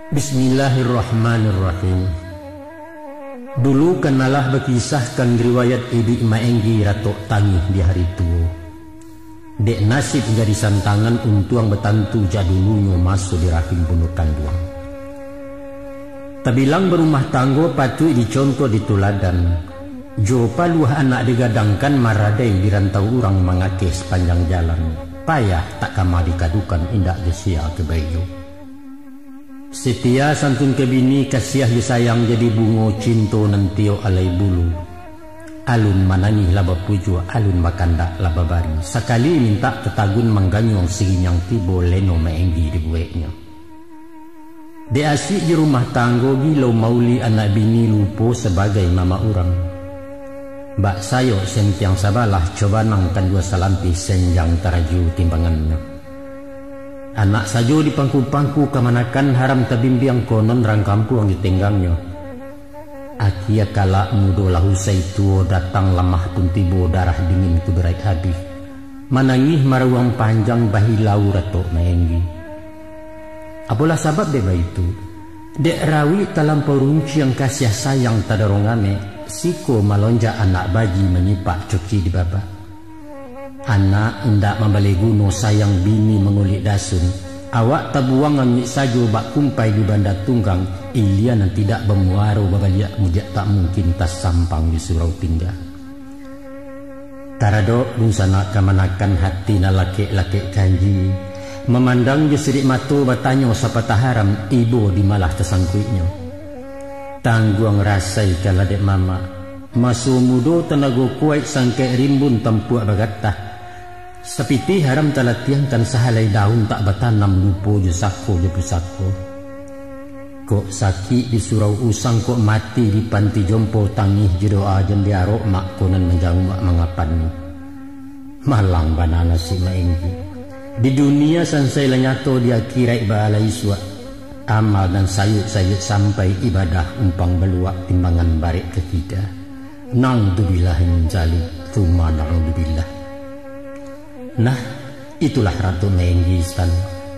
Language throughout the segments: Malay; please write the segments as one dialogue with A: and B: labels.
A: Bismillahirrahmanirrahim. Dulu kenalah berkisahkan riwayat Ibi Maenggi ratok tangih di hari tua. Dek nasib jadi santangan untuang betantu jadulunya masuk di rahim bunuh kanduang. Tabilang berumah tanggo patut dicontoh di tuladan. Jo paluah anak digadangkan maradai di rantau orang mengakeh sepanjang jalan. Payah tak kama dikadukan indak gesia ke bayu. Setia santun ke bini kasiah disayang jadi bungo cinto nentio alai bulu. Alun manangih laba puju alun makandak laba bari. Sekali minta tetagun mengganyong siginyang tibo leno maenggi di bueknya. De asik di rumah tanggo gilau mauli anak bini lupo sebagai mama orang. Bak sayo sentiang sabalah coba nangkan dua salampi senjang taraju timbangannya. Anak sajo di pangku-pangku kemanakan haram tabimbiang konon rang kampung ditenggangnya. Akia kala mudo lahu tuo datang lemah pun tibo darah dingin ku berai habis. Manangih marawang panjang bahilau ratok maenggi. Apalah sabab deba itu? Dek rawi talampau runci yang kasih sayang tadarongane. Siko malonja anak baji menyipak cuci di babak. Anak hendak membalik guno sayang bini mengulik dasun. Awak tabuang amik sajo bak kumpai di bandar tunggang. Ilian tidak bermuaro babaliak mujak tak mungkin tas sampang di surau tinggal. Taradok busana kamanakan hati na laki-laki kanji. Memandang je sidik matu bertanya siapa taharam ibu di malah tersangkuitnya. Tangguang rasai kala dek mama. Masu mudo tenaga kuat sangkek rimbun tempuak bagatah. Sepiti haram talatian kan sahalai daun tak batanam lupo je sako je pusako. Kok sakit di surau usang kok mati di panti jompo tangih je doa jendiarok mak konan menjauh mak mengapan ni. Malang banana si maenggi. Di dunia sansai lenyato dia kirai balai suat. Amal dan sayut-sayut sampai ibadah umpang beluak timbangan barik ketiga. Na'udzubillah min zalik, tsumma na'udzubillah. Nah, itulah Ratu Maenggi stan.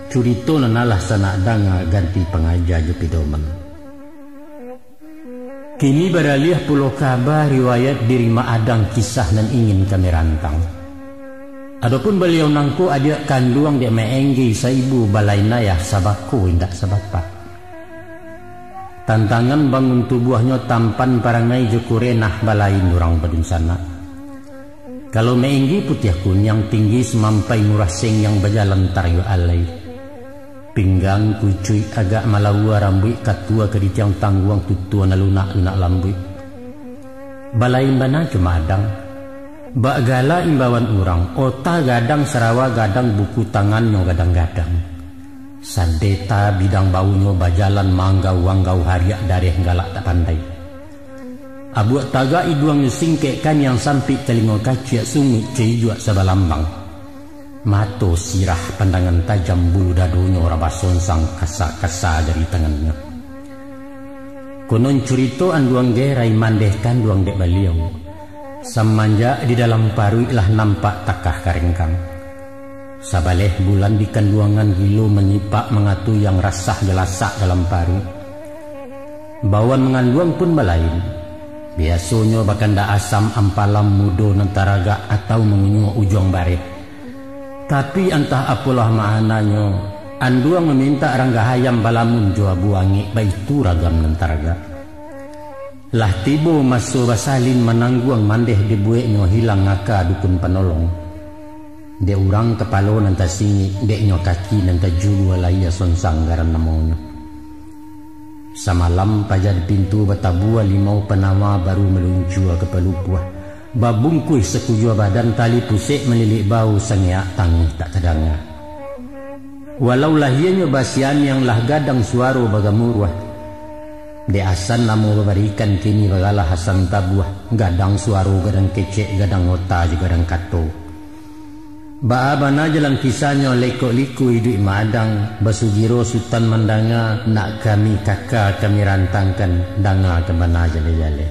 A: Curito nanalah sanak danga ganti pengajar jepidoman. Kini beralih pulau kabar riwayat diri Ma Adang kisah dan ingin kami rantang. Adapun beliau nangku ada kanduang dia Maenggi saibu balai nayah sabaku indak sabapak. Tantangan bangun tubuhnya tampan parangai jukurenah balai nurang badun sana. Kalau Maenggi putih kunyang tinggi semampai murah seng yang berjalan taryo alai. Pinggang kucuy agak malawa rambut katua keditiang tangguang tutua na lunak-lunak lambut. Balai mana cuma adang. Bak gala imbawan urang, ota gadang sarawa gadang buku tangannya gadang-gadang. Sandeta bidang baunya bajalan manggau-wanggau hariak dareh galak tak pandai. Abuak taga iduang singkekkan yang sampai telinga kaciak sungit cejuak sabalambang. Mato sirah pandangan tajam bulu dadonya rabasonsang kasa-kasa dari tangannya. Konon curito anduang gerai mandehkan duang dek beliau. Samanja di dalam paru lah nampak takah karengkang. Sabaleh bulan di kanduangan gilo menyipak mengatu yang rasah jelasak dalam paru. Bawan menganduang pun balain. Biasanya bakanda asam ampalam mudo nantaraga atau mengunyuk ujung baret. Tapi entah apalah maknanya, anduang meminta ranggahayam balamun jua buangi baitu ragam nantaraga. Lah tibo masuk basalin menangguang mandeh di bueknya hilang ngaka dukun penolong. De urang kepalo nanta singi, deknya kaki nanta julu alaya sonsang garan namonyo. Samalam pajad pintu batabua limau penama baru meluncur ke pelupuah. Babungkuih sekujua badan tali pusik melilik bau sengyak tangih tak terdanga. Walau lahianya basian yang lah gadang suaro bagamurwah. De asan namu babarikan kini bagalah hasan tabuah. Gadang suaro gadang kecek gadang ota juga gadang kato. Baabana jalan kisahnya leko-liku hidup madang. Basugiro sultan mendanga. Nak kami kakak kami rantangkan. Danga kemana jale-jale.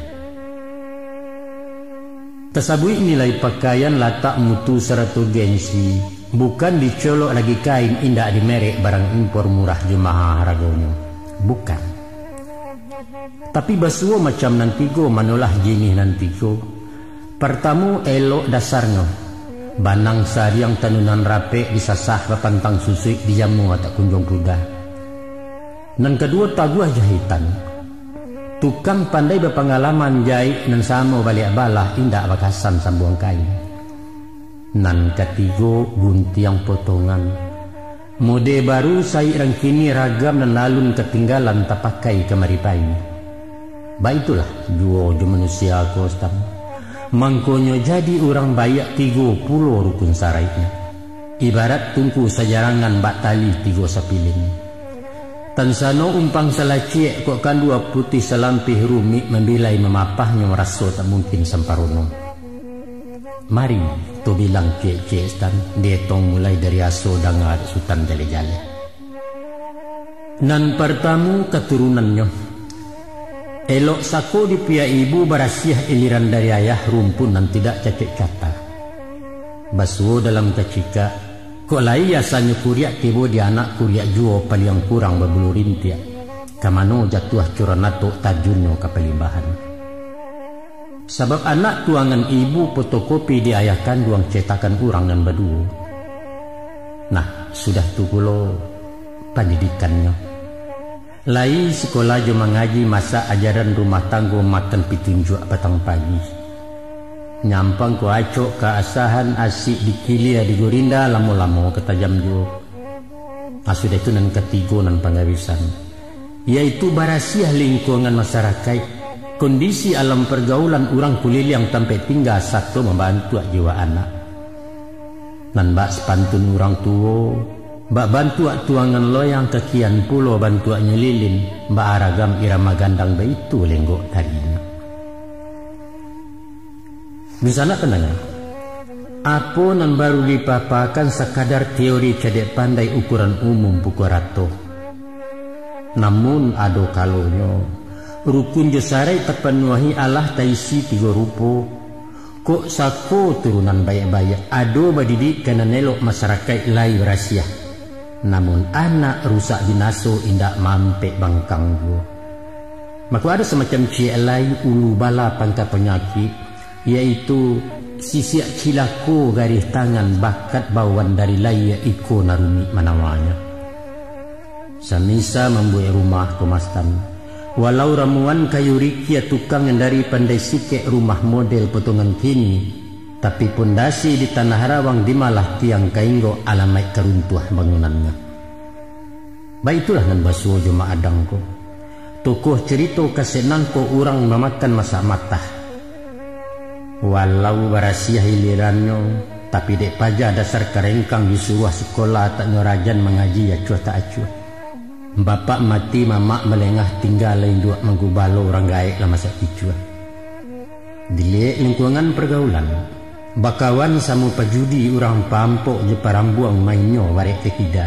A: Tasabui nilai pakaian latak mutu seratu gengsi. Bukan dicolok lagi kain indah di merek barang impor murah jemaah haragonya. Bukan. Tapi basuo macam nantigo manolah jinih nantigo. Pertama elok dasarnya. Banang sariang tanunan rape disasah pantang susui dijamu atak kunjung kuda. Nan kedua taguah jahitan. Tukang pandai berpengalaman jahit nan sama balik balah indak bakasan sambuang kain. Nan ketiga guntiang potongan. Mode baru sai rangkini ragam dan lalun ketinggalan tak pakai kemaripai. Baitulah dua manusia kostam. Mangkonyo jadi orang bayak 30 rukun saraitnya. Ibarat tungku sajarangan bak tali 3 sapiling. Tansano umpang salaciek kok kan 2 putih selampih rumit membilai memapahnya merasa tak mungkin samparono. Mari tu bilang cek-cek stan detong mulai dari aso dangar sultan jale-jale. Nan pertama keturunannya. Elok sako di pihak ibu barasiah iliran dari ayah rumpun dan tidak cacik kata. Basuo dalam kecika, kok lai asanya kuriak tibo di anak kuriak juo paling kurang berbulu rintiak. Kamano jatuh curanato tajunyo kepelimbahan. Sebab anak tuangan ibu fotokopi diayahkan duang cetakan urang dan baduo. Nah, sudah tu pulo pendidikannya. Lai sekolah jo mengaji masa ajaran rumah tangga makan pitunjuk petang pagi. Nyampang ko acok ke asahan asik di kilia di Gorinda lamo-lamo ketajam jo. Sudah itu nan ketiga nan pengawisan. Yaitu barasiah lingkungan masyarakat. Kondisi alam pergaulan orang kulili yang tempat tinggal satu membantu jiwa anak. Nan bak sepantun orang tua. Mbak bantu tuangan loyang kekian pulo bantu nyelilin mbak aragam irama gandang baitu lenggok tarinya. Di sana tenangnya. Apa nan baru dipapakan sekadar teori cedek pandai ukuran umum pukurato. Namun ado kalonyo rukun josarai terpenuhi Allah taisi 3 rupo. Kok sako turunan bayak-bayak ado badidik kena nelok masyarakat lai berasiah. Namun anak rusak binaso indak mampe bangkang gua. Maka ada semacam cie lain ulu bala pangkat penyakit, yaitu sisiak cilako garis tangan bakat bawan dari laya iko narumi manawanya. Samisa membuat rumah kemastan. Walau ramuan kayu rikia tukang yang dari pandai sikek rumah model potongan kini. Tapi pondasi di tanah rawang dimalah tiang kainggo alamai keruntuh bangunannya. Baitulah nan basuo joma adangko. Tokoh cerita kasenangko orang memakan masa matah. Walau barasiah ilirannya, tapi dek paja dasar kerengkang di sebuah sekolah tak nyorajan mengaji acuh tak acuh. Bapak mati mamak melengah tinggal lain dua menggubalo orang gaek lah masa kicua. Dilihat lingkungan pergaulan. Bakawan samu pajudi orang pampok je parambuang mainyo warek kekida.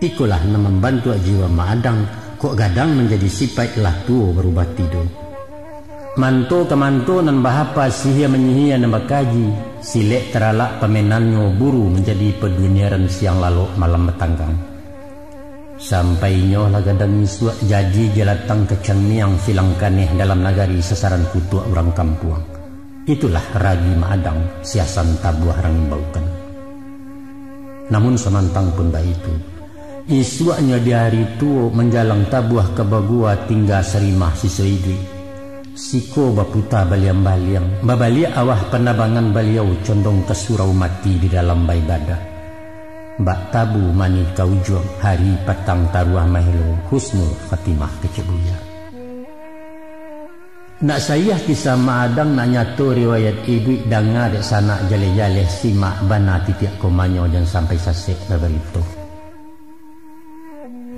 A: Ikulah nama membantu jiwa maadang kok gadang menjadi sifat lah tuo berubah tidur. Manto ke manto nan bahapa sihia menyihia nan bakaji. Silek teralak pemenannya buru menjadi peduniaran siang lalu malam betanggang. Sampainya lah gadang misua jadi jelatang kecengniang silang kaneh dalam nagari sasaran kutua orang kampuang. Itulah ragi maadang siasan tabuah rangimbaukan. Namun semantang pun itu, isuaknya di hari tua menjalang tabuah kebagua tinggal serimah sisoidwi. Siko baputa baliang-baliang, babalia awah penabangan baliau condong ke surau mati di dalam baibadah. Bak tabu mani kaujuang hari petang taruah mahilo husnul khatimah kecebuya. Nak sayah kisah maadang nak nyato riwayat ibu danga dek sana jale-jale simak bana titiak komanyo dan sampai sasek beberito.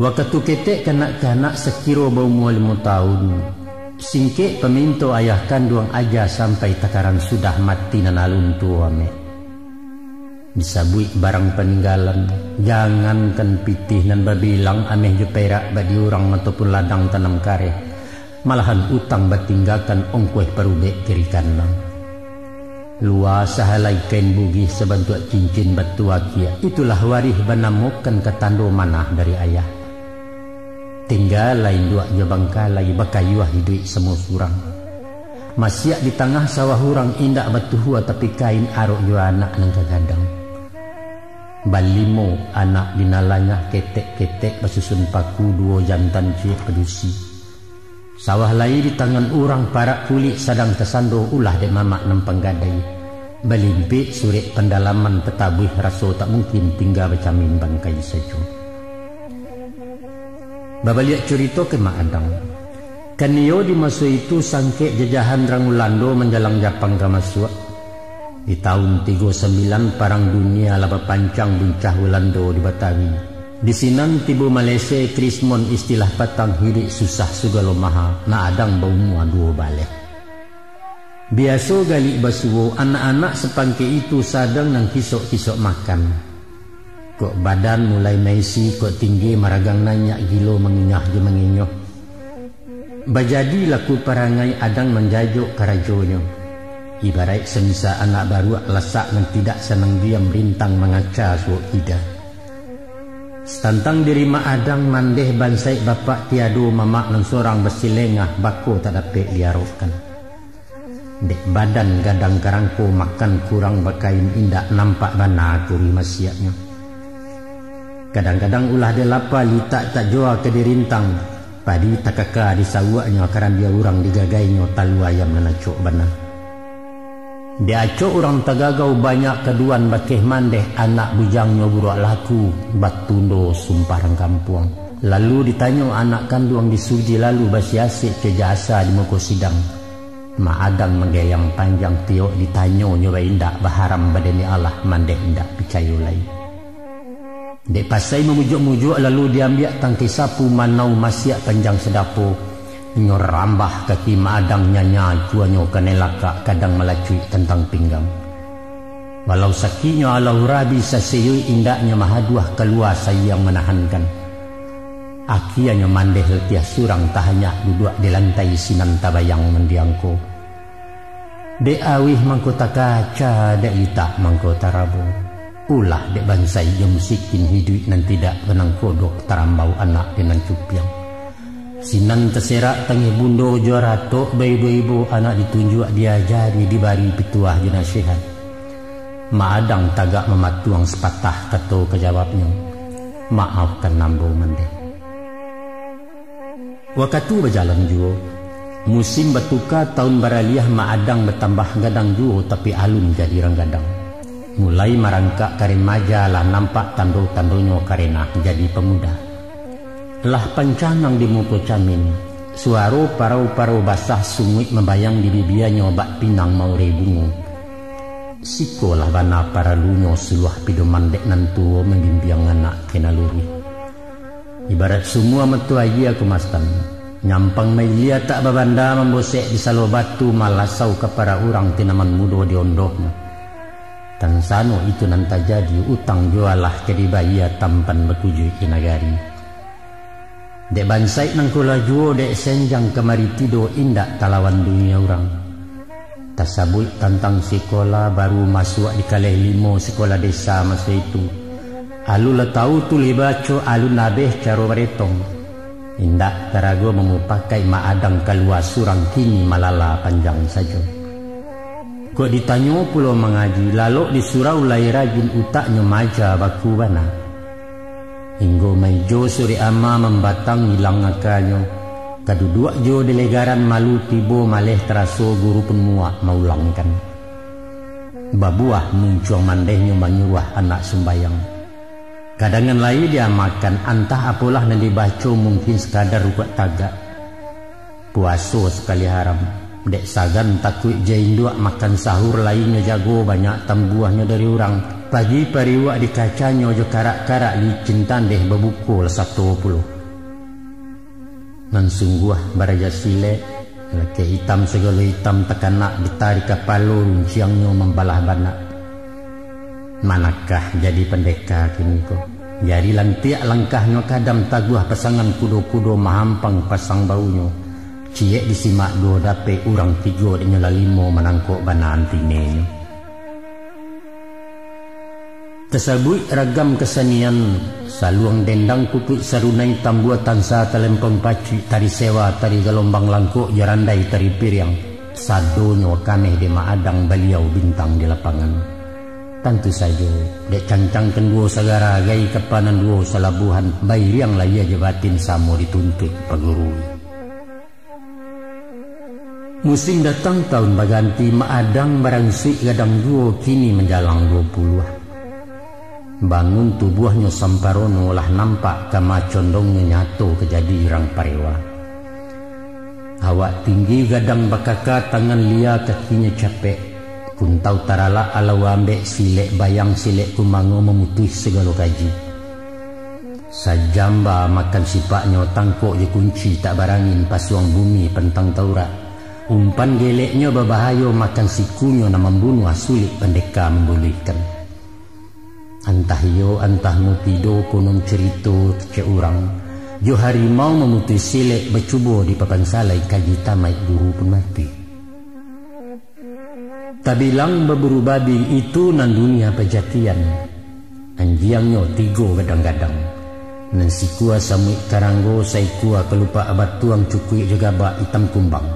A: Waktu ketek kanak-kanak sekiro bau mual 5 tahun. Singkek peminto ayah kandung aja sampai takaran sudah mati nan alun tua me. Disabui barang peninggalan, jangankan pitih nan babilang ameh je perak badi orang ataupun ladang tanam kareh. Malahan utang batinggakan ongkueh perubek kiri kanan. Luas sahalai kain bugih sebantuak cincin batu akia. Itulah warih banamukan ketando manah dari ayah. Tinggal lain dua je bangkalai bakayuah hidup semua surang. Masyak di tengah sawah hurang indak batuhua tapi kain arok jua anak nang kagadang. Balimo anak dinalanya ketek-ketek basusun paku duo jantan ciek pedusi. Sawah lain di tangan orang parak kulit sadang tersando ulah de mamak nempang gadai. Balimpik surik pendalaman petabuh raso tak mungkin tinggal bercamin bangkai saja. Babaliak cerita ke Mak Adang. Kanio di masa itu sangke jajahan Rangulando menjalang Japang ke Masua. Di tahun 39 parang dunia laba pancang buncah Ulando di Batawi. Di sinan tibu Malaysia Krismon istilah patang hidik susah sugalo maha na adang bau mua dua balik. Biasa gali basuwo anak-anak sepangke itu sadang nang kisok-kisok makan. Kok badan mulai maisi kok tinggi maragang nanya gilo menginyah je menginyoh. Bajadi laku parangai adang menjajuk karajonyo. Ibarat semisa anak baru lesak yang tidak senang diam rintang mengaca suak ida. Setantang diri Mak Adang mandeh bansai bapak tiado mamak nan sorang bersilengah bako tak dapat liarokan. Dek badan gadang karangko makan kurang bakain indak nampak bana kuri masyaknya. Kadang-kadang ulah dia lapar litak tak jual ke dirintang. Padi takaka disawaknya karena dia orang digagainya talu ayam nanacok bana. Dia acok orang tagagau banyak keduan bakeh mandeh anak bujangnya buruak laku batundo sumparang kampung. Lalu ditanya anak kandung disuji lalu basi asik ke jasa di muka sidang. Mak Adang menggayang panjang tiok ditanya nyoba indak baharam badani Allah mandeh indak percaya lain. Dek pasai memujuk-mujuk lalu diambil tangki sapu manau masyak panjang sedapo. Nyor rambah kaki Mak Adang nyanya juanyo kanelaka kadang melacui tentang pinggang. Walau sakinya alau rabi saseyui indaknya mahaduah keluar sayang menahankan. Akianya mandeh letiah surang tahanya duduk di lantai sinan tabayang mendiangko. Dek awih mangkota kaca dek litak mangkota rabu. Ulah dek bansai yang musikin hidup nan tidak benang kodok tarambau anak dengan cupiang. Sinan terserak tangi bundo juara tok ibu-ibu anak ditunjuk diajari dibari pituah jenasihat. Mak Adang tagak mematuang sepatah kato kejawabnya. Maafkan nambo mandeh. Waktu berjalan juo. Musim bertukar tahun baraliah Mak Adang bertambah gadang juo tapi alun jadi ranggadang. Mulai merangkak karen majalah nampak tando-tandonyo karena jadi pemuda. Lah pancangang di muka camin. Suaro parau-parau basah sungit membayang di bibianya bak pinang mau rebungu. Sikolah bana para lunyo seluah pido mandek nantuo membimbiang anak kena luri. Ibarat semua metu aja kemastan. Nyampang mailia tak babanda membosek di salo batu malasau ke para orang tinaman mudo di ondohnya. Tansano itu nanti jadi utang jualah jadi bayar tampan bertuju ke nagari. Dek bansai nang kula juo dek senjang kemari tido indak talawan dunia orang. Tasabui tentang sekolah baru masuk di kaleh limo sekolah desa masa itu. Alu le tahu tu libaco alu nabeh caro baretong. Indak tarago memupakai Mak Adang keluar surang kini malala panjang saja. Kok ditanya pulau mengaji lalu di surau lai rajin utaknya maja baku bana. Hinggo maijo suri ama membatang hilang akalnya. Kaduduk jo delegaran malu tibo maleh teraso guru pun muak maulangkan. Babuah muncul mandehnya menyuruh anak sembayang. Kadangan lain dia makan antah apalah nan dibaca mungkin sekadar rukat tagak. Puaso sekali haram. Dek sagan takut jain dua makan sahur lainnya jago banyak tambuahnya dari orang. Pagi pariwak di kacanya jo karak-karak licin tandeh bebukul 10. Nan sungguh baraja sile laki hitam segala hitam tekanak ditarik kapalun siangnya membalah banak. Manakah jadi pendekar kini ko? Jadi lantiak langkahnya kadam taguh pasangan kudo-kudo mahampang pasang baunya. Ciek disimak dua dape urang tiga dengan lalimo menangkuk banaan tinenya. Tersabui ragam kesenian, saluang dendang kupik sarunai tambua tansa telempong paci, tari sewa, tari gelombang langkuk, jarandai, tari piriang, sadonyo kameh de maadang baliau bintang di lapangan. Tentu saja, dek cancang kenduo sagara gai kepanan duo salabuhan, bayi yang laya jebatin samo dituntut pagurui. Musim datang tahun baganti, maadang barangsik gadang duo kini menjalang 20. Bangun tubuhnya samparono lah nampak kama condongnya nyato kejadi rang parewa. Awak tinggi gadang bakaka, tangan lia kakinya capek. Kuntau tarala ala wambek silek bayang silek kumango memutih segala kaji. Sajamba makan sipaknya tangkok je kunci tak barangin pasuang bumi pentang taurat. Umpan geleknya berbahayo makan sikunya na membunuh sulit pendeka membolehkan. Antah yo antah mutido konon cerita kece orang. Jo harimau memutih silek bercubo di papan salai kaji tamai duru pun mati. Tak bilang berburu babi itu nan dunia pejatian. Anjiangnya 3 gadang-gadang. Nan sikua samui karanggo saikua kelupa abad tuang cukui jaga bak hitam kumbang.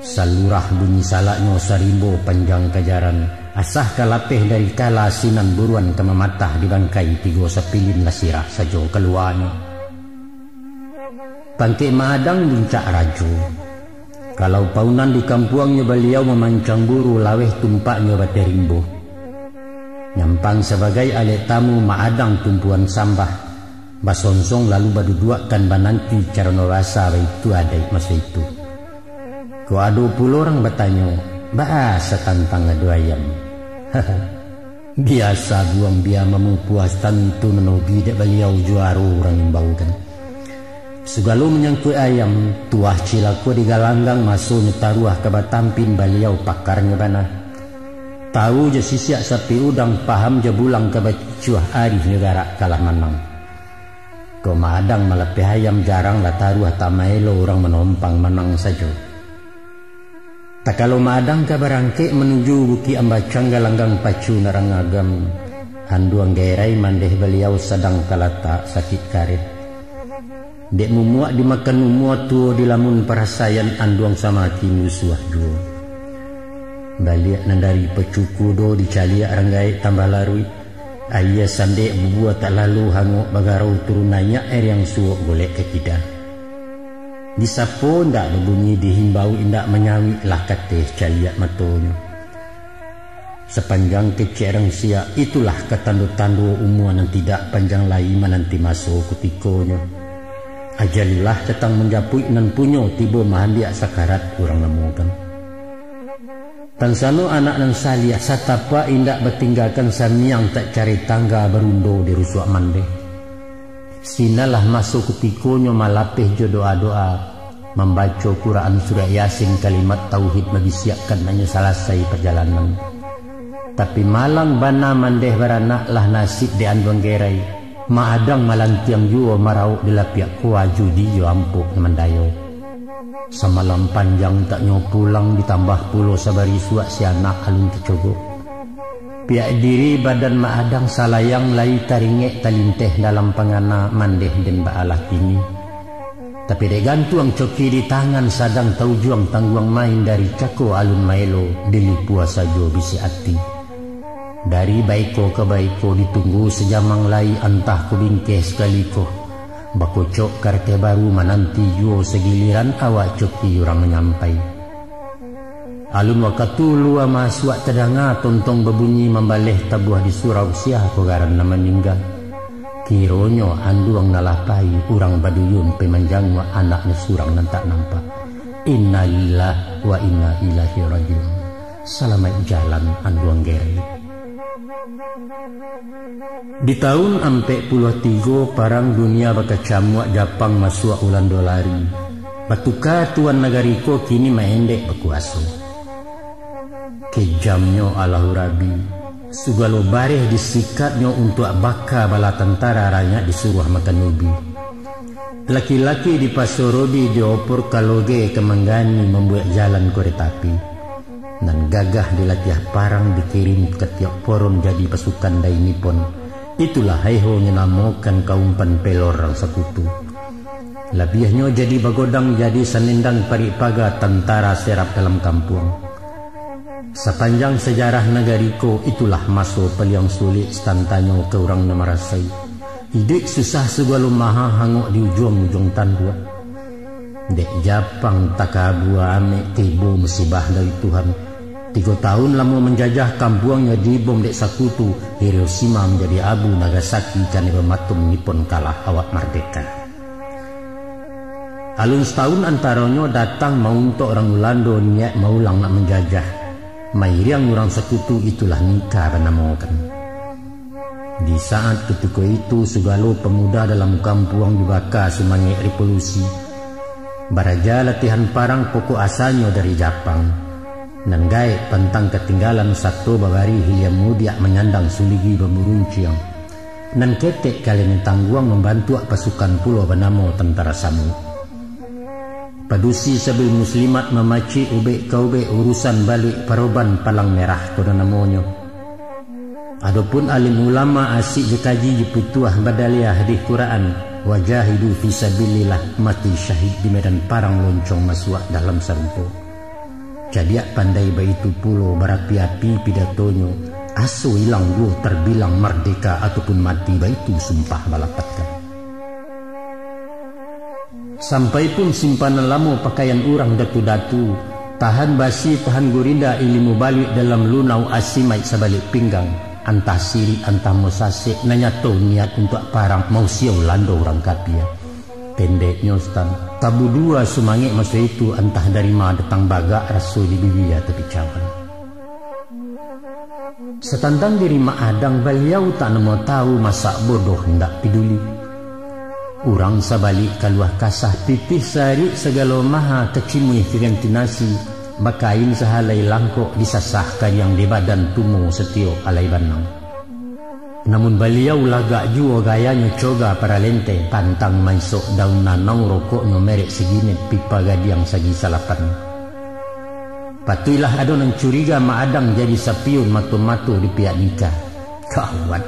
A: Salurah bunyi salaknya sarimbo panjang kajaran. Asah kalapeh dari kala sinan buruan kemamatah di bangkai 3 sepilin lasirah sajo keluarnya. Pangke maadang buncak rajo. Kalau paunan di kampuangnya beliau memancang buru laweh tumpaknya baterimbo. Nyampang sebagai alet tamu maadang tumpuan sambah. Basonsong lalu baduduakan bananti cara norasa itu ada masa itu. Ko ada 20 orang bertanya, bahasa tantang adu ayam. Biasa buang biar memupuas tentu menobi dek beliau juaru orang imbau kan. Segala menyangkut ayam, tuah cilaku di galanggang masuk taruah ke batampin beliau pakarnya bana. Tahu je sisiak sapi udang paham je bulang ke bacuah arif negara kalah menang. Ko madang malepeh ayam jarang lah taruah tamaelo orang menompang menang saja. Tak kalau madang ke barangke menuju buki ambacang galanggang pacu narangagam. Handuang gerai mandeh beliau sedang kalata sakit karet. Dek mumuak dimakan mumuak tuo di lamun parasayan anduang sama kini usuah duo. Baliak nandari pecuku do dicaliak ranggai tambah larui. Ayah sandek bubuah tak lalu hanguk bagarau turunanya air yang suok golek ke kita. Disapo ndak berbunyi dihimbau indak menyawi lah kateh caliak matonya. Sepanjang kecerang sia itulah ketandu-tandu umuan yang tidak panjang lai menanti masuk kutikonya. Ajalilah datang menjapui nan punyo tiba mahandiak sakarat kurang nemukan. Tansano anak nan salia satapa indak bertinggalkan samiang tak cari tangga berundo di rusuak mandeh. Sinalah masuk kutikonya malapeh jo doa-doa, membaca Quran surah Yasin kalimat tauhid bagi siapkan hanya selesai perjalanan. Tapi malang bana mandeh beranak lah nasib di anduang gerai. Maadang malantiang juo marau di lapiak kuah judi jo ampuk mandayo. Semalam panjang tak nyopulang ditambah pulau sabari suak si anak alun kecogok. Piak diri badan maadang salayang lai taringek talinteh dalam pangana mandeh dan baalah kini. Tapi dek gantuang coki di tangan sadang tau juang tangguang main dari cako alun maelo dili puasa jo bisi ati. Dari baiko ke baiko ditunggu sejamang lai antah ku bingkeh sekaliko. Bakocok karte baru menanti jo segiliran awak coki orang menyampai. Alun wakatulu ama suak tedanga tontong berbunyi membaleh tabuah di surau siah kogaran na meninggal. Kironyo anduang nalapai urang baduyun pemanjang wa anaknya surang nan tak nampak. Inna lillahi wa inna ilaihi rajiun. Selamat jalan anduang geri. Di tahun 43 parang dunia bakacamuak Japang masuk ulan dolari. Batuka tuan nagariko kini maendek berkuasa. Kejamnya Allahu Rabi. Sugalo bareh disikatnya untuk baka bala tentara rakyat disuruh makan ubi. Laki-laki di Pasorodi diopor kaloge kemanggani membuat jalan kereta api. nan gagah dilatih parang dikirim ke tiap poron jadi pasukan dai Nippon. Itulah haiho nyenamokan kaum panpelor orang sekutu. Lebihnya jadi bagodang jadi senindang paripaga tentara serap dalam kampung. Sepanjang sejarah negariko itulah maso paling sulit stantanyo ke orang namarasai. Hidup susah segala maha hangok di ujung-ujung tandua. Dek Japang takabua ame tibo musibah dari Tuhan. 3 tahun lama menjajah kampuangnya dibom dek Sakutu. Hiroshima menjadi abu, Nagasaki kani bermatum Nippon kalah awak merdeka. Alun setahun antaranya datang mau untuk orang Ulando niat mau ulang nak menjajah. Mairiang orang Sekutu itulah nikah benamakan. Di saat ketika itu segala pemuda dalam kampung dibakar semangat revolusi. Baraja latihan parang pokok asalnya dari Japang. Nan gaek pantang ketinggalan satu babari hiliam mudiak menyandang suligi bemurunciang. Nan ketek kalian tangguang membantu pasukan pulau bernama Tentara Samu. Padusi sabil muslimat memaci ube kaube urusan balik paroban palang merah koda namanya. Adapun alim ulama asik jekaji jiputuah badaliah hadis Quran wajahidu fisabilillah mati syahid di medan parang loncong masuak dalam sarumpo. Jadiak pandai baitu pulau berapi-api pidatonyo aso hilang gua terbilang merdeka ataupun mati baitu sumpah balapatkan. Sampai pun simpanan lama pakaian orang datu-datu, tahan basi tahan gurinda ilmu balik dalam lunau asimai sebalik pinggang, antah siri antah mosasik nanyato niat untuk parang mau siau lando orang kapia. Pendeknya stan, tabu dua sumangit masa itu antah dari mana datang bagak rasul di bibia tepi cawan. Setantang diri mak adang beliau tak nemu tahu masa bodoh hendak peduli. Urang sabalik kaluah kasah pipih sari segala maha kecimui firentinasi bakain sahalai langkok disasahkan yang di badan tumo setio alai banang. Namun beliau lagak jua gayanya coga para lente pantang maisok daun nanong rokok merek segini pipa gadiang sagi salapan. Patuilah adonan curiga maadang jadi sapiun matu-matu di pihak nikah. Kawat.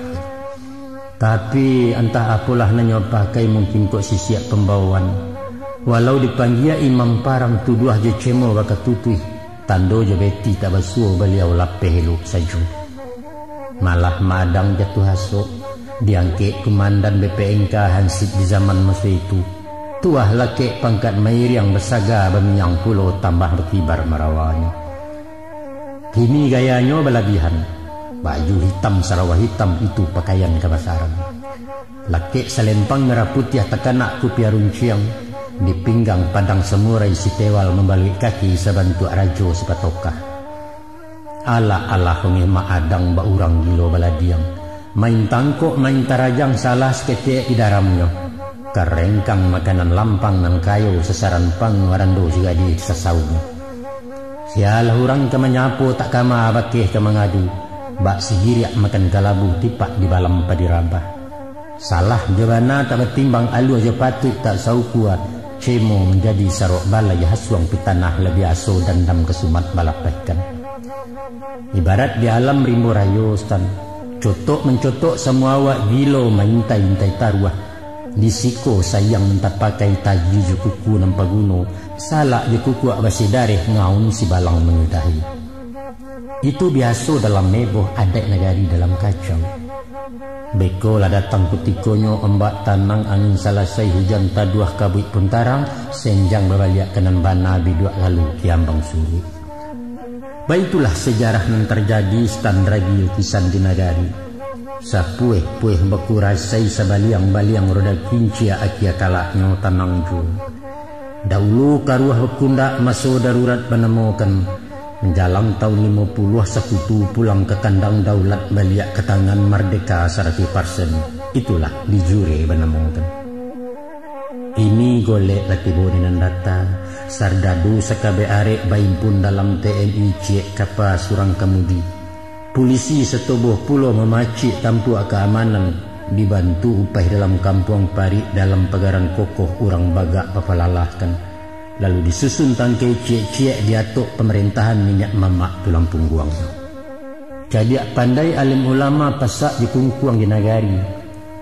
A: Tapi entah apalah nanya pakai mungkin kok sisiak pembawaan. Walau dipanggil imam parang tuduh je cemo baka tutui. Tando je beti tak basuh beliau lapeh elok saju. Malah madang jatuh hasok. Diangkit komandan BPNK hansip di zaman masa itu. Tuah laki pangkat mair yang bersaga bermiang pulau tambah berkibar merawanya. Kini gayanya berlebihan. Baju hitam sarawah hitam itu pakaian kebasaran. Laki selempang merah putih tekanak kupiah runciang. Di pinggang padang semurai si tewal membalik kaki sebantu rajo sepatokah. Ala-ala hongeh maadang ba urang gilo baladiang. Main tangkok main tarajang salah seketik di daramnya. Karengkang makanan lampang nang kayo sesaran pang warando juga di sesaunya. Sialah orang ke menyapu tak kama bakeh ke mengadu. Bak sigiriak makan kalabu tipak di balam padirabah. Salah jabana tak bertimbang alu aja patut tak sau kuat. Cemo menjadi sarok bala ya hasuang pitanah lebih aso dan dam kesumat balapahkan. Ibarat di alam rimbo rayo stan. Cotok mencotok semua awak gilo maintai-intai taruah. Disiko sayang tak pakai taji je kuku nampak guno. Salah je kuku basi darih ngaun si balang menyudahi. Itu biasa dalam meboh adat negari dalam kacang. Beko lah datang kutikonyo ombak tanang angin salasai hujan taduah kabut puntarang senjang berbaliak kenan bana biduak lalu kiambang suri. Baitulah sejarah yang terjadi standragi kisan di negari. Sapueh-pueh beku rasai sabaliang-baliang roda kincia akia kalaknya tanang jul. Dahulu karuah bekundak masuk darurat menemukan. Menjalang tahun 50 Sekutu pulang ke kandang daulat baliak ke tangan merdeka 100%. Itulah di jure menemukan. Ini golek latibo dengan data. Sardadu sekabe arek bain pun dalam TNI ciek kapa surang kemudi. Polisi setoboh pulau memacik tampu keamanan. Dibantu upah dalam kampung parik dalam pagaran kokoh urang bagak papalalahkan. Lalu disusun tangkai ciek-ciek diatuk pemerintahan minyak mamak tu Lampung Guang. Jadi pandai alim ulama pasak di kungkuang di nagari.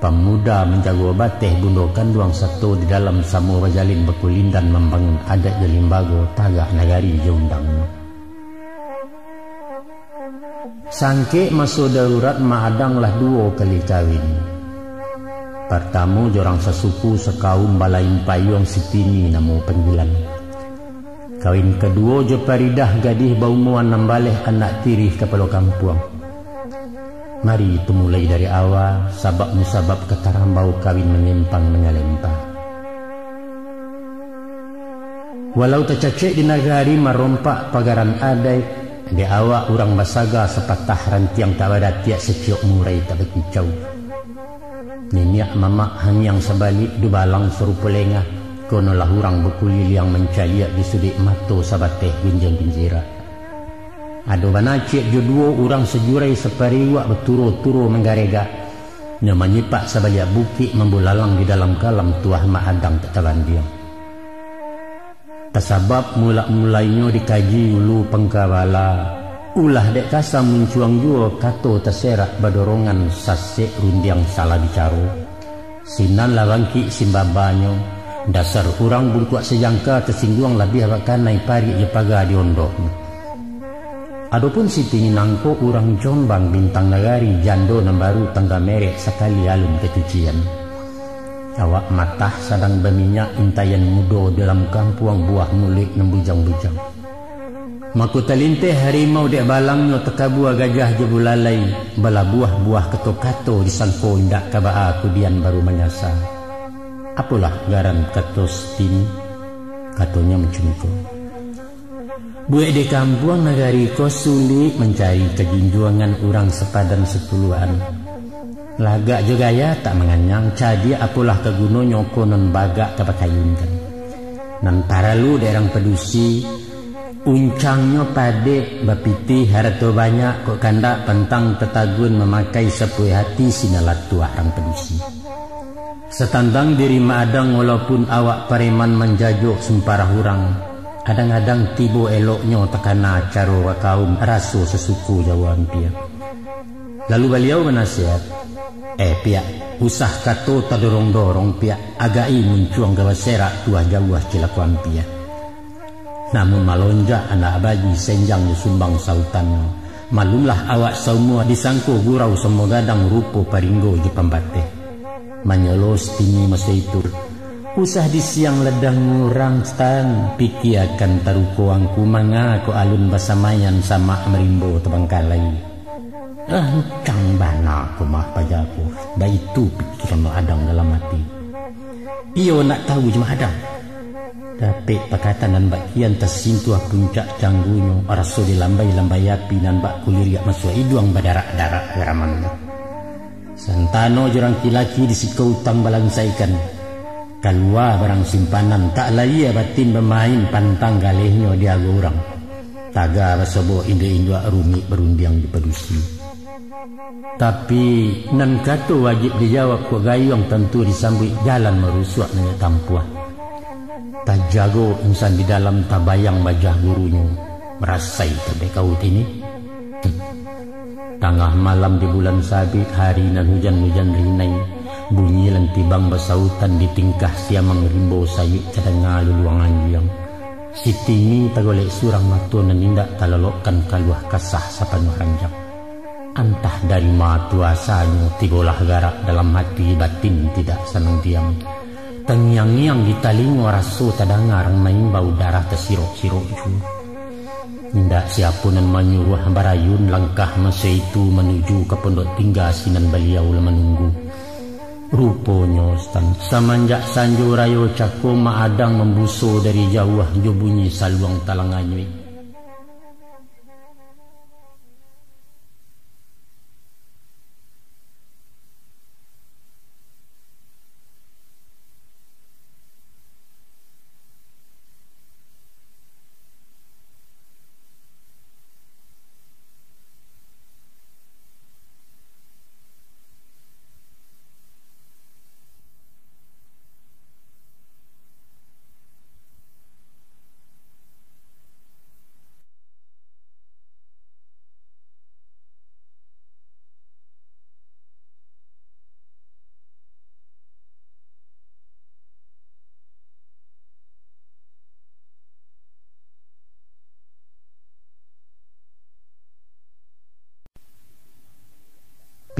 A: Pemuda menjago bateh bundokan duang satu di dalam samu wajalin bekulindan membangun adat di limbago tagak nagari jundang. Sangke masuk darurat maadang lah 2 kali kawin. Pertama jorang sesuku sekaum balain payung sitini namo panggilan. Kawin kedua jo paridah gadih baumuan nambaleh anak tirih kepala kampung. Mari itu mulai dari awal sabab musabab ketarambau kawin menyempang mengalempang. Walau tercecek di nagari marompak pagaran adai, di awak orang basaga sepatah rantiang tak ada tiak seciok murai tak berkicau. Minyak mamak hanyang sebalik dubalang serupa lengah, konolah orang berkulil yang mencaliak di sudik mato sabateh gunjang binjira. Ado banacik jodoh orang sejurai separiwak berturu-turu menggarega, nya menyipak sebalik bukit membulalang di dalam kalam tuah maadang tak tabandiang. Tasabab mulak-mulainya dikaji ulu pengkawala, ulah dek kasam mencuang jua kato terserak badorongan sasek rundiang salah bicara. Sinan lawangki simbabanyo, dasar orang bungkuak sejangka tersingguang lebih awakanai pari jepaga di ondok. Adapun si tinggi nangko orang Jombang bintang nagari jando nambaru tangga merek sekali alun kecucian. Awak matah sadang berminyak intayan mudo dalam kampung buah mulik nembujang-bujang. Maku telinteh harimau dek balangnya tekabua gajah jebulalai bala buah-buah keto-kato disangko indak kaba aku dian baru menyasar. Apalah garan katos tini katonya mencungko. Buat di kampung nagari ko sulit mencari kejunjuangan orang sepadan sepuluhan. Lagak juga ya tak menganyang jadi apalah kegunanya konon bagak kepakayunkan. Nan paralu derang pedusi uncangnya pade bapiti harato banyak kok kandak pentang tetagun memakai sepui hati sinalat tua orang pedusi. Setandang diri maadang walaupun awak pareman menjajuk semparah orang, kadang-kadang tibo eloknya tekana caro kaum raso sesuku Jawa Ampia. Lalu beliau menasihat, pihak usah kato tadorong-dorong pihak agai muncuang gawaserak tuah jauh cilaku Ampia. Namun malonja anak bagi senjang sumbang sautannya. Malumlah awak semua disangko gurau semua gadang rupo paringgo je pembate. Menyolos tinggi masa itu. Usah di siang ledang ngurang stang piki akan tarukoang kumanga ko alun basamayan sama merimbo tebangkalai. Cang bana ko mah pajaku. Da itu pikiran adang dalam hati. Iyo nak tahu jema adang. Tapi pakatan dan bakian tersintuah puncak canggunyo araso dilambai-lambai api dan bak kuliriak masuk iduang badarak-darak geraman. Santano jorang kilaki disikau utang balangsaikan. Kalua barang simpanan tak laia batin bermain pantang galehnya dia orang. Taga basobo indo-indo rumi berundiang di pedusi. Tapi nan kato wajib dijawab ko gayung tentu disambut jalan merusuak dengan tampuah. Tak jago insan di dalam tabayang bajah gurunya merasai terbekaut ini. Tengah malam di bulan sabit hari nan hujan-hujan rinai bunyi lentibang basautan di tingkah siamang rimbo sayuk cadenga luluangan liang. Si tinggi tagolek surang matu nan indak talolokkan kaluah kasah sapanuh ranjang. Antah dari matuasanya tibolah garak dalam hati batin tidak senang diam. Tengyang-yang di talingo raso tadangarang main bau darah tersirok-sirok itu. Indak siapunan menyuruh barayun langkah masa itu menuju ke pondok tinggal sinan beliau menunggu. Rupanya semenjak sanjo rayo cako maadang membuso dari jauh jo bunyi saluang talangannya.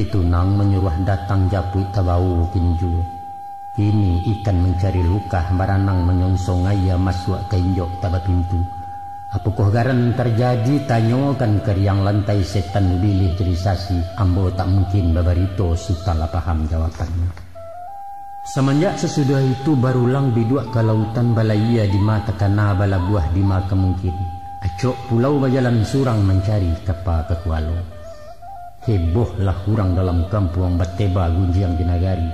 A: Pitunang menyuruh datang japui tabau kinju. Kini ikan mencari luka baranang menyongsong ayah masuk ke injok taba pintu. Apakah garan terjadi tanyokan keriang lantai setan bilih terisasi. Ambo tak mungkin babarito sutala paham jawabannya. Semenjak sesudah itu barulang bidua ke lautan balaya di mata kana bala buah di maka mungkin. Acok pulau bajalan surang mencari kapa ke kualo. Hebohlah hurang dalam kampung bateba gunjiang di nagari.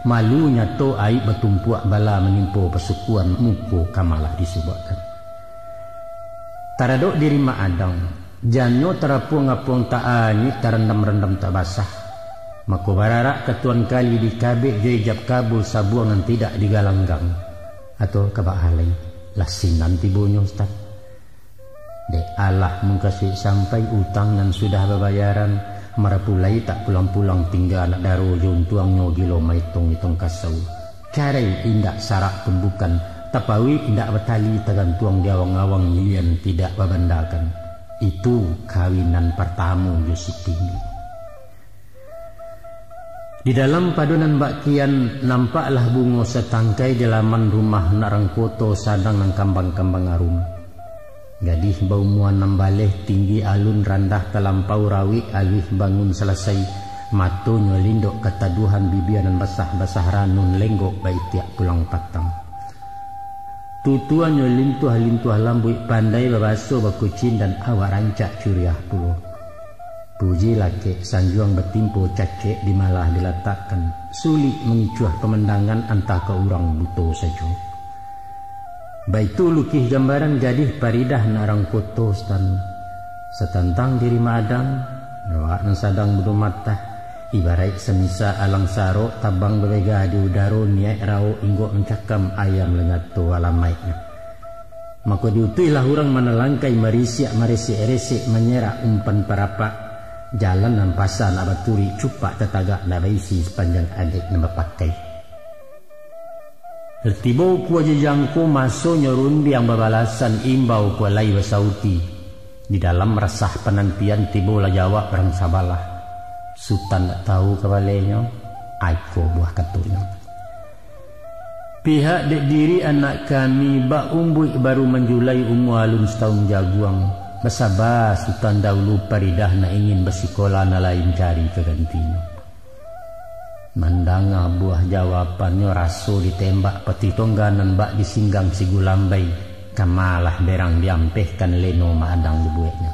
A: Malunya to aib bertumpuak bala menimpo pesukuan muko kamalah disubakkan. Taradok diri mak adang, janyo terapuang-apuang tak anyik terendam-rendam tak basah. Mako bararak ketuan kali di kabik jejab kabul sabuang yang tidak digalanggang. Atau kabak halai, lasinan tibonyo Ustaz. Dek Allah mengkasih sampai utang dan sudah berbayaran. Marapulai tak pulang-pulang tinggal anak daro juntuangnya gilo maitong-itong kasau. Carai indak sarak pembukan, tapawi indak betali tergantuang di awang-awang lian tidak babandakan. Itu kawinan pertama Yusuf tinggi. Di dalam padunan bakian nampaklah bungo setangkai di laman rumah narang koto sadang nang kambang-kambang arum. Gadih bau muan nambaleh tinggi alun randah kelampau rawi alih bangun selesai. Matonyo lindok ketaduhan bibianan basah-basah ranun lenggok baik tiak pulang patang. Tutuanyo lintuah-lintuah lambui pandai babaso bakucin dan awak rancak curiah puluh. Puji laki sanjuang bertimpo cacek di malah diletakkan. Sulit mengicuah pemandangan antah ke orang buto saja. Baitu lukih gambaran gadih paridah narang koto stan. Setantang diri madang, rawak nan sadang budu mata. Ibarat semisa alang saro tabang berbega di udaro niat rao inggo mencakam ayam lengat tu alamaitnya. Maka diutuilah orang menelangkai marisiak marisi-erisi menyerak umpan parapak. Jalan dan pasar nak baturi cupak tetagak nak baisi sepanjang adik nak pakai. Tertiba ku aja jangko masuk nyorundi yang berbalasan imbau ku alai basauti. Di dalam resah penantian tiba lah jawab orang sabalah. Sultan tak tahu kebalenya, aiko buah katurnya. Pihak dek diri anak kami bak umbui baru menjulai alun setahun jaguang. Bersabar Sultan dahulu paridah nak ingin bersikola na lain cari kegantinya. Mandanga buah jawabannya raso ditembak peti tongganan bak disinggang si gulambai. Kamalah berang diampehkan leno madang dibuatnya.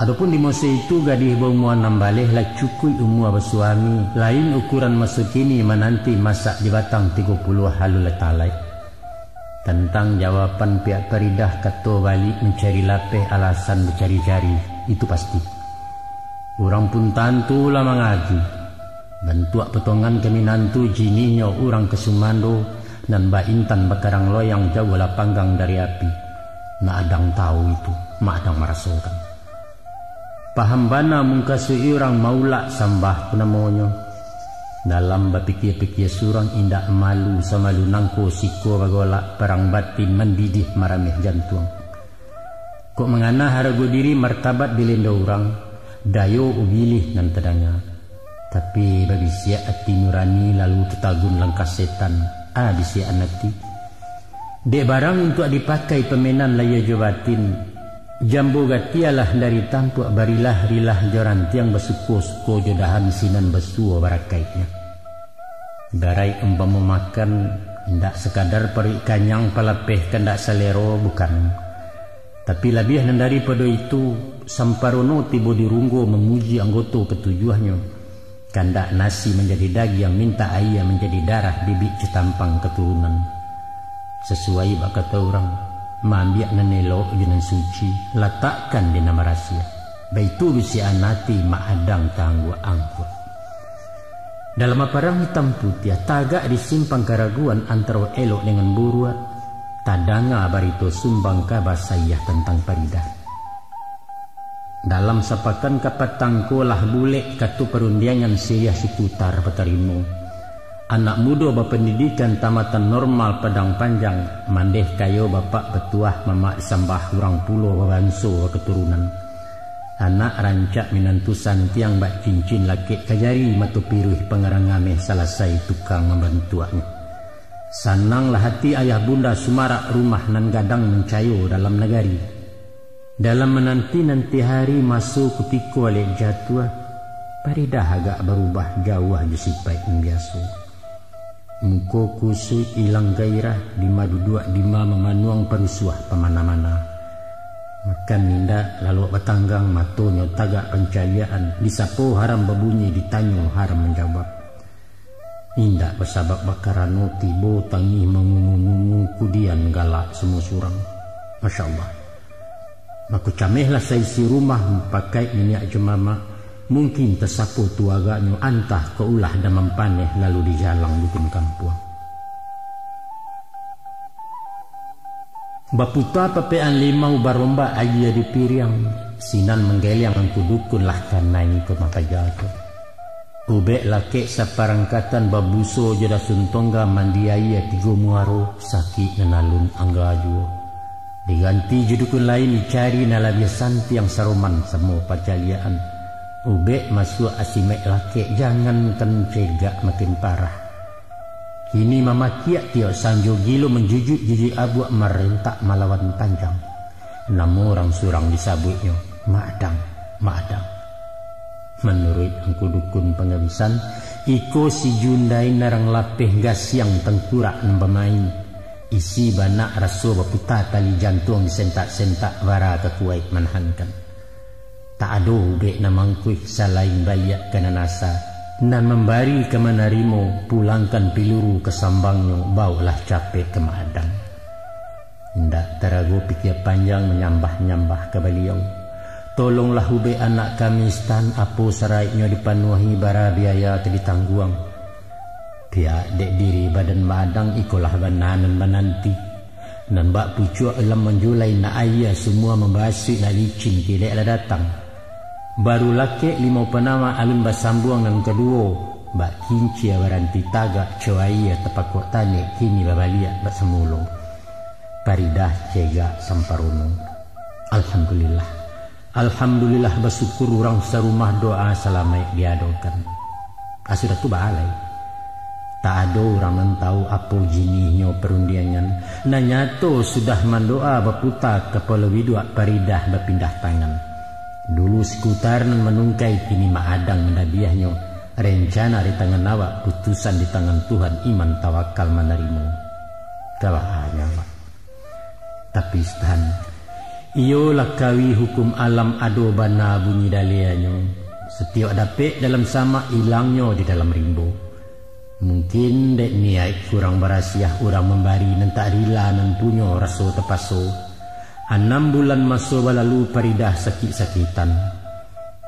A: Adapun di masa itu gadih baumuan nambaleh lah cukui umur bersuami. Lain ukuran masa kini menanti masak di batang 30 halu letalai. Tentang jawaban pihak peridah kato balik mencari lapeh alasan bercari-cari. Itu pasti. Orang pun tantu lah mengaji. Bantuak petongan kami nantu jininya orang kesumando dan Mbak Intan bakarang loyang jauh lah panggang dari api. Nak adang tahu itu, mak adang merasakan. Paham bana mungkasui orang maulak sambah penamonyo. Dalam bapikir-pikir surang indak malu sama lunangko siko bagolak perang batin mendidih marameh jantung. Kok mengana harago diri martabat dilenda orang. Dayo ubilih nan tedanya. Tapi bagi siak hati nurani lalu tetagun langkah setan. Bisiak anati. Dek barang untuk dipakai pemenan laya jobatin. Jambu gatialah dari tampuk barilah rilah joran tiang besuko-suko jodahan sinan besuo barakaitnya. Darai umpama makan ndak sekadar perik kanyang palapeh kendak selero bukan. Tapi lebih daripada itu, Samparono tiba di runggo memuji anggota ketujuhnya. Kandak nasi menjadi daging, minta ayam menjadi darah bibik cetampang keturunan. Sesuai bak kata orang, mambiak nenelo junan suci, letakkan di nama rahasia. Baitu bisi anati ma'adang tangguh angkut. Dalam aparang hitam putih, tagak disimpang keraguan antara elok dengan buruat. Tadanga barito sumbang kabar sayah tentang paridah. Dalam sapakan kapatangko lah bulek katu perundiangan siyah seputar petarimo. Anak muda berpendidikan tamatan normal Padang Panjang. Mandeh kayo bapak petuah mamak sambah urang pulau babanso keturunan. Anak rancak minantusan tiang bak cincin laki kajari matu piruh pengarangame selesai tukang membantuannya. Sananglah hati ayah bunda sumarak rumah nan gadang mencayo dalam negari. Dalam menanti-nanti hari masuk kutiku alik jatuh, paridah agak berubah jauh jesipai biasa. Muka kusut hilang gairah, dima duduk dima memanuang perusuah pemana-mana. Makan minda lalu bertanggang matonyo tagak pencarian, disapo haram berbunyi ditanyo haram menjawab. Indak bersabak bakarano tibo tangi mengumu-ngumu kudian galak semua surang. Masya Allah. Maku camehlah saisi rumah pakai minyak jemama. Mungkin tersapu tuaganyo antah keulah dan mempaneh lalu di jalang dukun kampung. Baputa papean limau baromba aja di piriang. Sinan menggeliang angku dukun lah kanai ke mapajatu. Ubek laki saparangkatan babuso jada suntongga mandiaya tigo muaro sakit nanalun anggajuo. Diganti judukun lain dicari nalabia santi yang saroman semua pacaliaan. Ubek masuk asimek laki jangan kencegak makin parah. Kini mama kiak tiok sanjo gilo menjujuk jiji abu merentak malawan panjang. Namun orang surang disabutnya maadang. Menurut angku dukun pengabisan, iko si jundai narang lapeh gas yang tengkurak nembamain. Isi banak raso baputa tali jantung disentak-sentak wara ke kuait manhankan. Tak ada ubek namangkuih salain baliak kena nasa. Nan membari ke manarimo pulangkan piluru ke sambangnya baulah capek ke madang. Indak terago pikir panjang menyambah-nyambah ke beliau. Tolonglah hube anak kami stan apo saraiknya dipanuhi bara biaya ditangguang. Pihak dek diri badan madang ikolah bananan menanti. Nambak pucuk elam menjulai na ayah semua membahasi na licin tidak ada datang. Baru laki lima penama alun basambuang dan kedua bak kinci waranti tagak coaya tepakok tanya kini babaliak bersemulung. Paridah cegak samparuno. Alhamdulillah bersyukur orang serumah doa selama diadokan. Sudah tu balai. Tak ada orang mentau apa jinihnya perundiangan. Nanyato sudah mendoa berputar kepala widua paridah berpindah tangan. Dulu sekutar menungkai kini maadang mendabiahnya. Rencana di tangan awak, putusan di tangan Tuhan, iman tawakal menerima. Kawahannya awak. Tapi stan, iyo lakawi hukum alam ado bana bunyi dalianya. Setiap dapet dalam sama hilangnya di dalam rimbo. Mungkin dek niat kurang berasiah orang membari nentak rila nan punyo raso tepaso. 6 bulan masuk lalu paridah sakit-sakitan.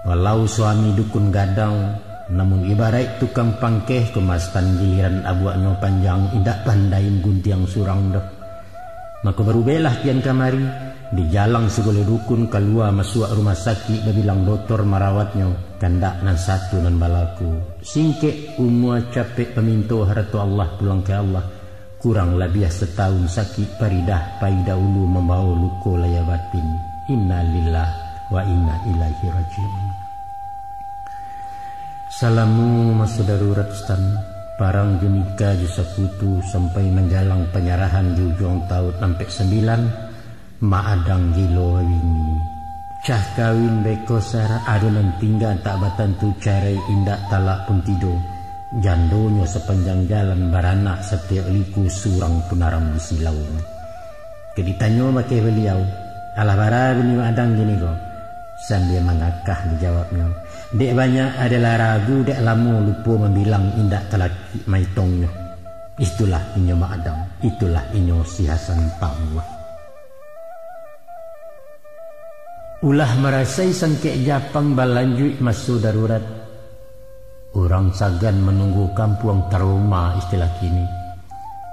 A: Walau suami dukun gadang, namun ibarat tukang pangkeh kemastan giliran abuaknya panjang indak pandain guntiang surang dah. Maka berubelah kian kamari di jalang segala dukun keluar masuk rumah sakit bilang doktor merawatnya kandak nan satu nan balaku. Singkek umur capek peminto haratu Allah pulang ke Allah. Kurang lebih setahun sakit paridah pai dahulu membawa luka laya batin. Inna lillah wa inna ilaihi rajiun. Salamu masa darurat stan. Parang jenika jasa kutu sampai menjalang penyerahan jujung tahun sampai 9. Maadang gilo wingi. Cah kawin beko sara adonan tinggal tak batantu carai indak talak pun tidur. Jandonyo sepanjang jalan baranak setiap liku surang punaram di silau. Keditanyo make beliau, alah bara bini adang gini go. Sambil mengakah dijawabnya. Dek banyak adalah ragu dek lamu lupa membilang indak telaki maitongnya. Itulah inyo maadang, itulah inyo si Hasan Pawah. Ulah merasai sangkek Japang balanjut masuk darurat. Orang sagan menunggu kampung trauma istilah kini.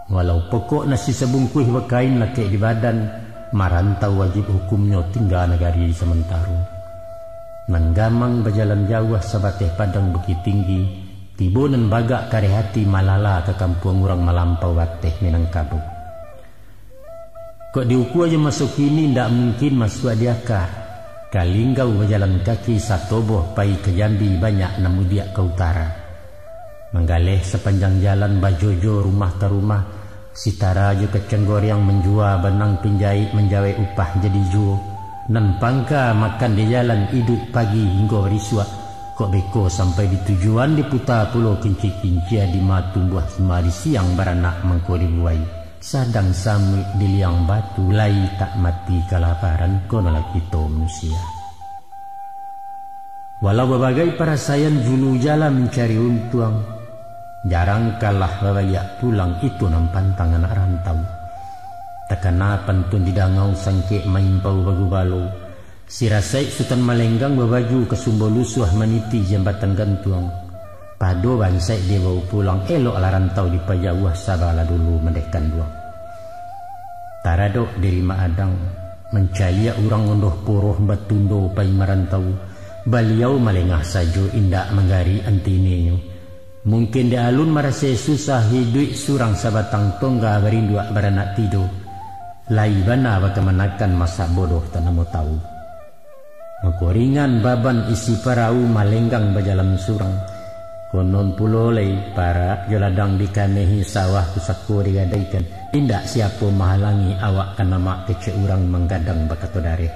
A: Walau pokok nasi sebungkuh bekain laki di badan, marantau wajib hukumnya tinggal negari sementara. Nanggamang berjalan jauh sabateh padang bukit tinggi, tibo nan bagak kare hati malala ke kampung orang malampau bateh Minangkabau. Kok diuku aja masuk kini ndak mungkin masuk diakah. Kalinggau berjalan kaki satoboh pai ke Jambi banyak namudia ke utara. Menggaleh sepanjang jalan bajojo rumah ke rumah, sitara je kecenggor yang menjua benang pinjai menjawai upah jadi juo. Nan pangka makan di jalan hidup pagi hingga risua. Kok beko sampai di tujuan diputar pulau kinci-kincia di matumbuh semari siang baranak mengkori buai. Sadang sami di liang batu lai tak mati kelaparan konolah kita manusia. Walau berbagai parasayan julu jalan mencari untung, jarang kalah babayak pulang itu nampan tangan anak rantau. Takana pantun didangau sangke main pau bagu balo. Si rasai Sultan Malenggang berbaju ke sumber lusuh meniti jembatan gantuang. Pado bansai dia bawa pulang elok lah rantau di pajawah sabala dulu mendekan buang. Taradok dari Maadang mencalia orang unduh poroh batundo pai merantau. Baliau malengah sajo indak menggari antinenyo. Mungkin di alun merasa susah hidup surang sabatang tongga berindua beranak tidur. Lai bana bagaimanakan masa bodoh tanamu tahu. Makoringan baban isi parau Malenggang berjalan surang. Konon pulo lay para joladang dikanehi sawah kusaku digadaikan. Indak siapa mahalangi awak kanama kece urang menggadang bakato dareh.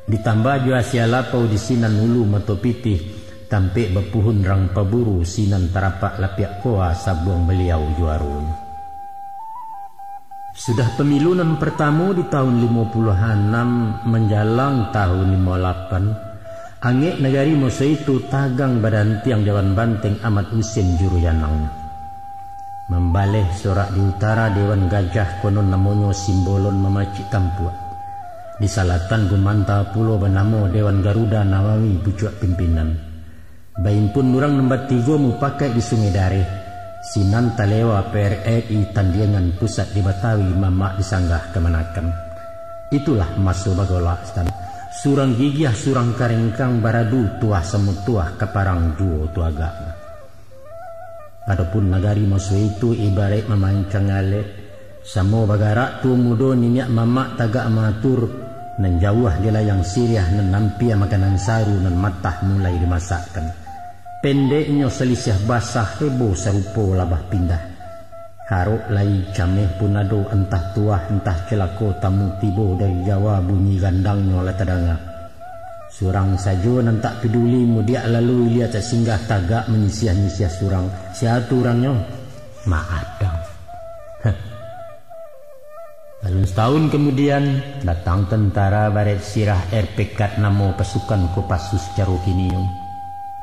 A: Ditambah jua sialapau di sinan ulu matopitih. Tampik bepuhun rang paburu sinan tarapak lapiak koa sabuang beliau juarun. Sudah pemilunan pertama di tahun 56 menjalang tahun 58. Angek negari masa itu tagang badan tiang Dewan Banteng Ahmad Husin Juruyanang. Membaleh sorak di utara Dewan Gajah konon namanya simbolon memacik kampua. Di salatan gumanta pulau benamo Dewan Garuda Nawawi pucuak pimpinan. Bain pun orang nembat tiga mu pakai di Sungai Dareh. Sinan Talewa PRRI Tandiangan pusat di Batawi mamak disanggah kemenakan. Itulah masuk bagola stan. Surang gigih surang karengkang baradu tuah semut tuah kaparang juo tuaga. Adapun nagari masuk itu ibarat memancang alet. Samo bagara tu mudo ninyak mamak tagak matur. Nan jauh di layang siriah nan nampia makanan saru nan matah mulai dimasakkan. Pendeknya selisih basah heboh serupo labah pindah. Haruk lai cameh pun ado entah tuah entah celako tamu tibo dari Jawa bunyi gandangnya latadanga. Surang sajo nan tak peduli mudia lalu lihat singgah tagak menyisiah-nyisiah surang. Siatu orangnya? Maadang. Lalu setahun kemudian datang tentara baret sirah RPK namo pasukan Kopassus Carokinium.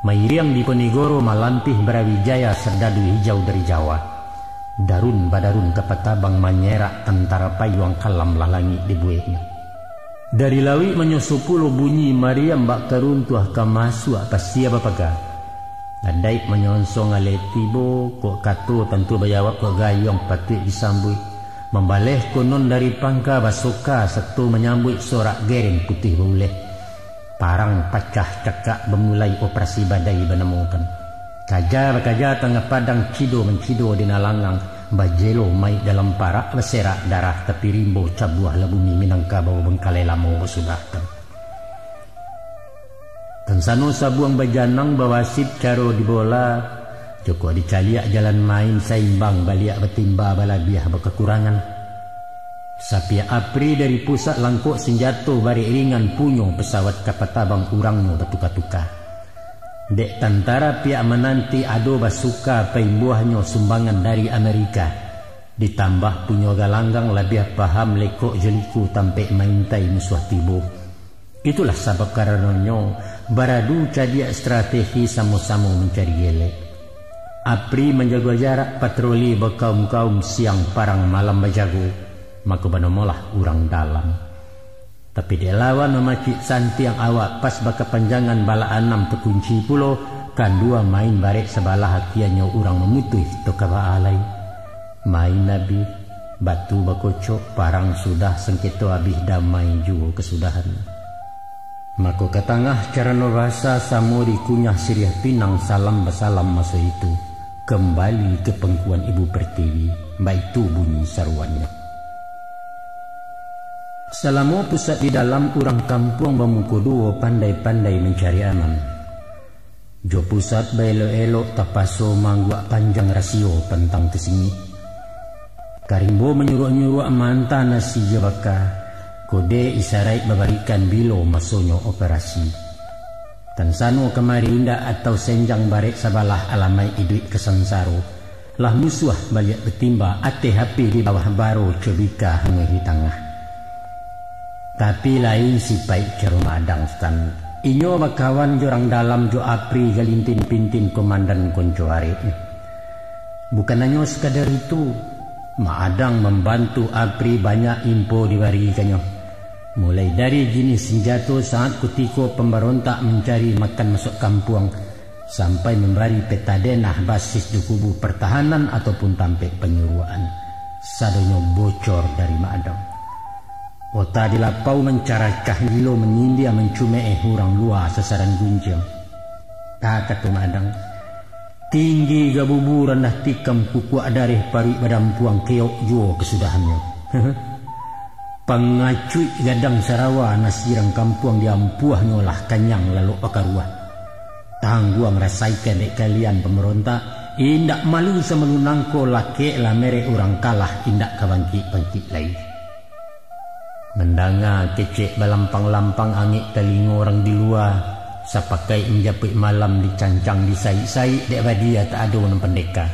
A: Mairiang di Ponegoro malampih Brawijaya serdadu hijau dari Jawa. Darun badarun kepatabang manyerak tentara payuang kalam lalangi di buehnya. Dari lawi menyusupulo bunyi Mariam bak karuntuah kamasu apa siapa paga. Nadai menyonsong aletibo kok kato tentu bayawak kok gayong patut disambui. Membaleh konon dari pangka basoka satu menyambut sorak gereng putih boleh. Parang pacah cekak memulai operasi badai benemukan. Kaja tengah padang cido mencido di nalangang. Bajelo mai dalam parak beserak darah tapi rimbo cabuah labumi Minangkabau Bengkalai lamo sudahkan. Tansano sabuang bajanang bawasit caro di bola. Joko dicaliak jalan main saimbang baliak betimba balabiah berkekurangan. Sapia Apri dari pusat langkuk senjato bari ringan punyo pesawat kapatabang urangnya batuka-tuka. Dek tentara pihak menanti ado basuka paimbuahnya sumbangan dari Amerika. Ditambah punyo galanggang lebih paham lekok jeliku tampek maintai musuh tibo. Itulah sebab karenanya baradu cadia strategi sama-sama mencari gelek. Apri menjaga jarak patroli berkaum-kaum siang parang malam berjago. Maka banomolah urang dalam. Tapi dia lawan memacik santi yang awak pas baka panjangan bala anam terkunci pulo. Kan dua main barek sebalah hakiannya urang memutuh toka alai. Main nabi batu bakocok parang sudah sengketo habis damai juo kesudahan. Maka ketangah cara novasa samo dikunyah siriah pinang salam basalam masa itu. Kembali ke pengkuan Ibu Pertiwi. Baik itu bunyi saruannya. Selama pusat di dalam orang kampung Bamukuduo pandai-pandai mencari aman. Jo pusat baelo-elok tapaso mangguak panjang rasio pentang tesingi. Karimbo menyuruh-nyuruh mantan nasi jabaka. Kode isarai babarikan bilo masonyo operasi. Tansano kemari indah atau senjang barek sabalah alamai iduit kesansaro. Lah musuh balik betimba ate hapi di bawah baro cebika hangi tangah. Tapi lain si baik ke Ramadan stan. Inyo bakawan jorang dalam jo apri galintin pintin komandan konco hari. Bukan hanya sekadar itu, Maadang membantu apri banyak info diberikannya. Mulai dari jenis senjata saat kutiko pemberontak mencari makan masuk kampung, sampai memberi peta denah basis di kubu pertahanan ataupun tampek penyuruhan. Sadonyo bocor dari Maadang. Ota dilapau mencarakah gilo menyindia mencume hurang luar sasaran gunjang. Kata Tumadang, tinggi gabubu rendah tikam kukuak darih pari badam puang keok juo kesudahannya. Pengacuy gadang sarawa nasirang kampung diampuah nyolah kanyang lalu pakaruah. Tangguang rasaikan dek kalian pemerontak, indak malu semelunangko lake lah mere orang kalah indak kabangkit-bangkit lain. Mendanga kecek balampang-lampang angit telingo orang di luar. Sapakai menjapit malam dicancang disai-sai dek badia tak ada orang pendeka.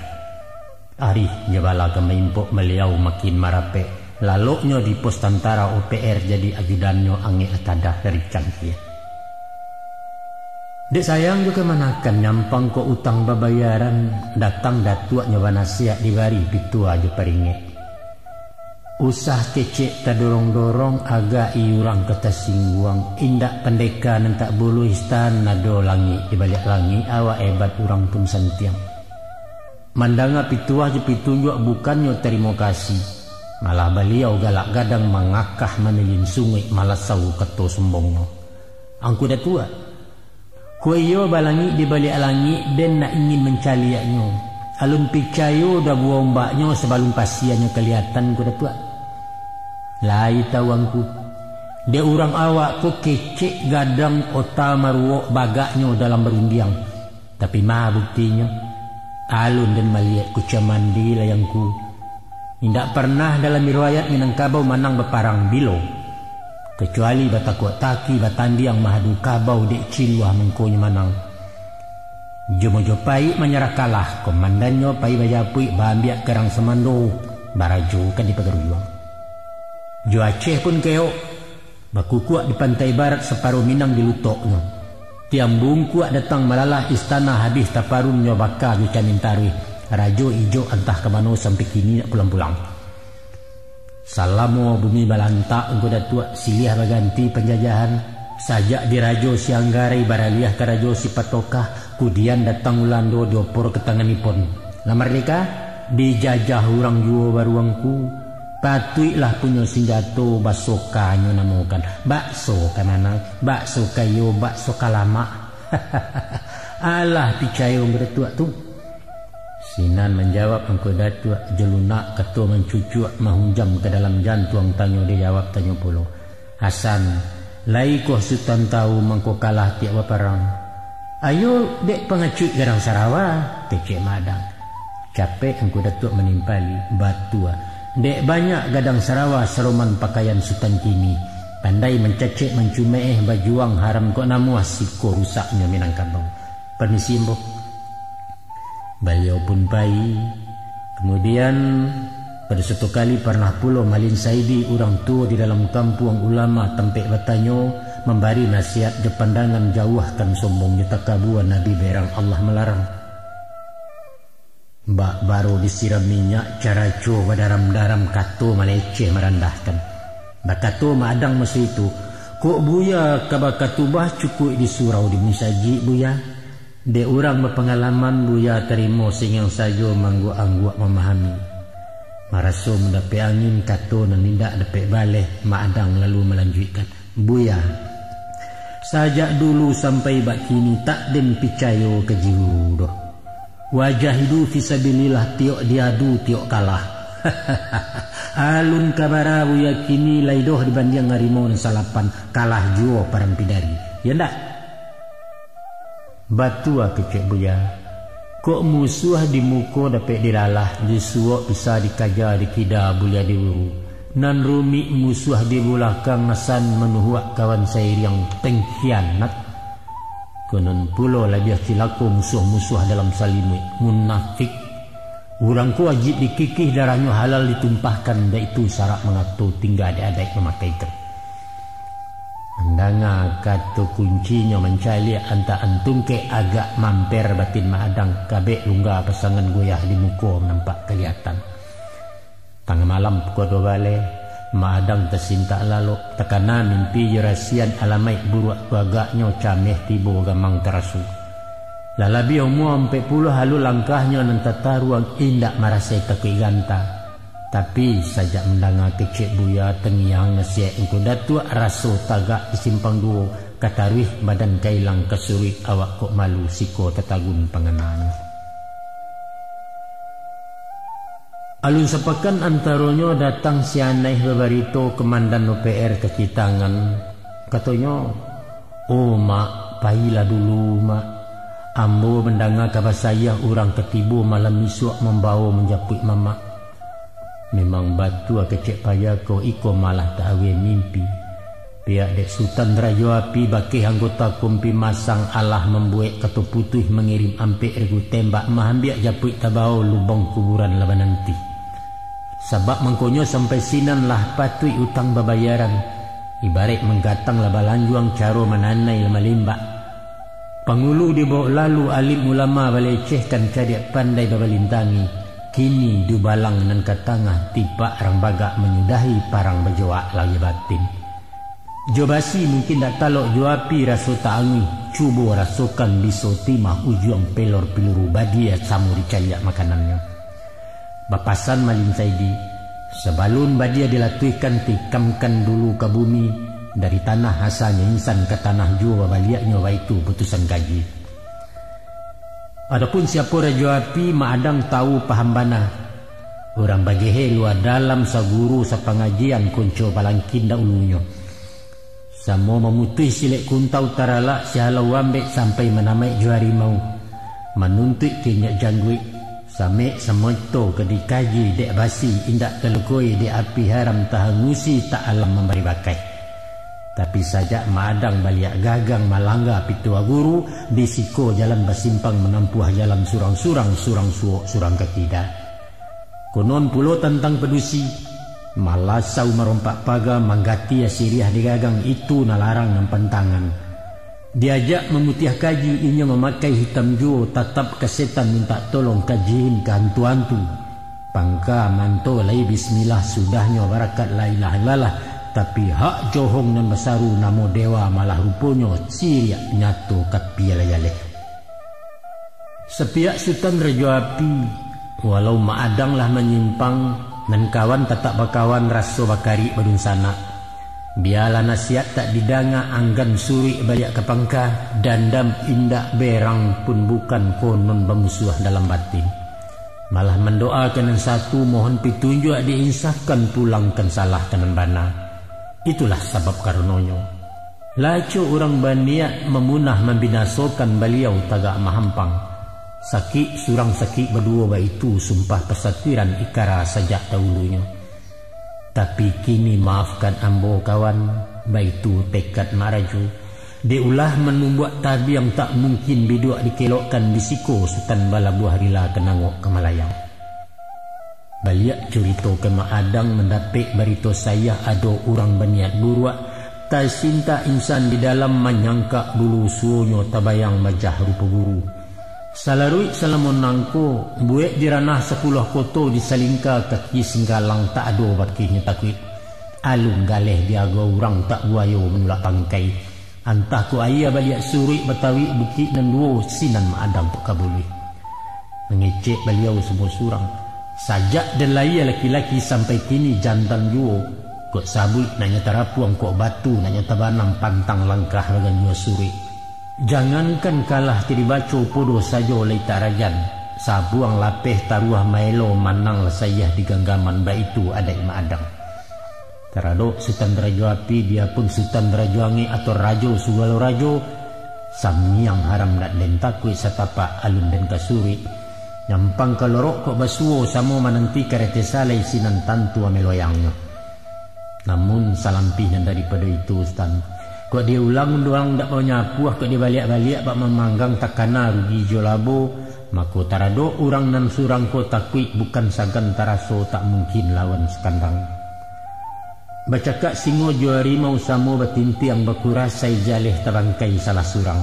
A: Arih jabala kemaimpok meliau makin marape. Laloknya di pos tentara OPR jadi ajudannya angit atadah dari cangkir. Dek sayang juga manakan nyampang ko utang babayaran. Datang datuaknya wanasiak dibari bitua aja peringek. Usah kecek tak dorong-dorong agak iurang kata singguang. Indak pendeka dan tak bulu istan nado langit di balik langit awak hebat urang pun santiang. Mandanga pituah je pitunjuk bukannya terima kasih. Malah beliau galak gadang mangakah manilin sungai malah sau keto sombongnya. Angku dah tua. Kuyo balangi di balik langit dan nak ingin mencaliaknya. Alun picayo dah buah ombaknya sebelum pasiannya kelihatan ku dah tua. Lai tawangku, dia orang awak ku kecek gadang ota maruok bagaknya dalam berundiang. Tapi mah buktinya, alun dan maliat ku camandi layangku. Indak pernah dalam riwayat Minangkabau manang beparang bilo. Kecuali batakuat taki batandiang mahadu kabau dek ciluah mengkonya manang. Jomojo pai menyerah kalah, komandannya pai bayapui bambiak kerang semando, barajo kan di Pagaruyuang. Jo Aceh pun keok, bakukuak di pantai barat separuh Minang di lutoknya. Tiang bungkuak datang malalah istana habis taparumnya bakal di Canintarwi. Rajo ijo entah kemana sampai kini nak pulang-pulang. Salamo bumi balanta engkau datuk silih baganti penjajahan. Sajak di Rajo Sianggarai baraliah ke Rajo Sipatokah. Kemudian datang Ulando diopor ke tanganipun. Lamar mereka dijajah orang juo baruangku. Patuilah punya senjata basoka nyo namukan. Bakso kananang, bakso kayo, bakso kalama. Alah picayo bertuak tu. Sinan menjawab engkau datuk jelunak ketua mencucuk mahunjam ke dalam jantung tanyo dia jawab tanyo pulo. Hasan, lai koh sultan tahu mangko kalah tiap waparang. Ayo dek pengacut garang Sarawa, kecek madang. Capek engkau datuk menimpali batua. Dek banyak gadang Sarawa seroman pakaian sultan kini. Pandai mencecek mencumeeh bajuang haram kok namu asiko rusaknya Minangkabau. Permisi mbok. Beliau pun bayi. Kemudian pada suatu kali pernah pula Malin Saidi orang tua di dalam kampung ulama tempek batanyo memberi nasihat de pandangan jauhkan sombongnya takabuan Nabi berang Allah melarang. Mbak baru disiram minyak cara coba daram-daram kato meleceh merendahkan. Mbak kato madang masa itu. Kok buya kabakatubah cukup di surau di musaji buya. De orang berpengalaman buya terima singang saja mangguak-angguak memahami. Maraso mendapat angin kato dan tidak dapat balik. Madang lalu melanjutkan. Buya. Sajak dulu sampai bak kini tak den picayo ke jiru doh. Wajahidu fisabilillah tiok diadu tiok kalah. Alun kabarabu yakini laidoh dibanding harimau dan salapan kalah juo parang pidari. Ya ndak? Batua kecek buya. Kok musuh di muko dapat dilalah, disuok bisa dikaja dikida buya diuru. Nan rumi musuh di belakang nasan menuhuak kawan saya yang pengkhianat. Konon pulo labiah cilaku musuh-musuh dalam salimui munafik. Orang ku wajib dikikih darahnya halal ditumpahkan, dan itu syarat mengatur tinggal adik-adik memakaikan. Andanga kata kuncinya mencari anta antum ke agak mampir batin maadang kabek lungga pasangan goyah di muka nampak kelihatan. Tengah malam pukul 2 balik maadang tersintak lalu tekana mimpi jerasian alamai buruak agaknya cameh tibo gamang terasu. Lalabi umur 40 halu langkahnya nan tata ruang indak marasai takui ganta. Tapi sajak mendengar kecik buya tengiang nasiak engkau datuk raso tagak disimpang duo katarwih badan kailang kesurit awak kok malu siko tetagun pengenaan. Alun sepekan antaronyo datang si aneh bebarito kemandan OPR ke Citangan. Katanya, oh mak, pailah dulu mak. Ambo mendengar kabar saya orang ketibu malam misuak membawa menjaput mama. Memang batu kecek payah kau iko malah tak awe mimpi. Pihak dek Sultan Raja Api bakih anggota kumpi masang Allah membuat kata putih mengirim ampik regu tembak mahambiak japut tabau lubang kuburan laba nanti. Sebab mengkonyo sampai sinan lah patui utang babayaran. Ibarat menggatang laba lanjuang caro menanai lama limbak. Pangulu dibawa lalu alim ulama balecehkan kadiak pandai babalintangi. Kini dubalang nan katangah tipak rang bagak menyudahi parang berjawak lagi batin. Jobasi mungkin tak talok juapi raso taangi. Cubo rasokan biso timah ujung pelor peluru badia samu dicaliak makanannya. Bapasan malin saidi. Sebalun badia dilatuikan tikamkan dulu ke bumi. Dari tanah asalnya insan ke tanah jua baliaknya waitu putusan gaji. Adapun siapa Raja Api maadang tahu paham bana. Orang bagehe luar dalam saguru sapangajian kunco balangkin ulunya. Samo memutih silek kuntau tarala sihalau wambek sampai menamai juari mau. Menuntut kinyak jangguik. Sampai semoto kedikaji dek basi indak kelukoi dek api haram tahangusi tak alam memberi bakai. Tapi sajak maadang baliak gagang malangga pitua guru disiko jalan basimpang menampuh jalan surang-surang surang suok surang ketida. Konon pulo tentang pedusi malasau merompak paga manggati asiriah digagang itu nalarang nampan tangan. Diajak memutiah kaji inya memakai hitam juo tatap kesetan minta tolong kajiin ke hantu-hantu. Pangka manto lai bismillah sudahnya barakat la ilaha illallah. Tapi hak johong nan basaru namo dewa malah ruponyo siriak nyato kapiala yaleh. Sepiak Sultan Raja Api walau maadang lah menyimpang nan kawan tetap bakawan raso bakari badun sana. Biala nasihat tak didanga anggan suri balik ke pangka dandam indak berang pun bukan konon bermusuh dalam batin. Malah mendoakan yang satu mohon petunjuk diinsafkan pulangkan salah kanan bana. Itulah sebab karenonyo. Lacu orang berniat memunah membinasokan beliau tagak mahampang. Sakit surang sakit berdua baitu sumpah persaturan ikara sejak dahulunya. Tapi kini maafkan ambo kawan baitu tekad maraju. Diulah menumbuak tabi yang tak mungkin biduk dikelokkan bisiko Sultan bala buah rila kenangok ke Malayang. Baliak cerita ke maadang mendapik berito saya ada orang berniat buruak. Tak cinta insan di dalam menyangka dulu suonyo tabayang majah rupa guru. Salarui salamon nangko buek di ranah 10 koto disalingka kaki singgalang tak ada bakihnya takwit. Alung galeh diaga orang tak buayo menulak pangkai. Antah ku ayah baliak suri betawi bukit dan duo sinan maadang tu kabului. Mengecek beliau semua surang. Sajak delaya laki-laki sampai kini jantan juo. Kok sabut nanya tarapuang kok batu nanya tabanam pantang langkah bagan juo suri. Jangankan kalah tiri baco podo sajo oleh tarajan. sabuang lapeh taruah maelo manang lasayah di ganggaman baitu ada ima adang. Terado Sultan Rajo Api dia pun Sultan Rajo Angi atau Rajo Sugalo Rajo samniang haram nak den takui satapa alun den kasuri nyampang kalorok kok basuo samo mananti karete salai sinan tantu ameloyangnya. Namun salampihnya daripada itu Ustaz, kok dia ulang doang ndak mau nyapu, kok dia balik-balik bak memanggang takana rugi jolabo, maka tarado urang nan surang ko takui bukan sagan taraso tak mungkin lawan sekandang. Bacakak singo juari mau samo batinti yang bakurasai jaleh tabangkai salah surang.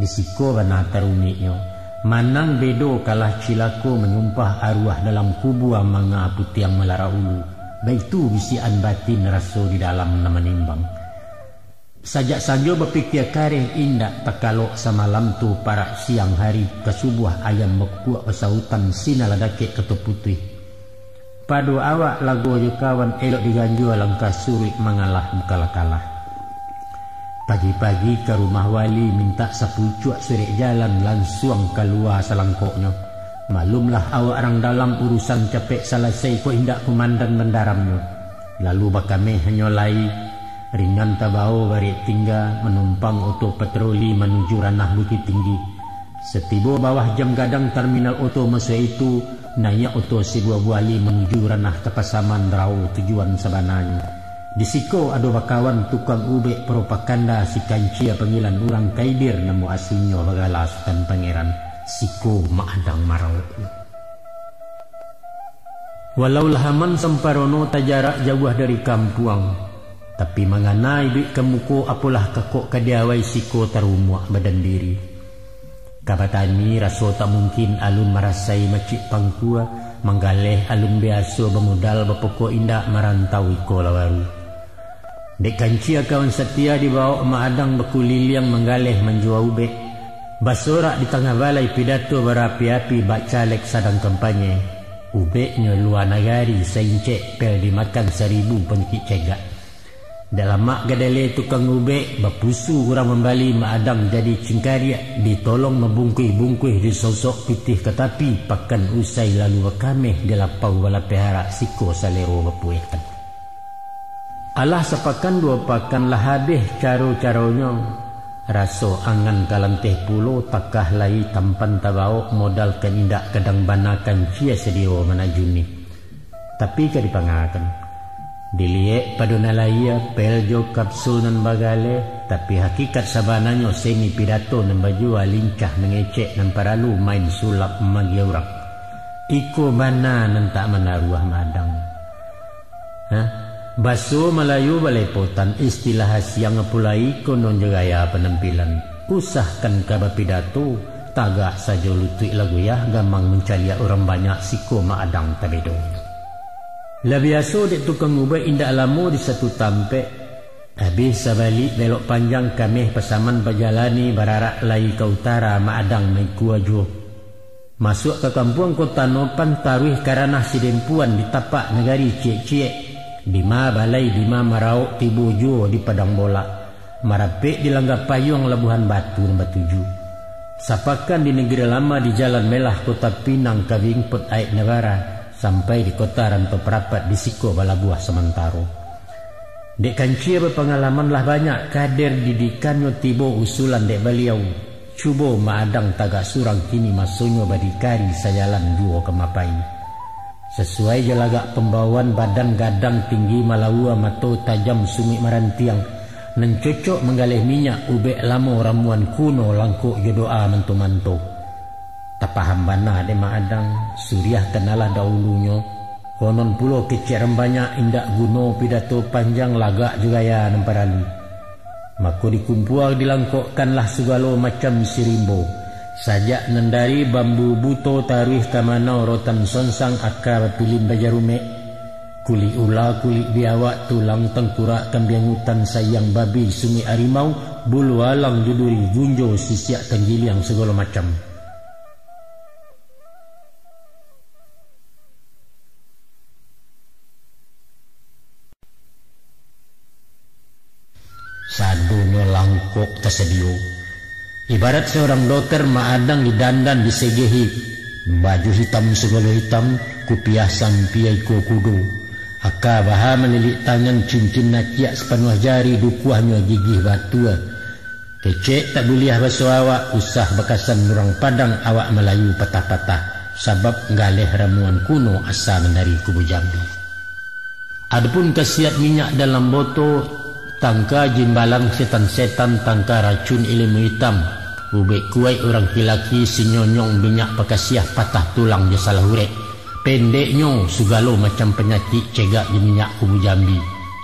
A: Disiko bana tarumiknya, manang bedo kalah cilako menyumpah arwah dalam kubu manga putih yang melara ulu. Baitu bisian batin raso di dalam nama nimbang. Sajak saja berpikir kareh indak takalok semalam tu para siang hari kesubuh ayam mekuak pesautan sinaladake ketu putih. Padu awak lagu je kawan elok diganju alang kasuri mengalah bukalah kalah. Pagi-pagi ke rumah wali minta sepucuk surik jalan langsung keluar selangkoknya. Malumlah awak orang dalam urusan capek selesai ko indak kumandan mendaramnya. Lalu bakame hanyolai ringan tabau bari tinggal menumpang oto patroli menuju ranah Bukit Tinggi. Setiba bawah jam gadang terminal oto masa itu naik oto sebuah wali menuju ranah Kepasaman Rau tujuan sebananya. Di siko ada bakawan tukang ubek propaganda si kancia panggilan orang kaidir nemu aslinya bagala Sultan Pangeran. Siko maadang marau. Walau lahaman semparono tajarak jauh dari kampuang, tapi mengenai duit kemuko apalah kekok kadiawai siko terumuak badan diri. Kabatani raso tak mungkin alun marasai macik pangkua, menggaleh alun biasa bermodal berpokok indak merantau iko lawaru. Dek kancia kawan setia dibawa maadang berkuliliang menggaleh menjual ubek. Basorak di tengah balai pidato berapi-api bak caleg sadang kampanye. Ubeknya luar nagari seincek pel dimakan 1000 penyakit cegak. Dalam mak gadale tukang ubek bapusu kurang membali maadang jadi cingkaria ditolong membungkui-bungkui di sosok putih ketapi pakan usai lalu bekameh di lapau bala pehara siko salero bapuekan. Alah sepakan dua pakan lah habis caro-caronyo. Raso angan kalanteh pulo takah lai tampan tabau modal kenindak kadang banakan cia sedio manajuni. Tapi kadipangakan. Diliek padunalaya peljo kapsul nan bagale tapi hakikat sabananyo semi pidato nan bajua lincah mengecek nan paralu main sulap magi orang. Iko mana nan tak menaruah madang. Hah? Baso Melayu balepotan istilah yang ngepulai konon jagaya penampilan. Usahkan kaba pidato tagak saja lutui lagu ya gamang mencari orang banyak siko maadang tabedo. Lah biasa dek tukang ubah indak lamo di satu tampe. Habis sabalik belok panjang kami Pasaman berjalani bararak lai ke utara maadang maikuajo. Masuk ke kampung kota Nopan taruh karena si dempuan di tapak negari ciek-ciek. Bima balai bima marau tibujo di padang bola. Marapek di Langgar Payung Labuhan Batu nombor 7. Sapakan di negeri lama di Jalan Melah Kota Pinang Kawing Put Aik Negara sampai di kota Rantau Perapat di Siko Balabuah Semantaro. Dek kancia berpengalaman lah banyak kader didikannya tibo usulan dek beliau. Cubo maadang tagak surang kini masuknya badikari sajalan duo kemapai. Sesuai jelagak pembawaan badan gadang tinggi malaua mato tajam sumik marantiang nan cocok menggalih minyak ubek lamo ramuan kuno langkuk jodoa manto-manto. Tapaham bana de maadang suriah kenalah dahulunya konon pulo kecek rembanya indak guno pidato panjang lagak juga ya nemparalu. Maka dikumpul dilangkokkanlah segala macam sirimbo. Sajak nendari bambu buto taruh kamana rotan sonsang akar pilin bajarume. Kuli ula kuli biawak tulang tengkurak kambing hutan sayang babi sungai harimau bulu alang juduri gunjo sisiak tenggiliang segala macam. Sadunya langkok tersedio. Ibarat seorang dokter maadang didandan disegehi baju hitam segala hitam, kupiasan piai ko kudu. Aka baha melilik tangan cincin nakiak sepenuh jari dukuahnya gigih batua. Kecek tak boleh basuh awak, usah bekasan orang Padang awak Melayu patah-patah, sabab ngalih ramuan kuno asal dari kubu Jambi. Adapun khasiat minyak dalam botol, tangka jimbalang setan-setan, tangka racun ilmu hitam, ubek kuai orang kilaki sinyonyong minyak pakasiah patah tulang dia salah urek. Pendeknya sugalo macam penyakit cegak di minyak kubu Jambi.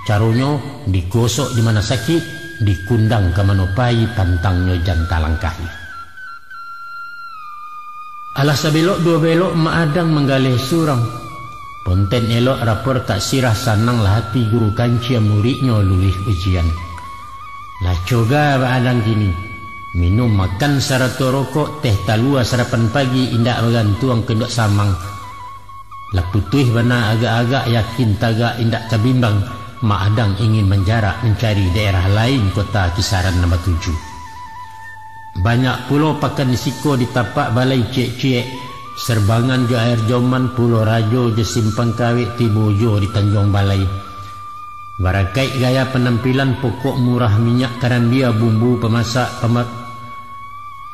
A: Caranya digosok di mana sakit, dikundang ke manopai pantangnya janta langkahi. Alah sabelok dua belok mak adang menggalih surang. Ponten elok rapor tak sirah sanang lah hati guru kanci muridnya lulih ujian. Lah coga mak adang kini. Minum makan sarato rokok teh talua sarapan pagi indak bergantuang kendok samang. Lah putih bana agak-agak yakin tagak indak kabimbang. Mak adang ingin menjarak mencari daerah lain kota kisaran nombor 7. Banyak pulau pakan siko di tapak balai cek-cek, serbangan jo air joman pulau rajo je simpang kawik tibojo di Tanjung Balai. Barakai gaya penampilan pokok murah minyak karambia bumbu pemasak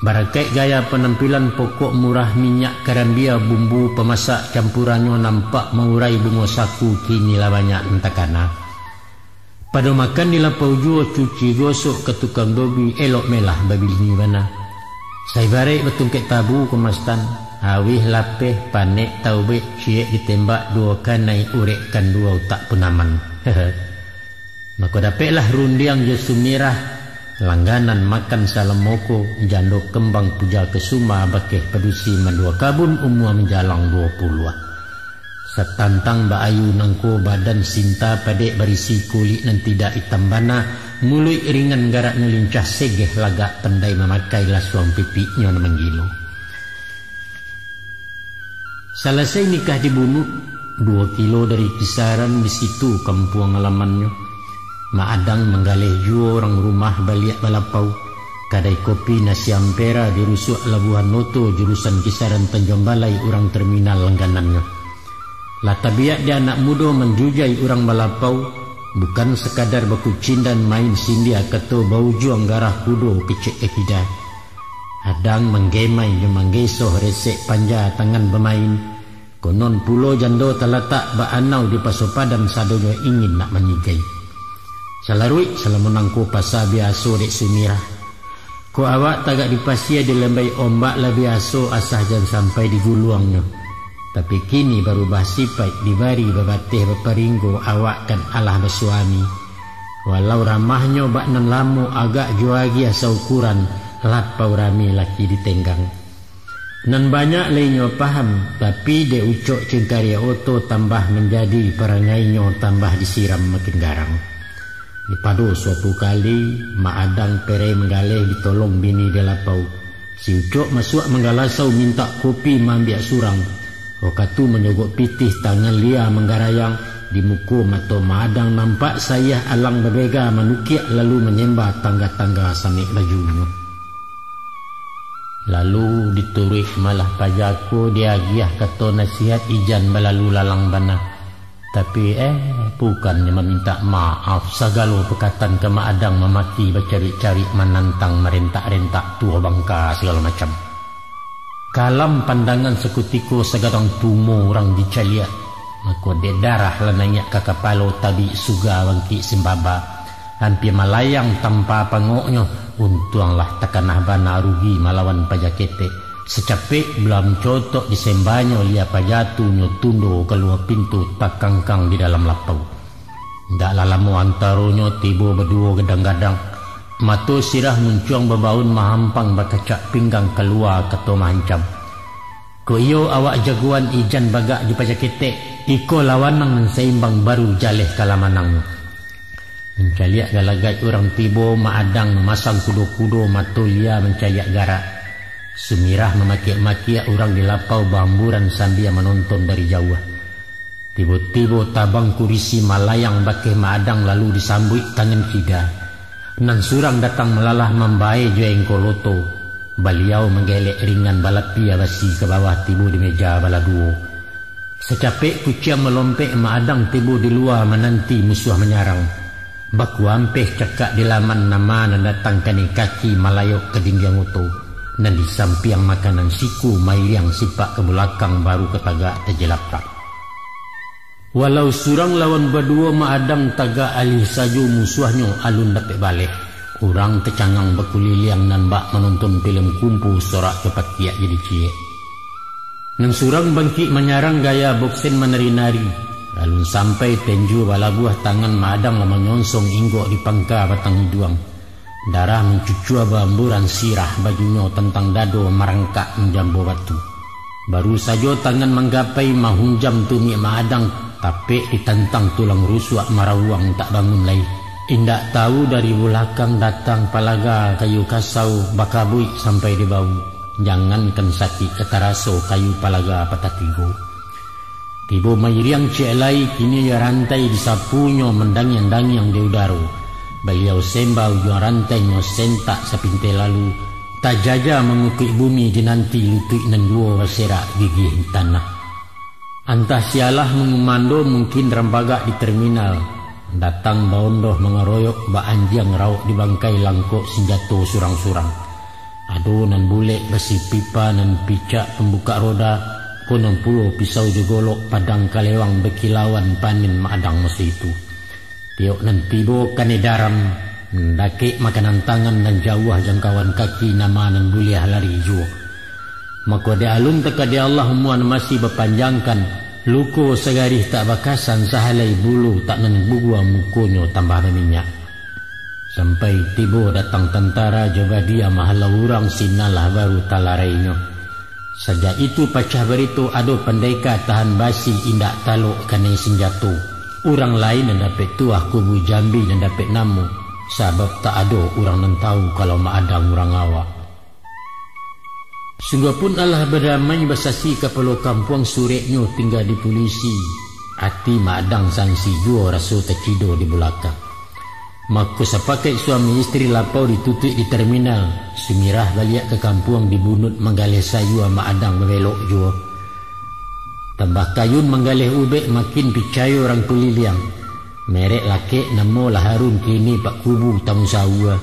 A: Barakai gaya penampilan pokok murah minyak karambia bumbu pemasak campurannya nampak mengurai bunga saku kini lah banyak entakana. Pada makan di lapau jua cuci gosok ke tukang dobi elok melah babi ini bana. Saya barek betul ke tabu kemastan. Awih lapeh panek taube ciek ditembak dua kanai urekkan dua utak penaman. Maka dapatlah rundiang jesu merah. Langganan makan salam moko jando kembang puja kesuma bakeh pedusi mandua kabun umua menjalang 20. Setantang ba ayu nangko badan sinta padek berisi kulit nan tidak hitam bana, mulut ringan garak ngelincah segeh lagak pandai memakai lasuang pipiknya menggilo. Selesai nikah dibunuh 2 kilo dari kisaran di situ kampung alamannya. Mak adang menggalih jua orang rumah baliak balapau. Kadai kopi nasi ampera di rusuk Labuhan Noto jurusan kisaran Tanjung Balai orang terminal langganannya. Lah tabiat dia anak muda menjujai orang balapau, bukan sekadar baku cindan main sindia keto bau juang garah kudo kecek ekidat. Adang menggemai je manggesoh resek panja tangan bermain. Konon pulo jando talatak ba anau di pasopadan sadonya ingin nak menyigai. Salarui salah menangku pasal biaso dek sumirah. Ko awak tagak dipasia di lembai ombak lah biaso asah jan sampai di guluangnya. Tapi kini baru sifat dibari babateh beparinggo awak kan alah bersuami. Walau ramahnya bak nan lamu agak juagi asa ukuran lapau rami laki ditenggang. Nan banyak lainnya paham, tapi de ucok cengkarya oto tambah menjadi perangainya tambah disiram makin garang. Dipadu suatu kali mak adang pere menggaleh ditolong bini de lapau. Si ucok masuk menggalasau minta kopi mambiak surang. Wakatu menyogok pitih tangan lia menggarayang di muka mato madang nampak saya alang berbega menukiak lalu menyembah tangga-tangga samik bajunya. Lalu diturih malah pajaku dia giah kata nasihat ijan balalu lalang bana. Tapi bukannya meminta maaf segala perkataan ke madang memaki bercari-cari menantang merentak-rentak tua bangka segala macam. Kalam pandangan sekutiko segarang tumo orang dicaliat. Maka de darah lananya ke kapalo tabi suga wangki simbaba. Hampir malayang tanpa pangoknya. Untunglah tekanah bana rugi malawan pajakete. Secapek belum cotok disembanyo lia pajatunya tundo keluar pintu tak kangkang di dalam lapau. Ndak lalamu antaronyo tibo berdua gedang-gadang. Mato sirah muncuang bebaun mahampang bakacak pinggang keluar keto mancam. Ko iyo awak jagoan ijan bagak di pajakete. Iko lawanang menseimbang baru jaleh kalamanang. Mencaliak galagat orang tibo maadang memasang kudo-kudo mato lia mencaliak garak. Sumirah memakiak-makiak orang di lapau bamburan sambil menonton dari jauh. Tiba-tiba tabang kurisi malayang bakeh maadang lalu disambut tangan kida. Nan surang datang melalah membae joeng koloto. Beliau menggelek ringan balapia basi ke bawah tibu di meja bala duo. Secapek kuciang melompek maadang tibu di luar menanti musuh menyarang. Baku ampeh cekak di laman nama dan datangkan kaki malayok ke dinding utuh. Dan di sampiang makanan siku mairiang sipak ke belakang baru ketagak terjelaprak. Walau surang lawan berdua maadang taga alih saju musuhnya alun dapat balik. Orang tercangang berkuliliang dan bak menonton film kumpu sorak cepat kiak jadi cie. Nang surang bangkit menyarang gaya boksen menari-nari. Lalu sampai tenju bala buah tangan maadang lama nyonsong inggok di pangka batang hiduang. Darah mencucua bamburan sirah bajunya tentang dado merangkak menjambo batu. Baru saja tangan menggapai mahunjam tumi maadang tapi ditantang tulang rusuak marawang tak bangun lagi. Indak tahu dari belakang datang palaga kayu kasau bakabui sampai di bau. Jangankan sakit ketaraso kayu palaga patatigo. Tibo mairiang celai kini ya rantai disapunya mendangyang-dangyang di udara. Beliau sembah ujung rantainya sentak sepinte lalu. Tak jaja mengukik bumi dinanti lutut nan dua berserak gigih tanah. Antah sialah mengumando mungkin rambagak di terminal. Datang baondoh mengeroyok ba anjang rauk di bangkai langkok senjata surang-surang. Aduh nan bulek besi pipa nan picak pembuka roda. Konon pulau pisau jogolok padang kalewang bekilauan panin maadang masa itu. Tiok nan tibo kanedaram mendaki makanan tangan dan jauh jangkauan kaki nama nan buliah lari juo. Maka de alun teka de Allah muan masih berpanjangkan luko segarih tak bakasan sahalai bulu tak nan bugua mukonyo tambah minyak. Sampai tibo datang tentara coba dia mahala urang sinalah baru talarainya. Saja itu pacah berito ado pendeka tahan basi indak taluk kanai senjata. Orang lain yang dapat tuah kubu Jambi dan dapat namu. Sebab tak ado orang yang tahu kalau maadang orang awak. Sungguh pun Allah berdamai basasi kapalo kampung sureknya tinggal di polisi. Ati maadang sanksi dua rasu tercido di belakang. Maka sepakai suami istri lapau ditutup di terminal. Sumirah balik ke kampung dibunut menggalih sayu sama adang berbelok jua. Tambah kayun menggalih ubek makin percaya orang kuliliang. Merek laki namo lah Harun kini pak kubu tamu sawa.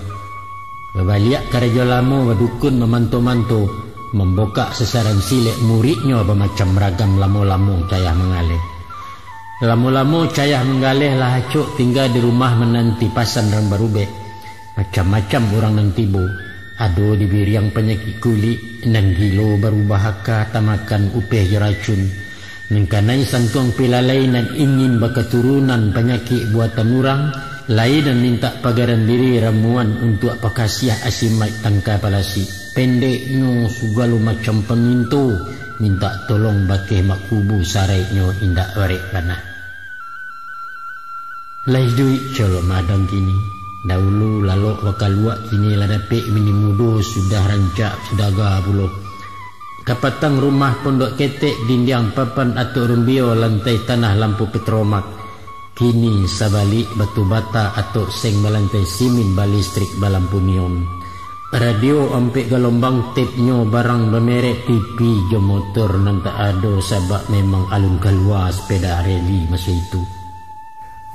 A: Berbalik kerja lama berdukun memanto-manto. Membuka sesaran silek muridnya bermacam ragam lamo-lamo cayah mengalih. Lama-lama cayah menggalih lah acuk tinggal di rumah menanti pasan orang barubek. Macam-macam orang nan tibo. Ado dibiri yang penyakit kulit, nan gilo baru bahaka tamakan upeh jeracun. Nengkanai sangkong pilalai nan ingin berketurunan penyakit buatan orang. Lain dan minta pagaran diri ramuan untuk pakasiah asimai tangka palasi. Pendeknya sugalu macam pemintu. Minta tolong bakeh makubu saraiknya indak warek panah. Lai duit colok madang kini. Dahulu lalok wakal luak kini lah dapik mini mudo sudah rancak sudah gabulo. Kapatang rumah pondok ketek dinding papan atau rumbio lantai tanah lampu petromak. Kini sabalik batu bata atau seng balantai simin balistrik balampu neon. Radio ampek gelombang tape-nya barang bermerek TV jo motor nan tak ada sebab memang alun keluar sepeda rally masa itu.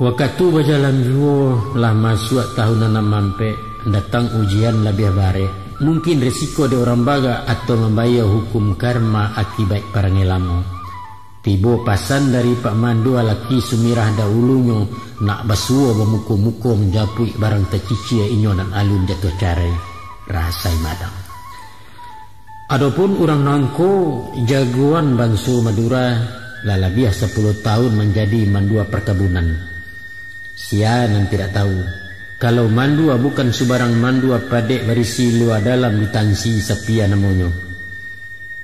A: Waktu berjalan jua lah masuk tahun 6 mampe datang ujian lebih bare. Mungkin risiko de orang baga atau membayar hukum karma akibat parang lama. Tibo pasan dari Pak Mandu laki sumirah dahulunya nak basuo bermuko-muko menjapui barang tercicia inyo dan alun jatuh carai. Rasai madang. Adapun orang nangko jagoan bangsa Madura lalabiah 10 tahun menjadi mandua perkebunan. Sia nan tidak tahu kalau mandua bukan sebarang mandua padek berisi luar dalam ditansi sepia namanya.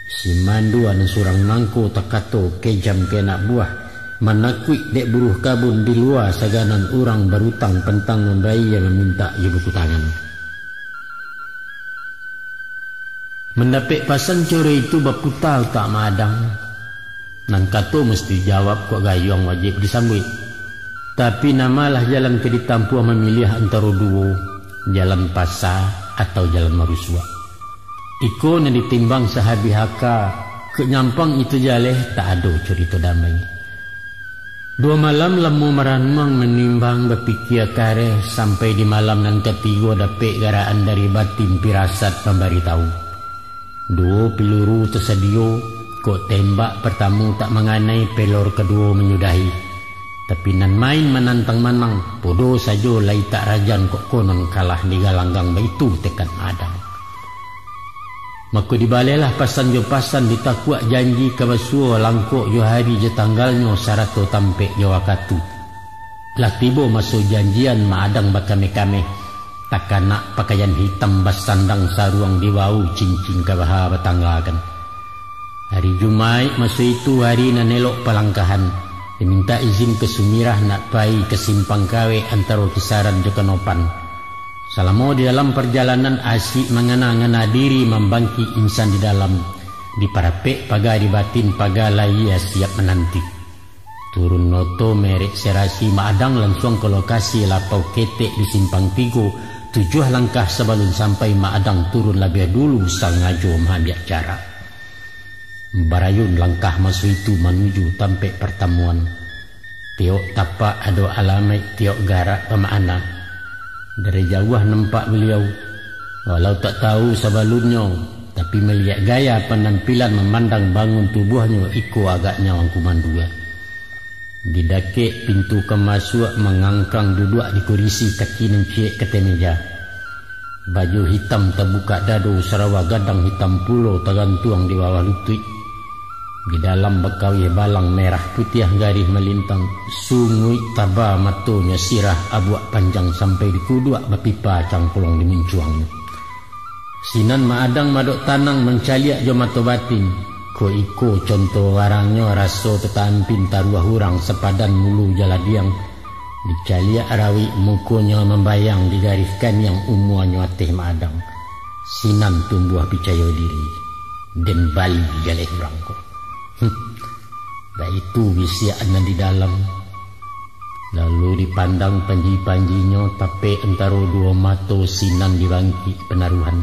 A: Si mandua nan surang nangko takato kejam kena buah menakui dek buruh kabun di luar saganan orang berutang pentang membayi yang meminta buku tangan. Mendapat pasan core itu baputau tak madang. Nan kato mesti jawab kok gayong wajib disambut. Tapi namalah jalan ke ditampuah memilih antara dua, jalan pasar atau jalan marusua. Iko na ditimbang sahabi haka, kenyampang itu jaleh tak ada cerita damai. 2 malam lemu meranmang menimbang berpikir kare sampai di malam nan ketiga dapet garaan dari batin pirasat memberi tahu. 2 peluru tersedia, kok tembak pertama tak menganai pelor kedua menyudahi. Tapi nan main menantang manang, bodoh saja lai tak rajan kok konon kalah di galanggang baitu tekan Madang. Maka dibalailah pasan jo pasan ditakuak janji kabasua langkok jo hari je tanggalnya sarato tampek jo wakatu. Lah tiba masuk janjian Madang bakame-kame, takkan nak pakaian hitam bas sandang saruang diwau cincin kabaha batanggakan. Hari Jumaat masuk itu hari nan elok palangkahan. Diminta izin ke Sumirah nak pai ke simpang kawe antara kisaran je kenopan. Selama di dalam perjalanan asyik mengena-ngena diri membangki insan di dalam. Di parapek pagar di batin pagar laia siap menanti. Turun noto merek serasi Madang langsung ke lokasi lapau ketek di simpang 3. 7 langkah sebelum sampai Madang turun lebih dulu sang ngajo mengambil jarak. Barayun langkah masuk itu menuju tampek pertemuan. Tiok tapak ada alamat tiok garak pemana. Dari jauh nampak beliau, walau tak tahu sebelumnya, tapi melihat gaya penampilan memandang bangun tubuhnya iko agaknya orang kumandua. Di dakek pintu kemasuk mengangkang duduk di kursi kaki nencik ke meja. Baju hitam terbuka dadu sarawa gadang hitam pulo tergantung di bawah lutut. Di dalam bekawi balang merah putih garis melintang, sungui taba matonya sirah abuak panjang sampai di kuduak bepipa cangkulong di mencuangnya. Sinan Madang madok tanang mencaliak jo mato batin, ko iko contoh warangnya raso tetampin taruah hurang sepadan mulu jaladiang. Dicaliak rawi mukonya membayang digariskan yang umuannya teh Madang. Sinan tumbuh percaya diri, dan bali jaleh rangko. Bah itu bisiaan di dalam. Lalu dipandang panji-panjinya tapi antara 2 mato sinan dibangki penaruhan.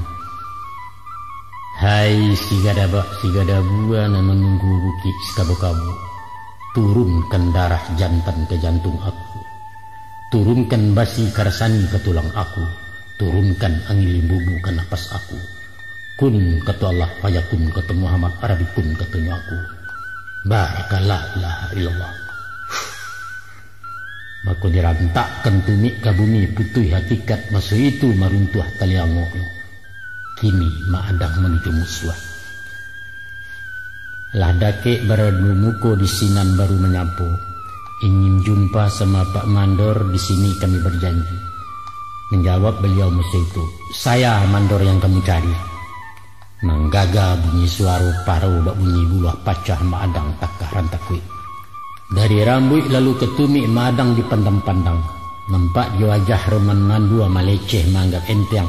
A: Hai si gadabua na menunggu bukit sekabu-kabu. Turunkan darah jantan ke jantung aku. Turunkan basi karsani ke tulang aku. Turunkan angin bubu ke napas aku. Kun kata Allah fayakun kata Muhammad Arabikun katanya aku. Barakallah la ilallah. Maka dirantakkan tumik ke bumi putih hakikat masa itu meruntuh taliango. Kini Madang menuju musuh. Lah dake beradu muko di sinan baru menyapu. Ingin jumpa sama Pak Mandor di sini kami berjanji. Menjawab beliau masa itu, saya Mandor yang kamu cari. Menggaga bunyi suara paru bak bunyi bulah pacah Madang takah rantakui. Dari rambut lalu ketumik Madang dipandang-pandang. Nampak di wajah reman mandua maleceh menganggap enteng.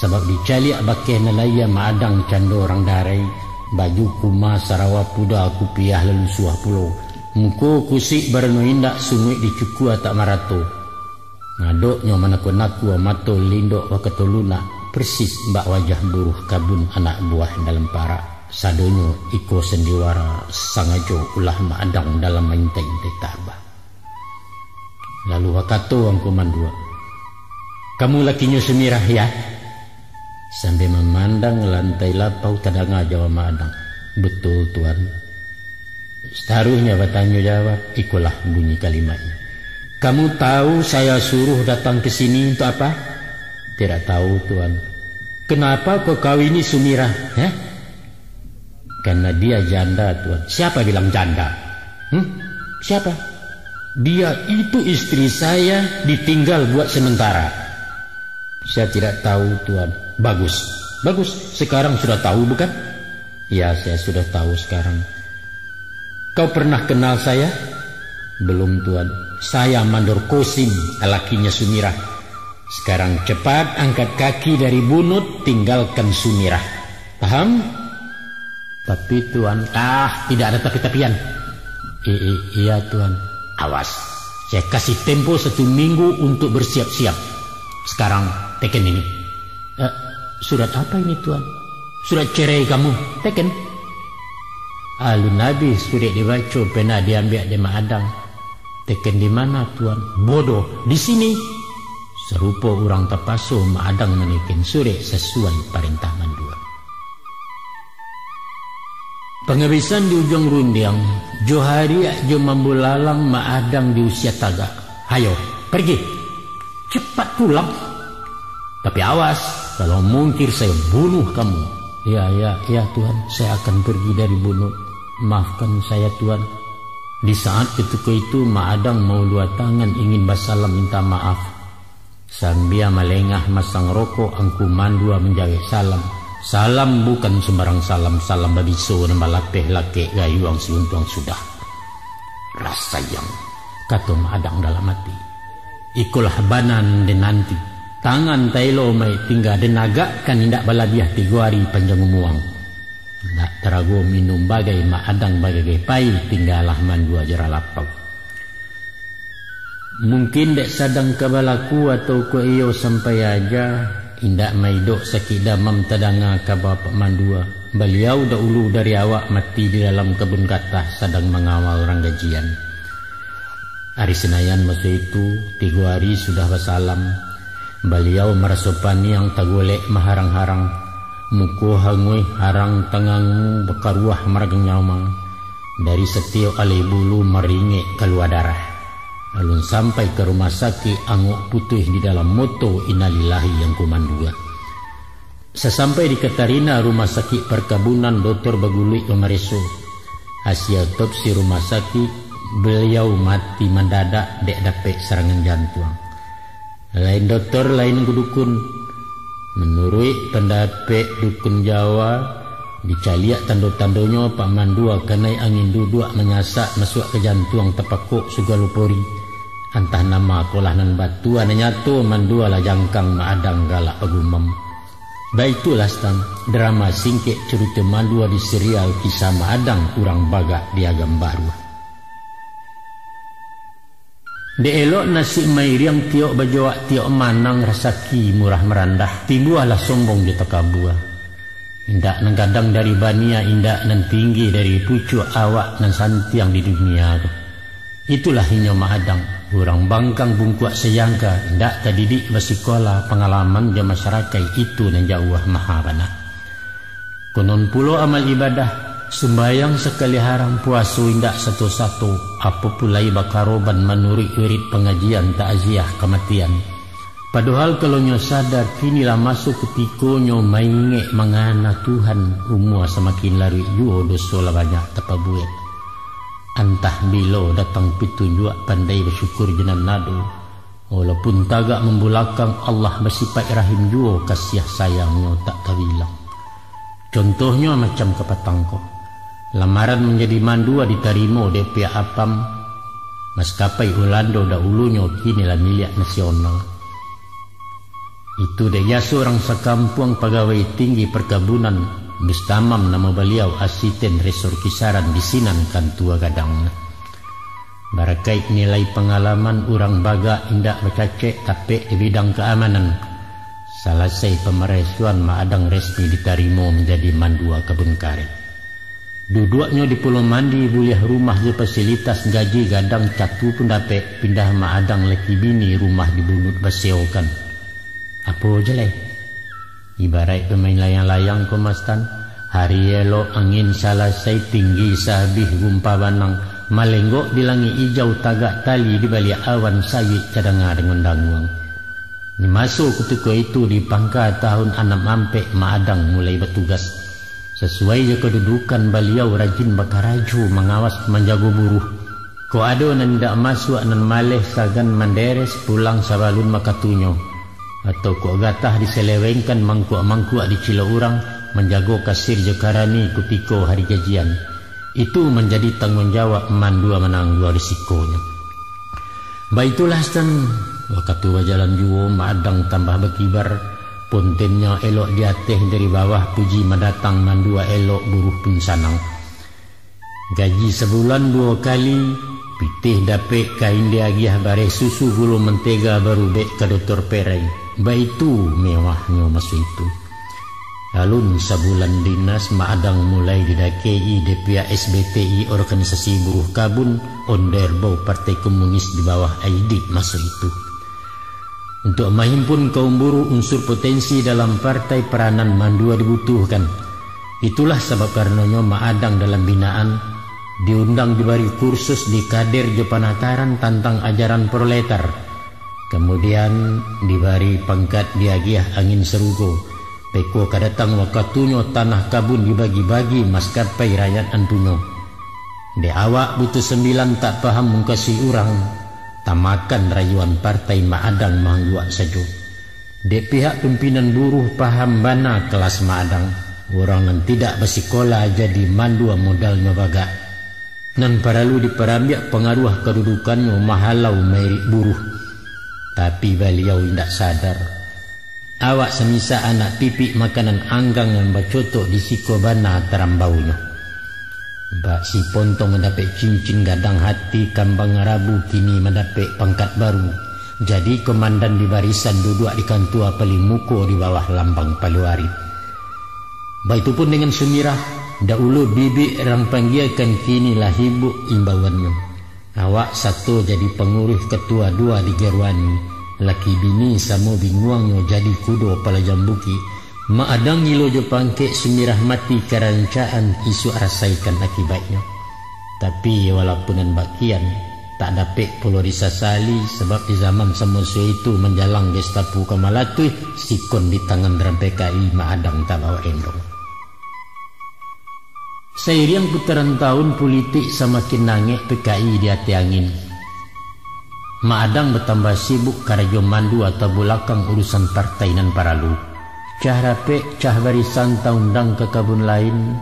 A: Sebab dicaliak bakeh nelaya Madang cando orang darai. Baju kuma sarawa puda kupiah lalu suah pulau. Muko kusik berno indak sungguh dicukua tak marato. Ngadoknya manaku-naku mato lindok wakatoluna. Persis mbak wajah buruh kabun anak buah dalam para. Sadonyo iko sendiwara sangajo ulah Madang dalam maintai-intai tabah. Lalu wakato ang komandua. Kamu lakinya Sumirah ya? Sambil memandang lantai lapau tadanga jawab Madang. Betul tuan. Seharusnya bertanya jawab, ikulah bunyi kalimatnya. Kamu tahu saya suruh datang ke sini untuk apa? Tidak tahu tuan. Kenapa kau kawini Sumirah? Karena dia janda tuan. Siapa bilang janda? Siapa? Dia itu istri saya ditinggal buat sementara. Saya tidak tahu tuan. Bagus. Sekarang sudah tahu bukan? Ya saya sudah tahu sekarang. Kau pernah kenal saya? Belum tuan. Saya Mandor Kosim, lakinya Sumirah. Sekarang cepat angkat kaki dari bunut, tinggalkan Sumirah. Paham? Tapi tuan, tidak ada tapi-tapian. Iya tuan. Awas, saya kasih tempo 1 minggu untuk bersiap-siap. Sekarang teken ini. Surat apa ini tuan? surat cerai kamu, teken. Alun Nabi sudah dibaca, pernah diambil di Mak Adang. Teken di mana tuan? Bodoh, di sini. Serupa orang terpasu Mak Adang menekan surat sesuai perintah mandua. Pengabisan di ujung rundiang, Johari aja membulalang Mak Adang di usia tagak. Hayo, pergi. Cepat pulang. Tapi awas, kalau mungkir saya bunuh kamu. Ya Tuhan, saya akan pergi dari bunuh. Maafkan saya Tuhan. Di saat ketika itu Mak Adang mau dua tangan ingin basalam minta maaf. Sambil melengah masang rokok angku mandua menjaga salam. Salam bukan sembarang salam, salam babiso nama lapeh lake gayuang siuntuang sudah. Rasa yang kata Mak Adang dalam hati. Ikulah banan dan nanti. Tangan tailo mai tinggal denaga kan indak balabiah 3 hari panjang umuang. Nak terago minum bagai Mak Adang bagai pai tinggalah mandua jera lapau. Mungkin dek sadang kabalaku atau ku iyo sampai aja indak maidok sakit damam tadanga ka bapak mandua. Beliau dahulu dari awak mati di dalam kebun katah sedang mengawal orang gajian. Hari Senayan masa itu 3 hari sudah bersalam. Beliau merasopani yang tagolek maharang-harang. Muku hangui harang tangangu bekaruah maragang nyamang. Dari setiap alih bulu meringek keluar darah. Alun sampai ke rumah sakit anguk putih di dalam moto innalillahi yang kumandua. Sesampai di Katarina rumah sakit perkebunan Dr. Bagulik Omareso. Hasil otopsi rumah sakit beliau mati mendadak dek dapet serangan jantung. Lain dokter, lain dukun. Menurut pendapat dukun Jawa, dicaliak tando-tandonya Pak Mandua kenai angin duduk menyasak masuk ke jantung tepakuk sugalupori. Antah nama kolah nan batu ananya tu Mandua lah jangkang Mak Adang galak pagumam. Baitulah stan drama singkek cerita Mandua di serial kisah Mak Adang urang bagak di Agam Baru. De elok nasi mairiang tiok bajawak tiok manang rasaki murah merandah tibualah sombong di takabua. Indak nan kadang dari bania indak nan tinggi dari pucuk awak nan santiang di dunia. Itulah hinyo Mak Adang urang bangkang bungkuak seyangka indak tadidik basikola pengalaman di masyarakat itu nan jauh mahabana. Konon pulo amal ibadah sembayang sekali haram puasu indak satu-satu apa pulai bakaroban menuri irit pengajian takziah kematian. Padahal kalau nyo sadar kinilah masuk ketika nyo maingek mangana Tuhan umur semakin lari juo dosa banyak tapabuet. Antah bilo datang petunjuk pandai bersyukur jenan nado. Walaupun tagak membulakang Allah bersifat rahim juo kasih sayangnya tak terbilang. Contohnya macam kepatangko. Lamaran menjadi mandua diterima DP Apam. Maskapai Orlando dahulunya kinilah milik nasional. Itu dia seorang sekampung pegawai tinggi perkebunan Bistamam nama beliau asisten resor kisaran di Sinan Kantua Gadang. Barakait nilai pengalaman orang baga indak bercacek tapi di bidang keamanan. Selesai pemeresuan Mak Adang resmi diterima menjadi mandua kebun karet. Duduknya di Pulau Mandi boleh rumah di fasilitas gaji gadang catu pun dapat pindah Mak Adang leki bini rumah di Bunut Baseokan. Apa jelek? Ibarat pemain layang-layang komastan. Hari elok angin selesai tinggi sabih gumpa banang. Malenggok di langit hijau tagak tali di balik awan sawit cadanga dengan danguang. Ni masuk ketika itu di pangka tahun 6 ampek Mak Adang mulai bertugas. Sesuai je kedudukan beliau rajin bakaraju mengawas menjaga buruh. Ko ada nan ndak masuk nan maleh sagan manderes pulang sabalun makatunyo. Atau ko gatah diselewengkan mangkuk-mangkuk di cilo urang menjaga kasir jekarani kutiko hari gajian. Itu menjadi tanggung jawab mandua menanggung risikonya. Baitulah stan waktu jalan juo Mak Adang tambah berkibar. Pontennya elok diateh dari bawah puji mendatang mandua elok buruh pun sanang. Gaji sebulan 2 kali, pitih dapet kain diagiah bare susu gulu mentega baru dek ke dokter perai. Baitu mewahnya masa itu. Alun sabulan dinas Maadang mulai didakei DPA SBTI organisasi buruh Kabun Onderbau Partai Komunis di bawah ID masa itu. Untuk menghimpun kaum buruh unsur potensi dalam partai peranan mandua dibutuhkan. Itulah sebab karenanya Maadang dalam binaan diundang diberi kursus di Kader Jopanataran tentang ajaran proletar. Kemudian diberi pangkat diagiah angin serugo. Peko kadatang wakatunya tanah Kabun dibagi-bagi maskapai rakyat antunyo. De awak butuh 9 tak paham mengkasih orang. Tamakan rayuan partai Maadang mangguak saja. De pihak pimpinan buruh paham bana kelas Maadang. Orang yang tidak bersikola jadi mandua modalnya baga. Nan paralu diperambiak pengaruh kedudukannya mahalau merik buruh. Tapi beliau tidak sadar. Awak semisa anak pipik makanan anggang yang bacotok di siko bana terambaunya. Bak si pontong mendapat cincin gadang hati kambang Arabu kini mendapat pangkat baru. Jadi komandan di barisan duduk di kantua Pelimuko di bawah lambang Paluari. Baik itu pun dengan Sumirah, dahulu bibi orang panggilkan kini lah ibu imbauannya. Awak satu jadi pengurus ketua 2 di Gerwani. Laki bini samo binguangnya jadi kudo pala jambuki. Maadang ngilo jo pangke Sumirah mati kerancaan isu rasaikan akibatnya. Tapi walaupun dan bakian tak dapat polarisasi sebab di zaman semuanya itu menjalang Gestapo Kamalatui sikon di tangan dalam PKI Maadang tak bawa endong. Seiring putaran tahun politik semakin nangis PKI di hati angin. Maadang bertambah sibuk karajo mandu atau belakang urusan partai nan paralu. Cah rape, cah barisan taundang ke kabun lain,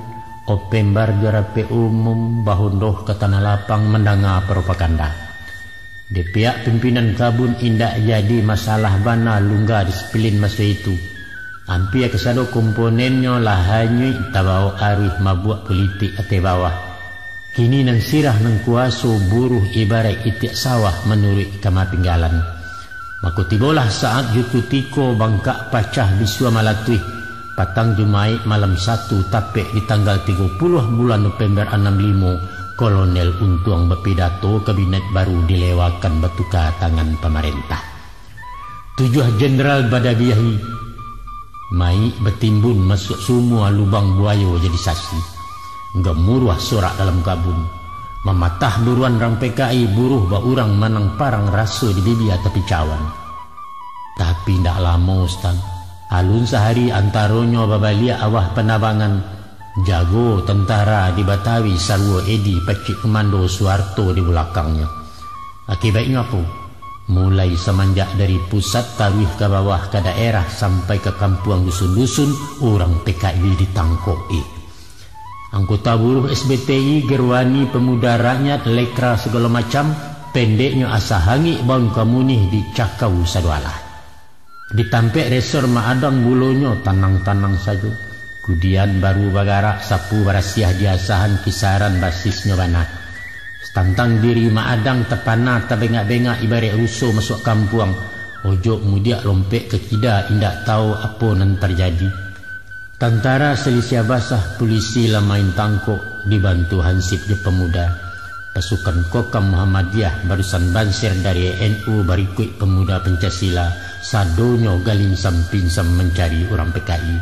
A: opembar rape umum bahundoh ke tanah lapang mendanga propaganda. Di pihak pimpinan kabun indak jadi masalah bana lungga disipilin masa itu. Ampia kesado komponennya lahanyui tabau arwih mabuak politik ate bawah. Kini nang sirah nang kuaso buruh ibarat itik sawah menurut kamapinggalan. Maka tibolah saat Jukutiko bangkak pacah biswa Malatui. Patang Jumai malam 1 tapek di tanggal 30 bulan November 65 Kolonel Untuang berpidato kabinet baru dilewakan batuka tangan pemerintah. 7 Jenderal Badabiyahi mai bertimbun masuk semua lubang buayo jadi saksi. Gemuruh sorak dalam kabun. Mematah buruan rang PKI buruh ba urang manang parang raso di bibia tepi cawan. Tapi ndak lama Ustaz. Alun sehari antaronyo babalia awah penabangan. Jago tentara di Batawi Sarwo Edi Pacik Komando Suharto di belakangnya. Akibatnya apa? Mulai semenjak dari pusat tarwih ke bawah ke daerah sampai ke kampung dusun-dusun orang PKI ditangkoi. Anggota buruh SBTI, Gerwani, pemuda rakyat, lekra segala macam, pendeknya asa hangi baun kamunih di Cakau Sadualah. Ditampek resor Maadang bulonyo tanang-tanang saja. Kemudian baru bagarak sapu barasiah diasahan kisaran basisnya bana. Tantang diri Maadang tepana tabengak-bengak ibarat rusuh masuk kampung. Ojo mudiak lompek ke kida indak tahu apa nan terjadi. Tentara selisih basah polisi lamain tangkok dibantu Hansip je pemuda. Pasukan Kokam Muhammadiyah barusan bansir dari NU barikut pemuda Pancasila. Sadonyo galin sampinsam mencari orang PKI.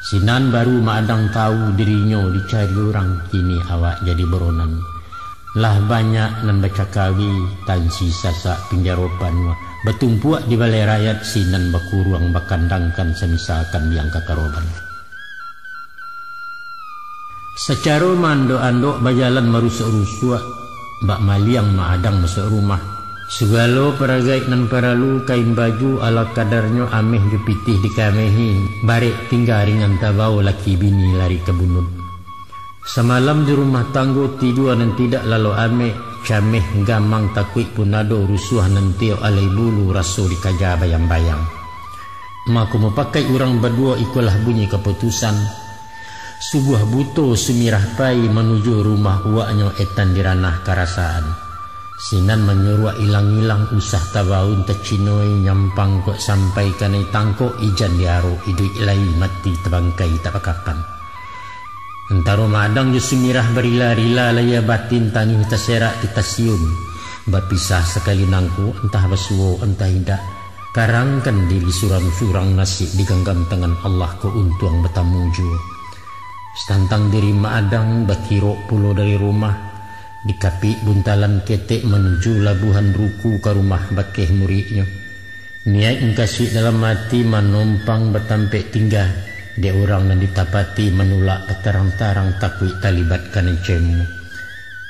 A: Sinan baru Maadang tahu dirinya dicari orang kini awak jadi beronan. Lah banyak nan baca kawi tansi sasak pinjaropan betumpuak di balai rakyat sinan bakuruang bakandangkan semisalkan biang kakaroban. Secara mando-andok bajalan marusuk-rusuk bak maliang Maadang masuk rumah. Segala peragait nan paralu kain baju ala kadarnya ameh jupitih dikamehi. Barek tinggal ringan tabau laki bini lari ke bunut. Semalam di rumah tanggo tidur dan tidak lalu ameh. Cameh gamang takuik punado rusuh nanti alai bulu raso dikaja bayang-bayang. Maku mau pakai orang berdua ikulah bunyi keputusan. Sebuah buto Sumirah pai menuju rumah uaknya etan di ranah karasaan. Sinan menyuruh ilang-ilang usah tabaun tacinoi nyampang kok sampai kanai tangko ijan diaro idui ilai mati terbangkai tak pakapan. Antaro madang jusumirah berila-rila laya batin tani taserak kita siun. Berpisah sekali nangku entah basuo entah tidak. Karangkan diri surang-surang nasib digenggam tangan Allah ko untuang betamuju. Setantang diri madang bakiro pulau dari rumah. Dikapi buntalan ketek menuju labuhan ruku ke rumah bakeh muridnya. Niat engkasih dalam hati menumpang bertampek tinggal. Dia orang dan ditapati menulak ketarang-tarang takut talibatkan cemu.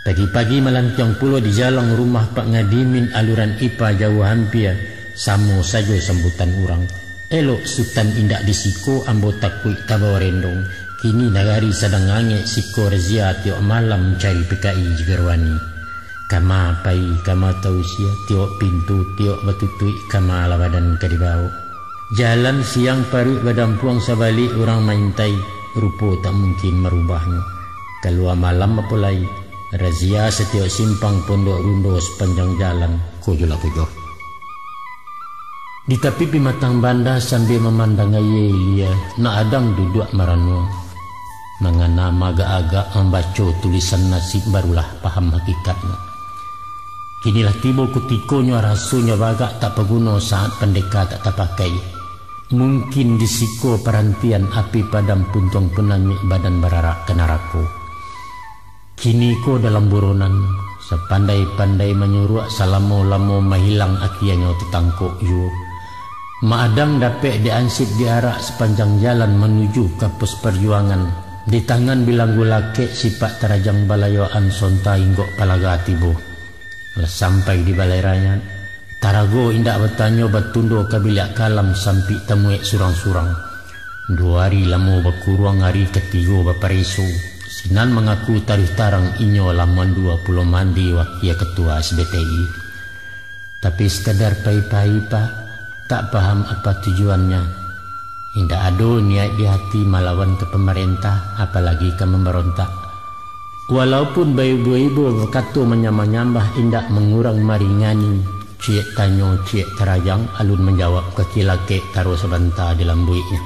A: Pagi-pagi melantiang pulau di jalan rumah Pak Ngadimin aluran IPA jauh hampir. Samo saja sambutan orang. Elok sultan indak disiko ambo takut tabawa rendong. Kini nagari sedang angin siko razia tiok malam cari PKI Jigarwani. Kama pai, kama tausia, tiok pintu, tiok batutui, kama ala badan kadibau. Jalan siang parut badampuang sabalik orang maintai, rupo tak mungkin merubahnya. Keluar malam apalai, razia setiok simpang pondok rundo sepanjang jalan, kojolah kojoh. Di tepi pimatang banda sambil memandang ayelia, nak adang duduk marano. Mengana maga-aga membaca tulisan nasib barulah paham hakikatnya. Kinilah timbul kutikonya rasunya bagak tak peguno saat pendekat tak terpakai. Mungkin disiko perantian api padam puntong penangik badan berarak ke neraka. Kini ko dalam buronan sepandai-pandai menyuruh salamo-lamo mahilang akianyo tetangkok yu. Maadang dapat diansip diarak sepanjang jalan menuju ke pos perjuangan. Di tangan bilanggu laki sifat terajang balayoan sonta inggok palagatibo. Sampai di balai rakyat, tarago indak bertanya bertundo kabilak kalam sampai temuek surang-surang. 2 hari lama berkurang hari ketiga berparisu. Sinan mengaku tarikh tarang inyo laman 20 mandi wakia ketua SBTI. Tapi sekadar pai-pai pak, tak paham apa tujuannya. Indak ada niat di hati melawan ke pemerintah, apalagi ke memberontak. Walaupun ibu-ibu berkata menyambah-nyambah indak mengurang maringani. Cik tanyo, cik terajang, alun menjawab kekilake taruh sebentar dalam buiknya.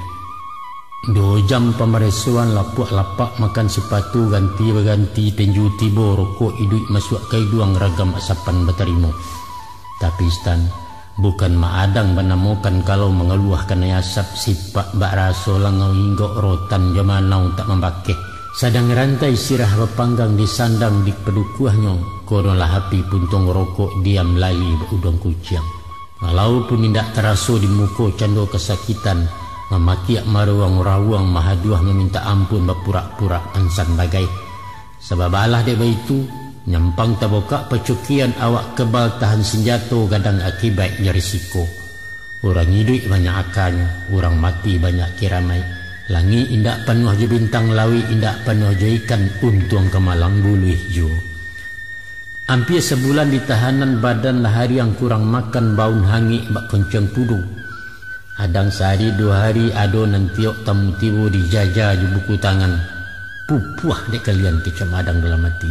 A: 2 jam pemerisuan lapak-lapak makan sepatu ganti berganti tenju tibo rokok iduk masuk ke hidung ragam asapan berterima. Tapi stan bukan maadang menemukan kalau mengeluahkan asap sifat bak raso langau hinggok rotan jamanau tak membakeh. Sadang rantai sirah berpanggang di sandang di pedukuahnya. Konolah api puntung rokok diam lali berudang kuciang. Walaupun tidak terasa di muka cando kesakitan. Memakiak maruang rawang mahaduah meminta ampun berpura-pura ansan bagai. Sebab Allah dek itu. Nyampang taboka pecukian awak kebal tahan senjata gadang akibat risiko. Orang hidup banyak akannya, orang mati banyak kiramai. Langi indak penuh je bintang lawi, indak penuh je ikan untuang kemalang bulu hijau. Hampir sebulan di tahanan badan lahari yang kurang makan baun hangi bak kencang pudu. Adang sehari 2 hari ado nantiok tamu tibu dijajah je buku tangan. Pupuah dek kalian kecamadang dalam hati.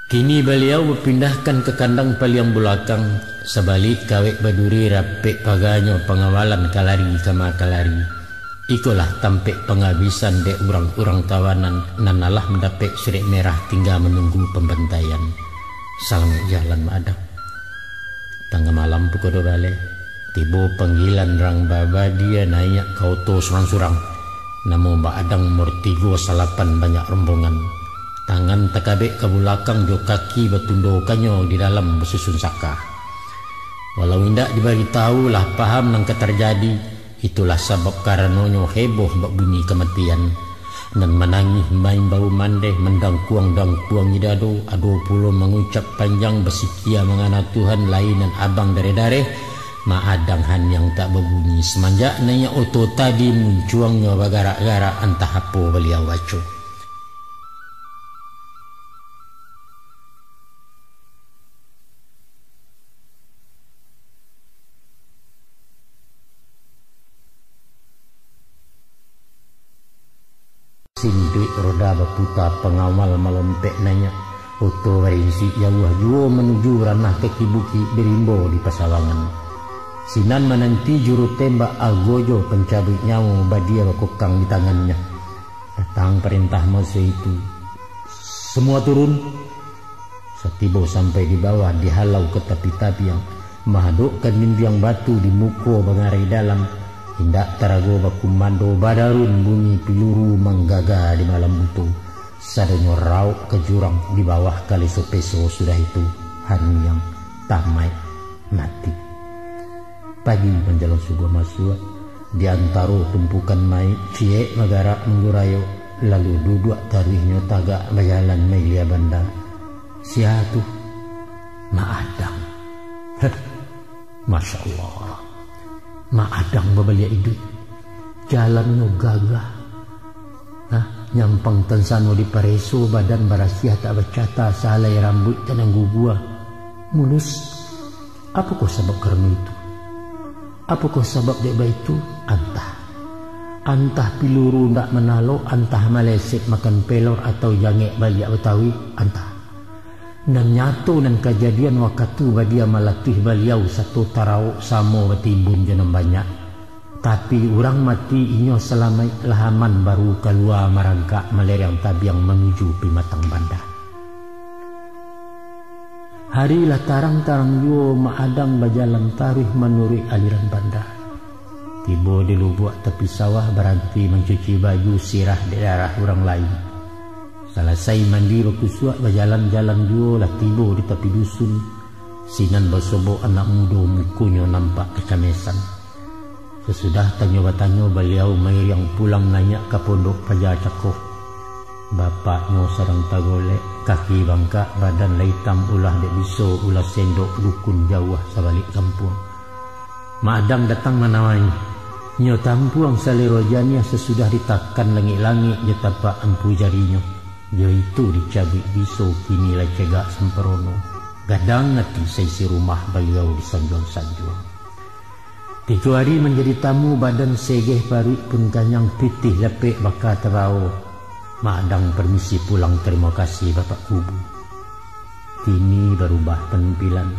A: Kini beliau berpindahkan ke kandang paliang belakang. Sebalik kawek baduri rapek paganya pengawalan kalari kama kalari. Ikulah tampek penghabisan dek urang-urang tawanan. Nanalah mendapat surat merah tinggal menunggu pembantaian. Salam jalan madang. Tangga malam pukul 2 balik. Tiba panggilan rang baba dia naik ke auto surang-surang. Namun Mbak Adang murtigo salapan banyak rombongan. Tangan tekabek ke belakang jo kaki bertundukannya di dalam bersusun saka. Walau indak diberitahu lah paham nang terjadi. Itulah sebab karenanya heboh bak bunyi kematian. Dan menangis main bau mandeh mendangkuang-dangkuang idado. Ado puluh mengucap panjang bersikia mengana Tuhan lain dan abang dari-dari. Maadang han yang tak berbunyi. Semanjak nanya oto tadi muncuangnya bagara-gara entah apa beliau waco. Sinduit roda berputar pengawal melompek nanya. Oto berisi jauh juo menuju ranah kaki buki berimbo di Pasawangan. Sinan menanti juru tembak Algojo pencabut nyawa badia bakokang di tangannya. Datang perintah Mose itu. Semua turun. Setibo sampai di bawah dihalau ke tepi-tepi yang mahadukkan mimpiang batu di muko bangarai dalam. Hindak tarago bakumando badarun bunyi peluru manggaga di malam butuh. Sadonyo rauk ke jurang di bawah kali sepeso sudah itu hari yang tamai mati. Pagi menjelang subuh masuk di antaro tumpukan mai cie magara menggurayo lalu duduk taruhnya tagak bayalan Melia Banda. Siatu Maadang. Masya Allah. Maadang babalia hidup jalannya gagah. Nyampang tensano di pareso badan barasiah tak bercata salai rambut tenang gugua. Mulus, apa kau sebab karena itu? Apa kau sebab deba itu? Antah piluru ndak menalo, antah maleset makan pelor atau jangek balik Betawi, antah. Dan nyatu dan kejadian waktu badia malatih baliau satu tarau samo betimbun jenam banyak. Tapi orang mati inyo selama lahaman baru keluar marangka melerang tabiang menuju Pimatang Banda. Hari lah tarang-tarang yo Maadang bajalan tarih menurut aliran Banda. Tiba di lubuk tepi sawah berhenti mencuci baju sirah di daerah orang lain. Selesai mandi berkusuak berjalan-jalan yo lah tiba di tepi dusun. Sinan bersobok anak muda mukunya nampak kecamesan. Sesudah tanya-tanya beliau mair yang pulang nanya ke pondok Pajar Cakoh. Bapaknya sarang tagolek, kaki bangka, badan hitam ulah dek biso, ulah sendok rukun jauh sabalik kampung. Maadang datang menawai. Nyo tampuang salerojanya sesudah ditakkan langit-langit je tapak empu jarinya. Yaitu dicabut biso kini lah cegak semperono. Gadang ngati seisi rumah beliau di sanjuang-sanjuang. 3 hari menjadi tamu badan segeh baru pun kanyang putih lepek bakal terau. Maadang permisi pulang terima kasih bapak kubu. Kini berubah penampilan.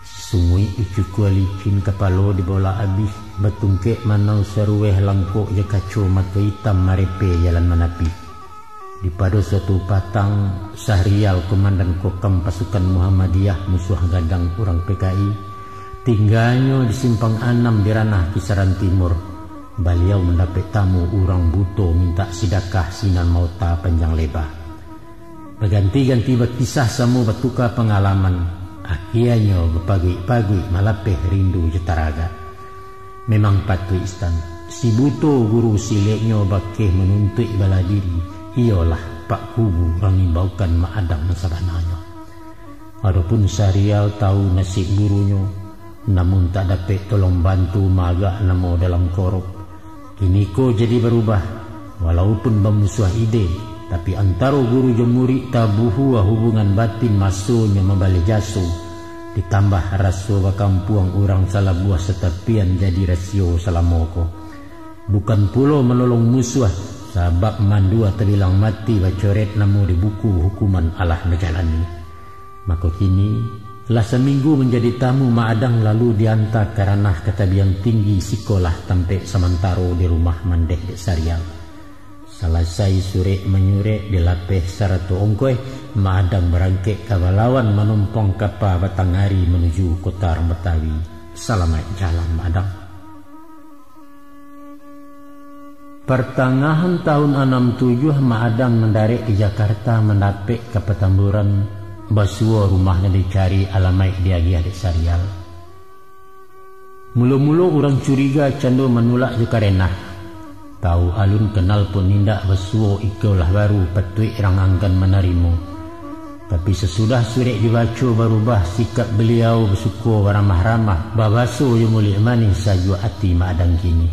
A: Sungui icuku licin kepala di bola habis. Betungkek manau serueh langkok je kaco mata hitam marepe jalan menapi. Di pada suatu patang Sahrial komandan kokam pasukan Muhammadiyah musuh gadang orang PKI. Tinggalnya di simpang 6 di ranah kisaran timur. Beliau mendapat tamu orang buto minta sidakah sinan mauta panjang lebar. Berganti-ganti berkisah sama bertukar pengalaman. Akhirnya berpagi-pagi malapeh rindu jetaraga. Memang patut istan. Si buto guru sileknya bakeh menuntut bala diri. Ialah Pak Kubu rangimbaukan Maadang sabananya. Adapun Sahrial tahu nasib gurunya. Namun tak dapat tolong bantu magak namo dalam korup. Kini ko jadi berubah. Walaupun bermusuh ide, tapi antara guru dan murid tabuhu hubungan batin masuknya membalik jasu. Ditambah rasio bakampuang orang salah buah setepian jadi rasio salamoko. Bukan pulo menolong musuh, sabab mandua terbilang mati bacoret namo di buku hukuman Allah menjalani. Maka kini telah seminggu menjadi tamu Maadang lalu diantar ke ranah ketabian tinggi sekolah tampek semantaro di rumah mandeh di Sarial. Selesai sore menyurek dilapeh saratu ongkoy, Maadang berangkek ke Balawan menumpang kapal Batanghari menuju kota Betawi. Selamat jalan Maadang. Pertengahan tahun 67 Maadang mendarat di Jakarta mendapek ke Petamburan. Basuo rumahnya dicari alamai dia di Sarial. Mulu-mulu orang curiga candu menulak je karena tahu alun kenal pun nindak Basuo ikolah baru petui rangangkan menarimu. Tapi sesudah surat dibaca berubah sikap beliau bersyukur ramah-ramah babaso yang mulia manis saju hati Maadang kini.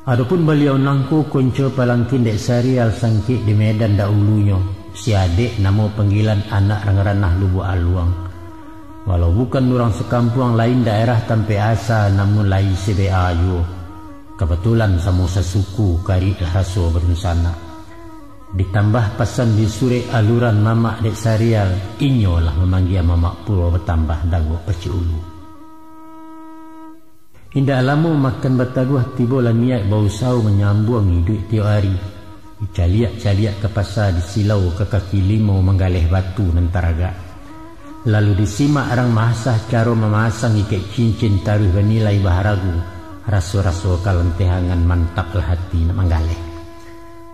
A: Adapun beliau nangku konco palangkin dek Sarial sangkit di Medan dahulunya. Si adik nama panggilan anak ranah Lubu Aluang. Walau bukan orang sekampung lain daerah tanpa asa namun lain CBA yo. Kebetulan sama sesuku kari raso bernusana. Ditambah pasan di sure aluran mamak dek sarial, inyolah memanggil mamak pulau bertambah dagok peci ulu. Indah lama makan bataguh tibolah niat bau sau menyambung duit tiap hari. Caliak-caliak ke pasar di silau ke kaki limau menggalih batu dan taraga. Lalu disimak orang mahasah cara memasang ikat cincin taruh bernilai baharagu. Raso-raso kalentehangan mantaplah hati nak menggalih.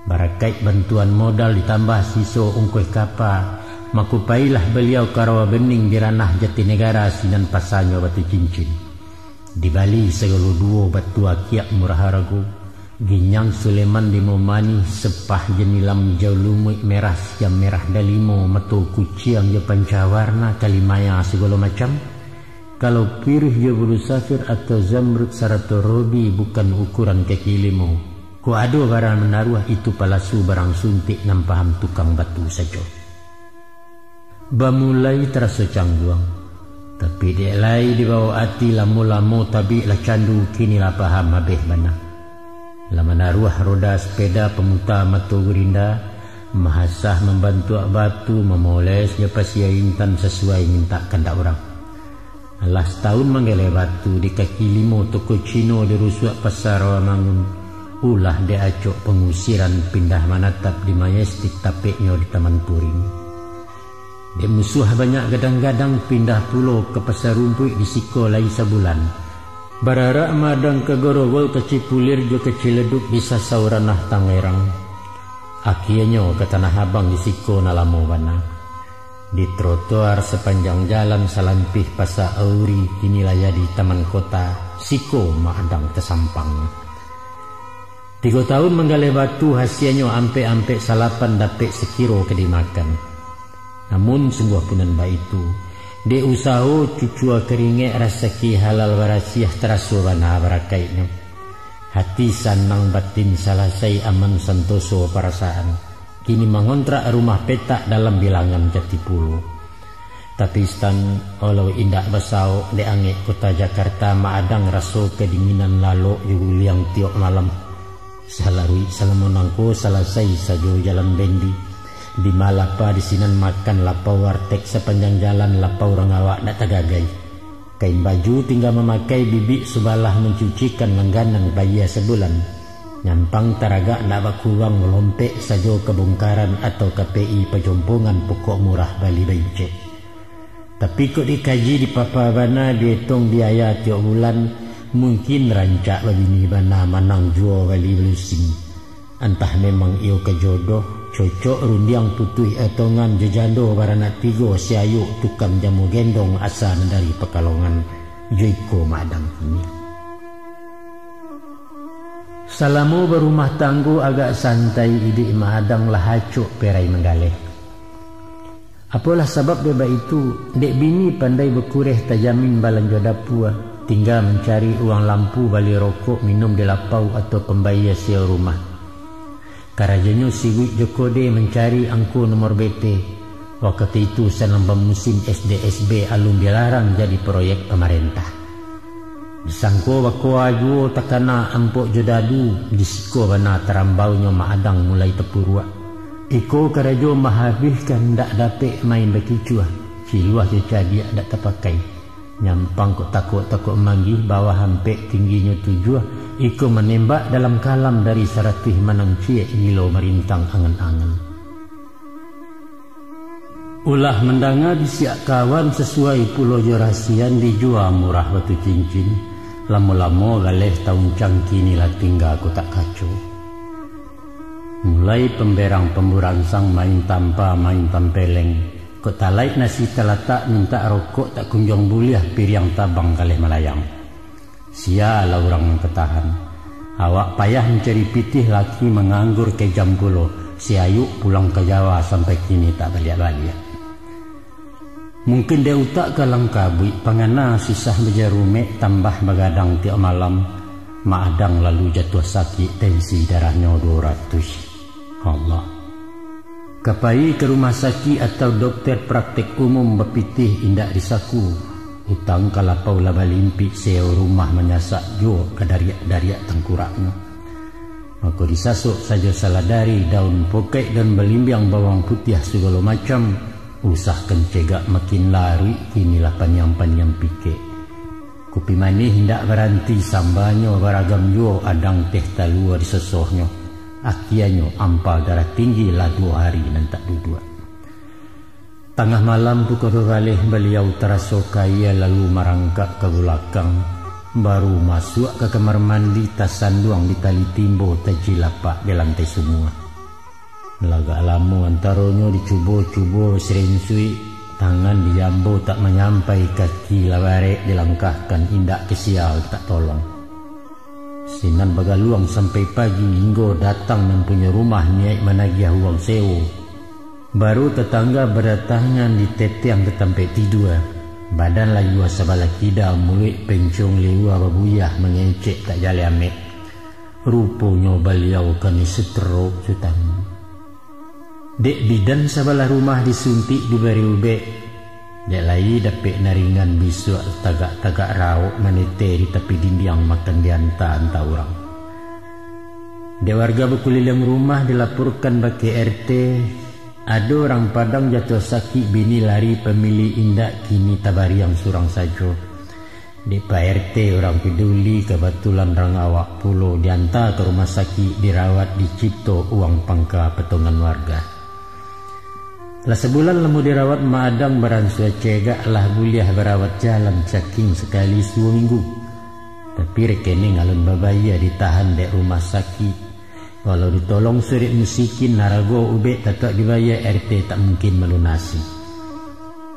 A: Barakait bantuan modal ditambah siso ungkuh kapa, makupailah beliau karawa bening di ranah Jatinegara sinan pasanyo batu cincin. Di Bali segala duo batu akiak murah haragu, ginyang Suleman di Momani sepah jenilam jauh lumut merah siam merah dalimo metu kuciang je pancawarna kalimaya segala macam. Kalau pirih je bulu safir atau zamrud sarato robi bukan ukuran kaki limo. Ko ado barang menaruh itu palasu barang suntik nam paham tukang batu saja. Bamulai terasa cangguang, tapi dek lai di bawah hati lamu-lamu tabi lah candu kini lah paham habis bana. Lama naruh roda sepeda pemutar matu gerinda, mahasah membantu batu memoles je pasia intan sesuai minta kandak orang. Alah setahun menggele batu di kaki limo toko Cino di rusuak pasar Rawamangun. Ulah dia acok pengusiran pindah manatap di Majestic tapeknya di Taman Puring. Dia musuh banyak gadang-gadang pindah pulau ke pasar rumput di Siko lai sabulan. Bararak madang ke Gorogol ke Cipulir jo ke Ciledug bisa sauranah Tangerang. Akhirnya ke Tanah Abang di Siko nalamo bana. Di trotoar sepanjang jalan salampih pasar Auri kini laya di Taman Kota Siko madang tersampang. 3 tahun menggalih batu hasilnya ampe-ampe salapan dapet sekiro kedimakan. Namun sungguh punan ba itu, de usaho cucua keringek rasaki halal warasiah terasu bana barakaitnya. Hati sanang batin salasai aman santoso perasaan. Kini mengontrak rumah petak dalam bilangan Jatipulo. Tapi stan olau indah basau de angek kota Jakarta maadang raso kedinginan lalo yuliang tiok malam. Salarui salamonangko salasai sajo jalan bendi di malapa di sinan makan lapau wartek sepanjang jalan lapau orang awak nak tagagai. Kain baju tinggal memakai bibik subalah mencucikan langganan bayar sebulan. Nyampang taraga nak bakuang melompek sajo kebongkaran atau KPI pejompongan pokok murah Bali Baicek. Tapi kok dikaji di papabana dihitung biaya tiap bulan. Mungkin rancak babini bana manang jual wali belusing. Entah memang iyo kejodoh, cocok rundiang putih etongan jejado barana tigo siayu tukang jamu gendong asal dari Pekalongan Joiko madang ini. Salamu berumah tangguh agak santai ide madang lah hacuk perai menggaleh. Apalah sebab beba itu, dek bini pandai berkureh tajamin balanjo dapua. Tinggal mencari uang lampu bali rokok minum di lapau atau pembayar sewa rumah. Karajanyo siwik Jokode mencari angku nomor BT. Waktu itu senambam musim SDSB alun dilarang jadi proyek pemerintah. Disangko wako ajuo takana ampok jodadu disiko bana terambaunya maadang mulai tepurua. Iko karajo mahabiskan ndak dapet main bekicuah. Ciluah ceca dia ndak terpakai. Nyampang kok takut manggih bawah hampek tingginya 7. Iko menembak dalam kalam dari saratih manang ciek ngilo merintang angan-angan. Ulah mendengar disiak kawan sesuai pulau jorasian dijual murah batu cincin. Lamo-lamo galeh tahun cangki inilah tinggal aku tak kacau. Mulai pemberang pemburangsang main tanpa main tampeleng. Kok talai nasi teletak minta rokok tak kunjung buliah piriang tabang kalih melayang. Sialah orang ketahan. Awak payah mencari pitih laki menganggur ke jam 10. Si Ayu pulang ke Jawa sampai kini tak balik-balik. Mungkin dia utak ke Langkawi pangana susah berjarumek tambah begadang tiap malam. Maadang lalu jatuh sakit tensi darahnya 200. Allah. Kapai ke rumah sakit atau dokter praktek umum berpitih indak disaku. Utang kalapau laba limpi sewa rumah menyasak jo ke dariak-dariak tengkuraknya. Maka disasuk saja saladari daun pokek dan belimbiang bawang putih segala macam. Usah kencegak makin lari inilah panyam-panyam pikir. Kopi manis hendak berhenti sambanyo beragam yo adang teh talua disesohnya. Akianyo ampal darah tinggi lah 2 hari dan tak duduk. Tengah malam pukul balik beliau terasa kaya lalu merangkak ke belakang. Baru masuk ke kamar mandi tas sanduang di tali timbo taji lapak di lantai semua. Lagak lama antaronyo dicubo-cubo serinsui. Tangan dijambo tak menyampai, kaki labarek dilangkahkan indak kesial tak tolong. Sinan bagaluang sampai pagi hingga datang mempunyai rumah niat menagih uang sewa. Baru tetangga berdatangan di tetiang ke tempat tidur. Badan layu sabala kida mulut pencong lewa babuyah mengecek tak jali amek. Rupanya beliau kami seteruk sutan. Dek bidan sabala rumah disuntik diberi ubek. Dek lain dapat naringan bisu tagak-tagak rauk menete di tepi dinding makan dianta-anta orang. Dek warga berkeliling rumah dilaporkan bagi RT. Ada orang Padang jatuh sakit, bini lari pemilih indak kini tabari yang surang saja. Di Pak RT orang peduli kebetulan orang awak pulau diantar ke rumah sakit dirawat dicipto uang pangka petongan warga. Lah sebulan lemu dirawat madang beransua cegak lah buliah berawat jalan caking sekali 2 minggu. Tapi rekening alun babaya ditahan di rumah sakit. Walau ditolong surit musikin narago ubek tak dibayar RT tak mungkin melunasi.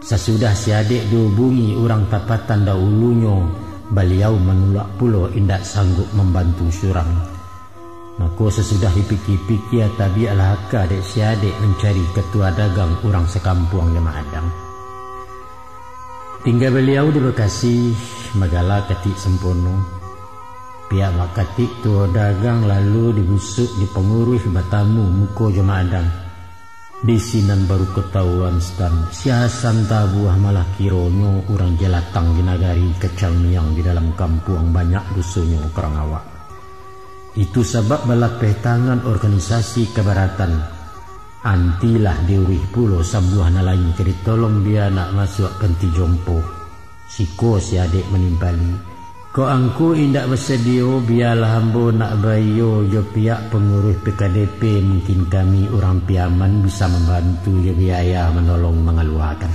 A: Sesudah si adik dihubungi orang tapatan dahulunya, beliau menolak pulau indak sanggup membantu surang. Maka sesudah dipikir-pikir tabiatlah haka dek si adik mencari ketua dagang orang sekampung di Madang. Tinggal beliau di Bekasi, Magala ketik sempono. Pihak makatik tua dagang lalu dibusuk di pengurus batamu muko Jamadang. Di sinan baru ketahuan stan siasan tabuah malah kironyo orang jelatang di nagari kecalmiang di dalam kampung banyak dusunyo kerang awak. Itu sebab balapeh tangan organisasi kebaratan. Antilah diurih pulau sabuah nalain ke ditolong dia nak masuk penti jompo. Siko si adik menimpali. Ko angku indak bersedia biarlah hambo nak bayo jo pihak pengurus PKDP mungkin kami orang piaman bisa membantu jo biaya menolong mengeluarkan.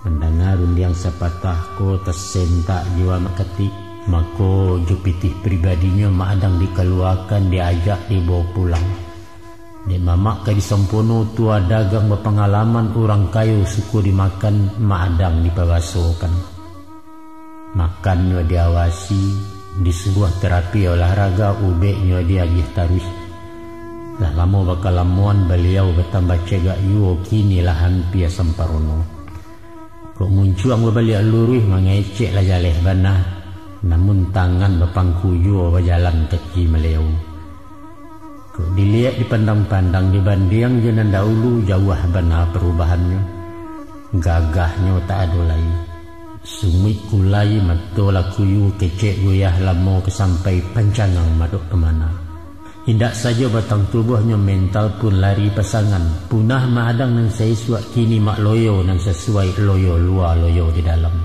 A: Mendengar undiang sepatah ko tersentak jiwa makati mako jo pitih pribadinya madang dikeluarkan diajak dibawa pulang. Di mamak ke disempono tua dagang berpengalaman orang kayu suku dimakan madang dipawasokan. Makannya diawasi di sebuah terapi olahraga ubeknya diagih tarus. Lah lama bakal lamuan beliau bertambah cegak yuo kini lah hampir semparono. Kok muncuang berbalik luruh mengecek lah jaleh banah. Namun tangan bapangku yuo berjalan kaki meleu. Kok dilihat dipandang-pandang dibanding jalan dahulu jauh banah perubahannya. Gagahnya tak ada lagi. Sumit kulai matola kuyu kecek goyah lamo kesampai pancangang madok kemana. Hindak saja batang tubuhnya mental pun lari pasangan. Punah madang nan saya suak kini mak loyo nan sesuai loyo luar loyo di dalam.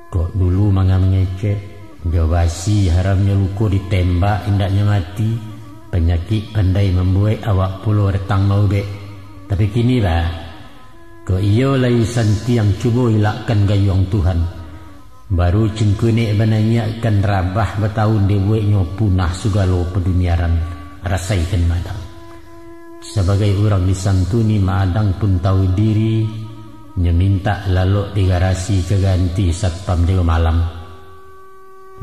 A: Kok dulu manga mengecek. Jawasi haramnya luko ditembak indaknya mati. Penyakit pandai membuat awak pulau retang mau bek. Tapi kini lah. Ko iyo lai santi yang cuba ilakkan gayung Tuhan. Baru cengkunik bananyakan rabah bertahun dibuatnya punah segala peduniaran. Rasaikan madang. Sebagai orang disantuni madang pun tahu diri. Nyeminta lalu di garasi keganti satpam di malam.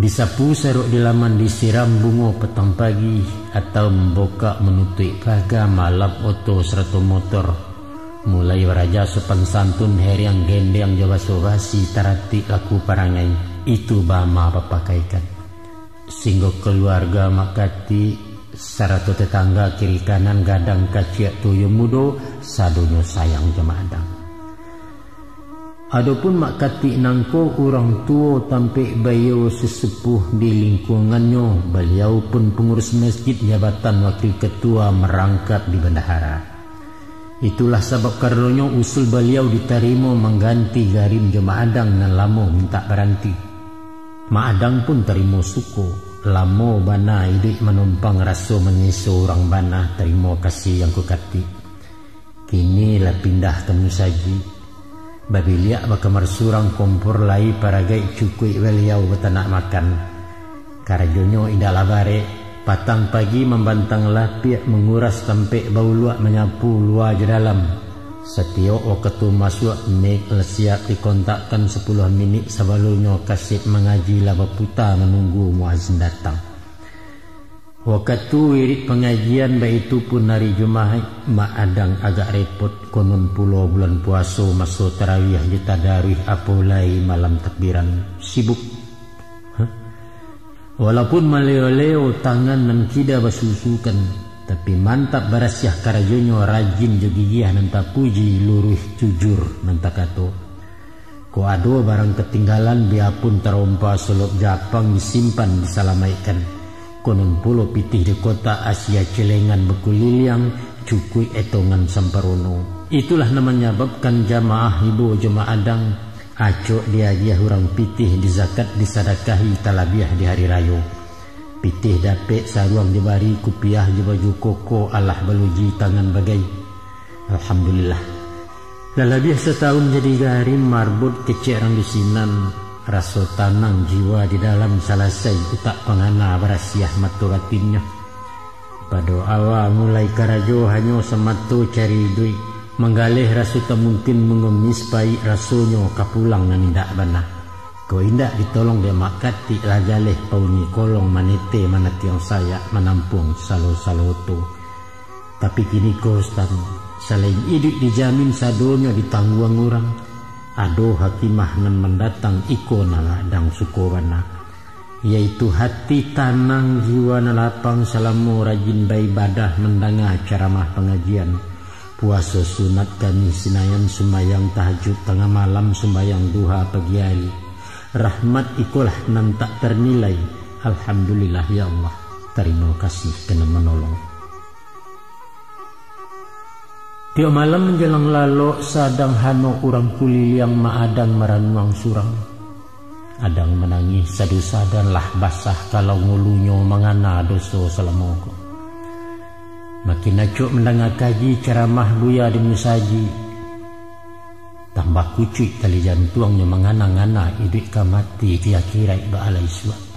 A: Disapu seruk di laman disiram bunga petang pagi. Atau membuka menutup pagar malam oto serta motor. Mulai waraja sopan santun heri yang gendeng jawa sobasi tarati laku parangai itu bama papakaikan. Singgo keluarga makati saratu tetangga kiri kanan gadang kaciak tuyo mudo sadonyo sayang Jamadang. Adapun mak kati nangko orang tua tampe bayo sesepuh di lingkungannya, beliau pun pengurus masjid jabatan wakil ketua merangkap di bendahara. Itulah sebab karenanya usul beliau diterima mengganti garim jemaah adang nan lamo minta berhenti. Mak adang pun terima suku. Lamo bana hidup menumpang rasa mengisu orang bana terima kasih yang kukati. Kini lah pindah ke Musaji. Babiliak bakamar surang kompor lai paragai cukui beliau betanak makan. Karajonyo indah labare, patang pagi membantang lapiak menguras sampai bau luak menyapu luar je dalam. Setiap waktu masuk nek lesiak dikontakkan 10 minit sebelumnya kasih mengaji laba puta menunggu muazzin datang. Waktu wirid pengajian baik itu pun hari Jumat, mak adang agak repot konon pulau bulan puasa masuk tarawih di tadarih apolai malam takbiran sibuk. Walaupun maleo-leo tangan nan kida basusukan, tapi mantap barasyah karajonyo rajin jogigih nan puji luruh jujur nan kato. Ko ado barang ketinggalan biarpun terompa solok Japang disimpan disalamaikan. Konon pulau pitih di kota Asia celengan bekuliliang cukui etongan samparono. Itulah namanya menyebabkan jamaah ibu jemaah adang acok dia hurang pitih di zakat disadakahi talabiah di hari raya. Pitih dapet saruang dibari kupiah di baju koko Allah baluji tangan bagai. Alhamdulillah. Lalabiah setahun jadi garim marbut kecerang di sinan. Rasa tanang jiwa di dalam salasai utak pengana berasiah maturatinnya. Pada awal mulai karajo hanya sematu cari duit, menggalih rasu tak mungkin mengemis baik rasunya kapulang nan indak bana. Ko indak ditolong dia makati lajaleh pauni kolong manete manatiang saya menampung salo-salo tu. Tapi kini kostan selain hidup dijamin sadonya ditangguang orang. Ado hakimah nan mendatang ikon dang sukowana, yaitu hati tanang jiwa nalapang salamu rajin beribadah mendanga ceramah pengajian puasa sunat kami sinayan sembayang tahajud tengah malam sembayang duha pagi hari. Rahmat ikolah nan tak ternilai. Alhamdulillah ya Allah, terima kasih kena menolong. Tiap malam menjelang lalok sadang hano urang kuli yang maadang meranuang surang. Adang menangis sadu sadan lah basah kalau ngulunyo mengana doso selamoko. Makin acuk mendengar kaji ceramah buya di Musaji. Tambah kucuk tali jantuangnya mengana-ngana hidup kamati dia kira baalai suat.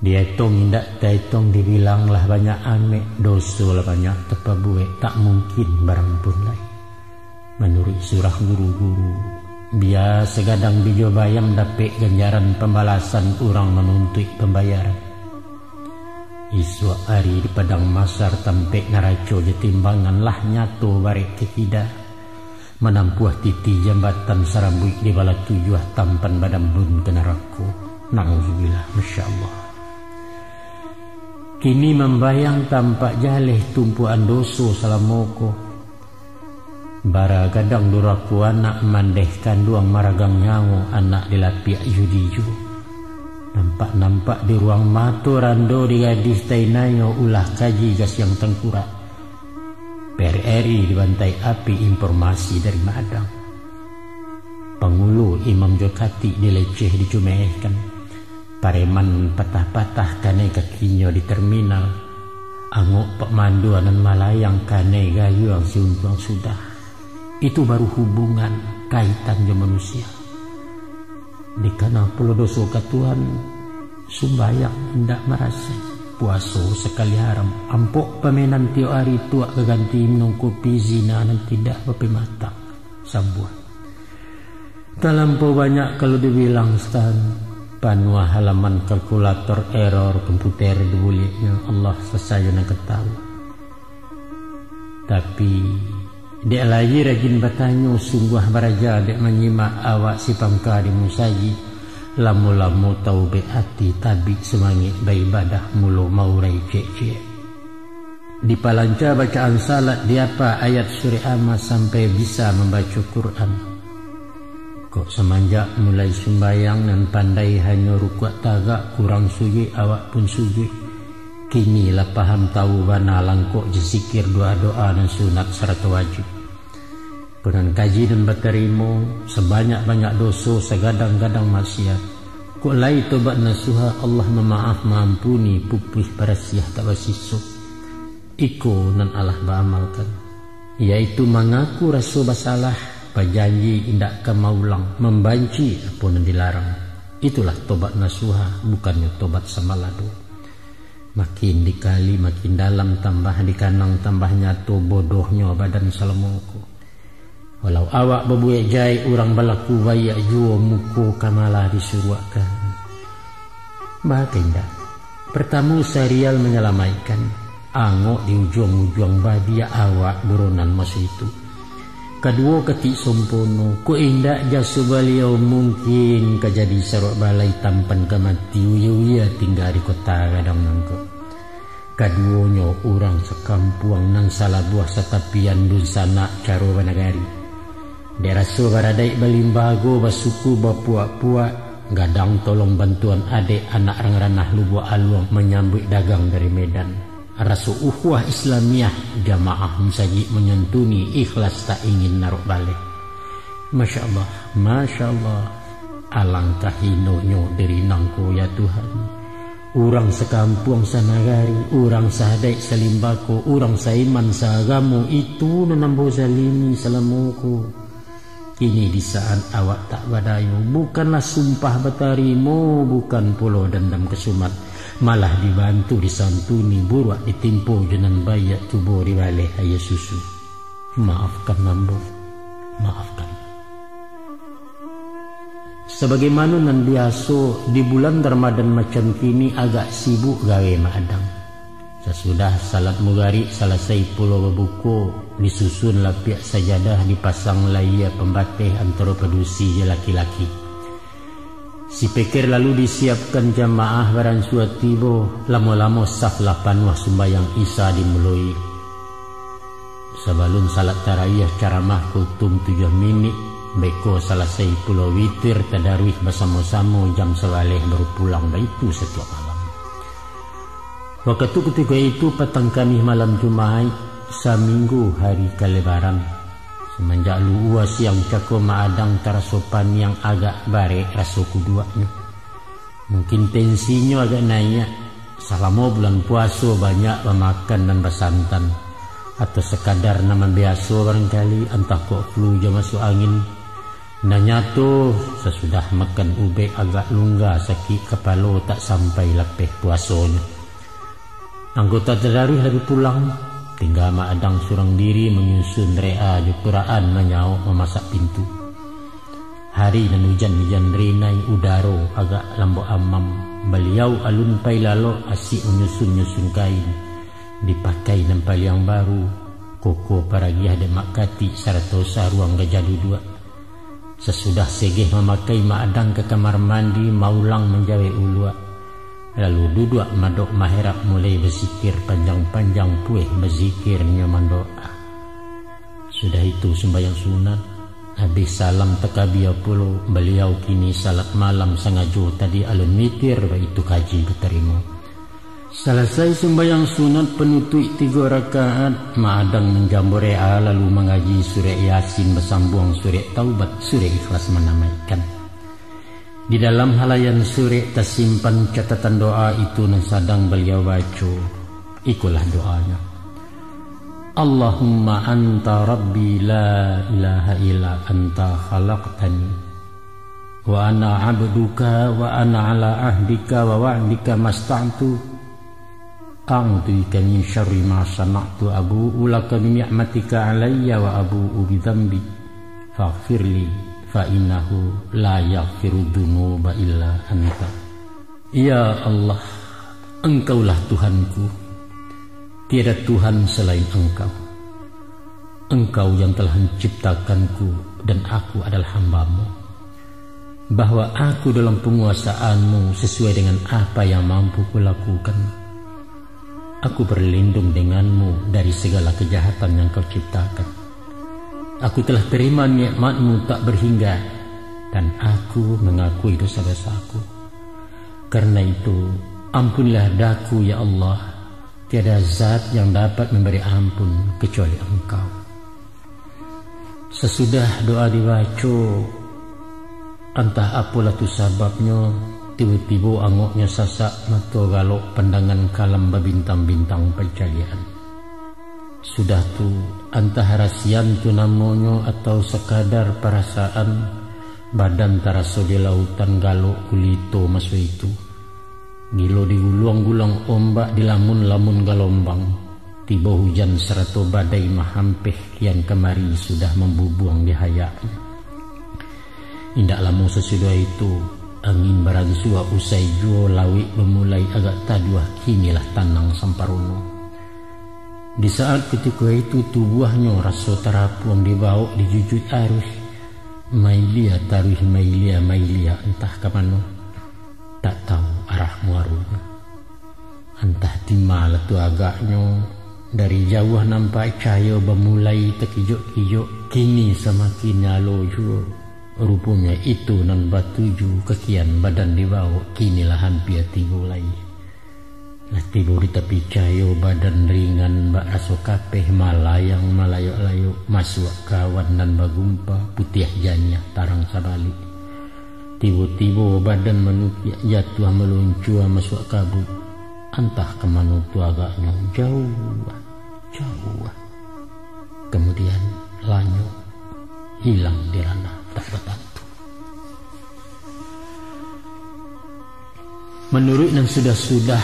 A: Dia tong indak taitong dibilang lah banyak ame dosa lah banyak tepabuek tak mungkin barang pun lain. Menurut surah guru-guru biar segadang bijo bayam dapet ganjaran pembalasan orang menuntut pembayaran. Isu hari di padang masar tampek naraco jetimbangan lah nyato barek kekida. Menampuah titi jambatan sarambui di bala tujuh tampan badan bun ke neraka. Na'udzubillah, Masya Allah. Kini membayang tampak jaleh tumpuan doso salamoko. Bara gadang duraku anak mandehkan duang maragang nyawo anak dilapiak judiju. Nampak-nampak di ruang mato rando di gadis tainayo ulah kaji gas yang tengkurak. PRRI dibantai api informasi dari Madang. Pengulu Imam Jokati dileceh dicumehkan. Pareman patah-patah kane kakinya di terminal. Angok pak mandu anan malayang kane gayu ang siuntuang sudah. Itu baru hubungan kaitan je manusia. Di kana pulau doso katuan sumbayang hendak merasa puaso sekali haram. Ampok pemenan tiap hari tuak keganti minum kopi zina nan tidak berpemata sambuan. Terlampau banyak kalau dibilang stan. Panua halaman kalkulator error komputer dibulihnya Allah selesai nak ketahu. Tapi dia lagi rajin bertanya sungguh beraja dek menyimak awak si pangka di Musaji. Lamu-lamu tahu hati tabi semangit beribadah mulu mau rai cek-cek. Di palanca bacaan salat diapa ayat surah Amma sampai bisa membaca Quran. Kok semenjak mulai sembayang dan pandai hanya rukuk tagak kurang sujud awak pun sujud. Kini lah paham tahu bana langkok zikir doa-doa dan sunat serta wajib. Dengan kaji dan berterima sebanyak-banyak dosa segadang-gadang maksiat. Kok lai tobat nasuha Allah memaaf mengampuni pupih parasiah tak bersisuk. Iko nan Allah beramalkan, yaitu mengaku rasa bersalah, berjanji indak ke maulang, membanci apa yang dilarang. Itulah tobat nasuha, bukannya tobat samalado. Makin dikali makin dalam tambah dikanang tambah nyato bodohnya badan salamuku. Walau awak berbuat jai orang balaku bayak jua muko kamalah disuruhkan. Baginda pertama serial menyelamaikan angok di ujung-ujung badia awak buronan masa itu. Kedua ketik sompono ku indak jasu beliau mungkin kejadi sarok balai tampan kemati uya tinggal di kota kadang nangko. Keduanya orang sekampuang nang salah buah setapian dun sana caro banagari. Deraso baradai balimbago basuku bapuak-puak gadang tolong bantuan adik anak ranah lubu aluang menyambut dagang dari Medan. Rasu ukhuwah Islamiyah jamaah misaji menyentuni ikhlas tak ingin naruh balik. Masya Allah, Masya Allah, alangkah hinonyo dari nangko ya Tuhan. Orang sekampung sanagari, orang sahadai salimbako, orang saiman sahagamu itu nanambo zalimi salamuku. Kini di saat awak tak badayo, bukanlah sumpah batarimu, bukan pulau dendam kesumat, malah dibantu disantuni buruak ditimpo jenan bayak tubuh ribale haya susu. Maafkan nambo, maafkan. Sebagaimana nan biasa di bulan Ramadan macam kini agak sibuk gawe maadang. Sesudah salat mugari selesai pulau berbuku, disusun lapiak sajadah dipasang layar pembatih antara pedusi laki-laki. Si pikir lalu disiapkan jamaah barang suat tiba, lama-lama saf lapan wah sembayang Isya dimulai. Sebelum salat tarawih ceramah kutum 7 minit, beko selesai pulau witir tadarwih bersama-sama jam 11 baru pulang, itu setiap malam. Waktu ketika itu petang kami malam Jumat seminggu hari kelebaran. Semenjak luar siang cako maadang tarasopan yang agak bare rasa keduanya. Mungkin tensinya agak naik. Selama bulan puasa banyak memakan dan bersantan. Atau sekadar nama biasa barangkali entah kok flu je masuk angin. Nanya tu sesudah makan ube agak lungga sakit kepala tak sampai lepeh puasanya. Anggota tadarwih lagi pulang, tinggal maadang surang diri menyusun rea Al-Quran menyau memasak pintu. Hari dan hujan-hujan rinai udaro agak lambo amam. Beliau alun pai lalo asik menyusun-nyusun kain. Dipakai nempal yang baru, koko paragiah dan makati serta saruang gajadu dua. Sesudah segeh memakai maadang ke kamar mandi maulang menjawe ulua. Lalu duduk madok maherap mulai berzikir panjang-panjang puih berzikir nyaman doa. Sudah itu sembahyang sunat. Habis salam tekabia pulau, beliau kini salat malam sengaja tadi alun mitir itu kaji berterima. Selesai sembahyang sunat penutup 3 rakaat, maadang menjambu rea lalu mengaji surah Yasin bersambung surah Taubat, surah Ikhlas menamaikan. Di dalam halayan surah tersimpan catatan doa itu yang sedang beliau baca. Ikulah doanya. Allahumma anta rabbi la ilaha illa anta khalaqtani wa ana abduka wa ana ala ahdika wa wa'dika masta'tu a'udzuka min syarri ma sana'tu abu'u laka bi ni'matika alayya wa abu'u bi dhanbi faghfirli fa innahu la yaghfiru dzunuba illa anta. Ya Allah, Engkaulah Tuhanku, tiada Tuhan selain Engkau. Engkau yang telah menciptakanku dan aku adalah hamba-Mu. Bahwa aku dalam penguasaan-Mu sesuai dengan apa yang mampu kulakukan. Aku berlindung dengan-Mu dari segala kejahatan yang Kau ciptakan. Aku telah terima nikmat-Mu tak berhingga. dan aku mengakui dosa-dosaku. Karena itu, ampunlah daku ya Allah, tiada zat yang dapat memberi ampun kecuali Engkau. Sesudah doa dibaca, entah apalah tu sebabnya, tiba-tiba angoknya sasak mata galok pandangan kalam berbintang-bintang percalian. Sudah tu, entah rahasian tu namanya atau sekadar perasaan, badan terasa di lautan galok kulito masuk itu. Gilo digulung-gulung ombak di lamun-lamun galombang. Tiba hujan serta badai mahampeh kian kemari sudah membubuang di hayaknya. Indak lama sesudah itu, angin baragi suah usai jua lawik memulai agak taduah, kinilah tanang samparono. Di saat ketika itu tubuhnya rasa terapuang dibawa dijujut arus. Mailia taruh mailia entah ke mana. Tak tahu arah muarunya. Entah di mana tu agaknya. Dari jauh nampak cahaya bermulai terkijok-kijok. Kini semakin nyalo jua. Rupanya itu nan batuju kekian badan dibawa. Kinilah hampir tiba lagi. Lah tiba di tepi cahaya badan ringan bak rasa kapeh malayang malayok-layok. Masuk kawan nan bagumpa putih janya tarang sabalik. Tiba-tiba badan manusia jatuh meluncur masuk kabut. Entah kemana tu agaknya jauh. Kemudian lanyuk hilang di ranah tak bertantu. Menurut yang sudah-sudah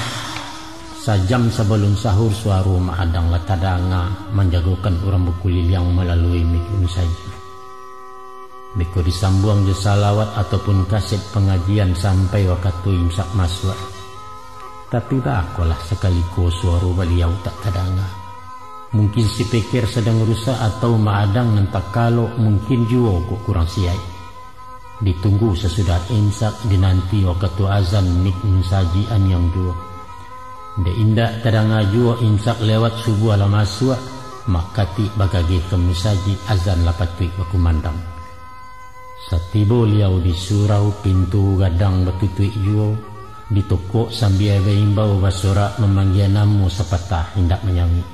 A: sajam sebelum sahur suara Maadang latadanga menjagokan orang berkulit yang melalui mikun saja. Beko disambung je salawat ataupun kaset pengajian sampai waktu imsak masuk. Tapi bakolah sekali ko suara beliau tak tadanga. Mungkin si pikir sedang rusak atau Maadang nentak kalau mungkin juga kok kurang siai. Ditunggu sesudah imsak dinanti waktu azan mikun sajian yang dua. De indak tadanga jua imsak lewat subuh ala masuk, makati bagagi kemusaji azan lapatui bakumandang. Satibo liau di surau pintu gadang batutui jua, di toko sambil berimbau basura memanggil namu sepatah hendak menyanyi.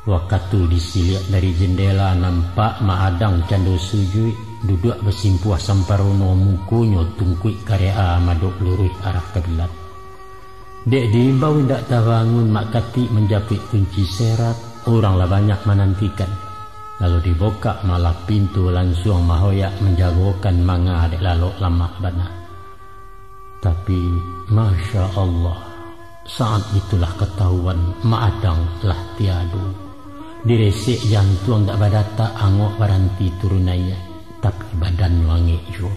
A: Waktu disilihat dari jendela nampak Maadang candu sujui duduk bersimpuah samparono mukunyo tungkui karya madok luruh arah kebelat. Dek diimbau hendak terbangun makati menjapit kunci serat, oranglah banyak menantikan. Lalu dibuka malah pintu langsung mahoyak menjagokan manga dek lalok lama bana. Tapi Masya Allah, saat itulah ketahuan Maadang lah tiadu. Diresik jantung tak badata angok baranti turunaya, tapi badan wangi jua.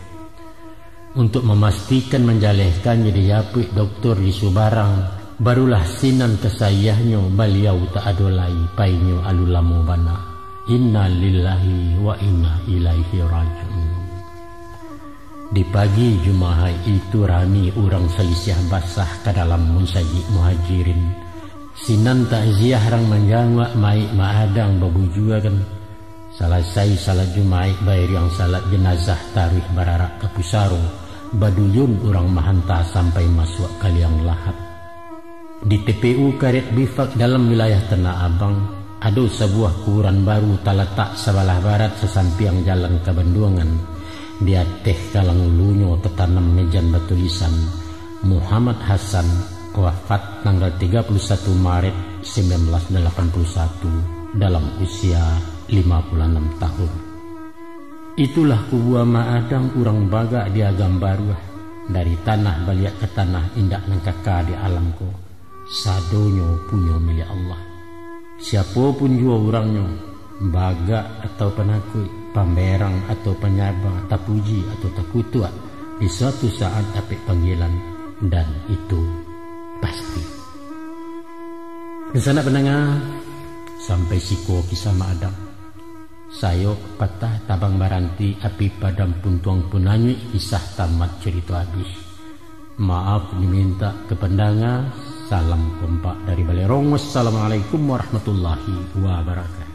A: Untuk memastikan menjalehkannya dijapit doktor di Subarang, barulah sinan kesayahnya beliau tak adolai painyo alulamu bana. Inna lillahi wa inna ilaihi raji'un. Di pagi Jumaat itu rami orang selisih basah ke dalam munsajid muhajirin. Sinan takziah rang menjangwa mai Maadang babujuakan. Selesai salat Jumaat bayar yang salat jenazah tarikh bararak ke Pusarung. Baduyun orang mahanta sampai masuk kaliang lahat. Di TPU Karet Bifak dalam wilayah Tanah Abang ada sebuah kuburan baru terletak sebelah barat sesampiang jalan ke Bandungan. Di atas kalang ulunyo tertanam mejan bertulisan Muhammad Hasan wafat tanggal 31 Maret 1981 dalam usia 56 tahun. Itulah kubuah Maadang urang baga di agam baruah. Dari tanah baliak ke tanah indak nangkaka di alamku. Sadonyo punya milik Allah. Siapapun jua orangnya, baga atau penakut, pamerang atau penyaba, tapuji atau takutua, di suatu saat dapat panggilan, dan itu pasti. Di sana pendengar, sampai siko kisah Maadang. Sayo patah tabang baranti api padam puntuang punanyi kisah tamat cerita habis. Maaf diminta ke pendengar. Salam kompak dari Balerong. Wassalamualaikum warahmatullahi wabarakatuh.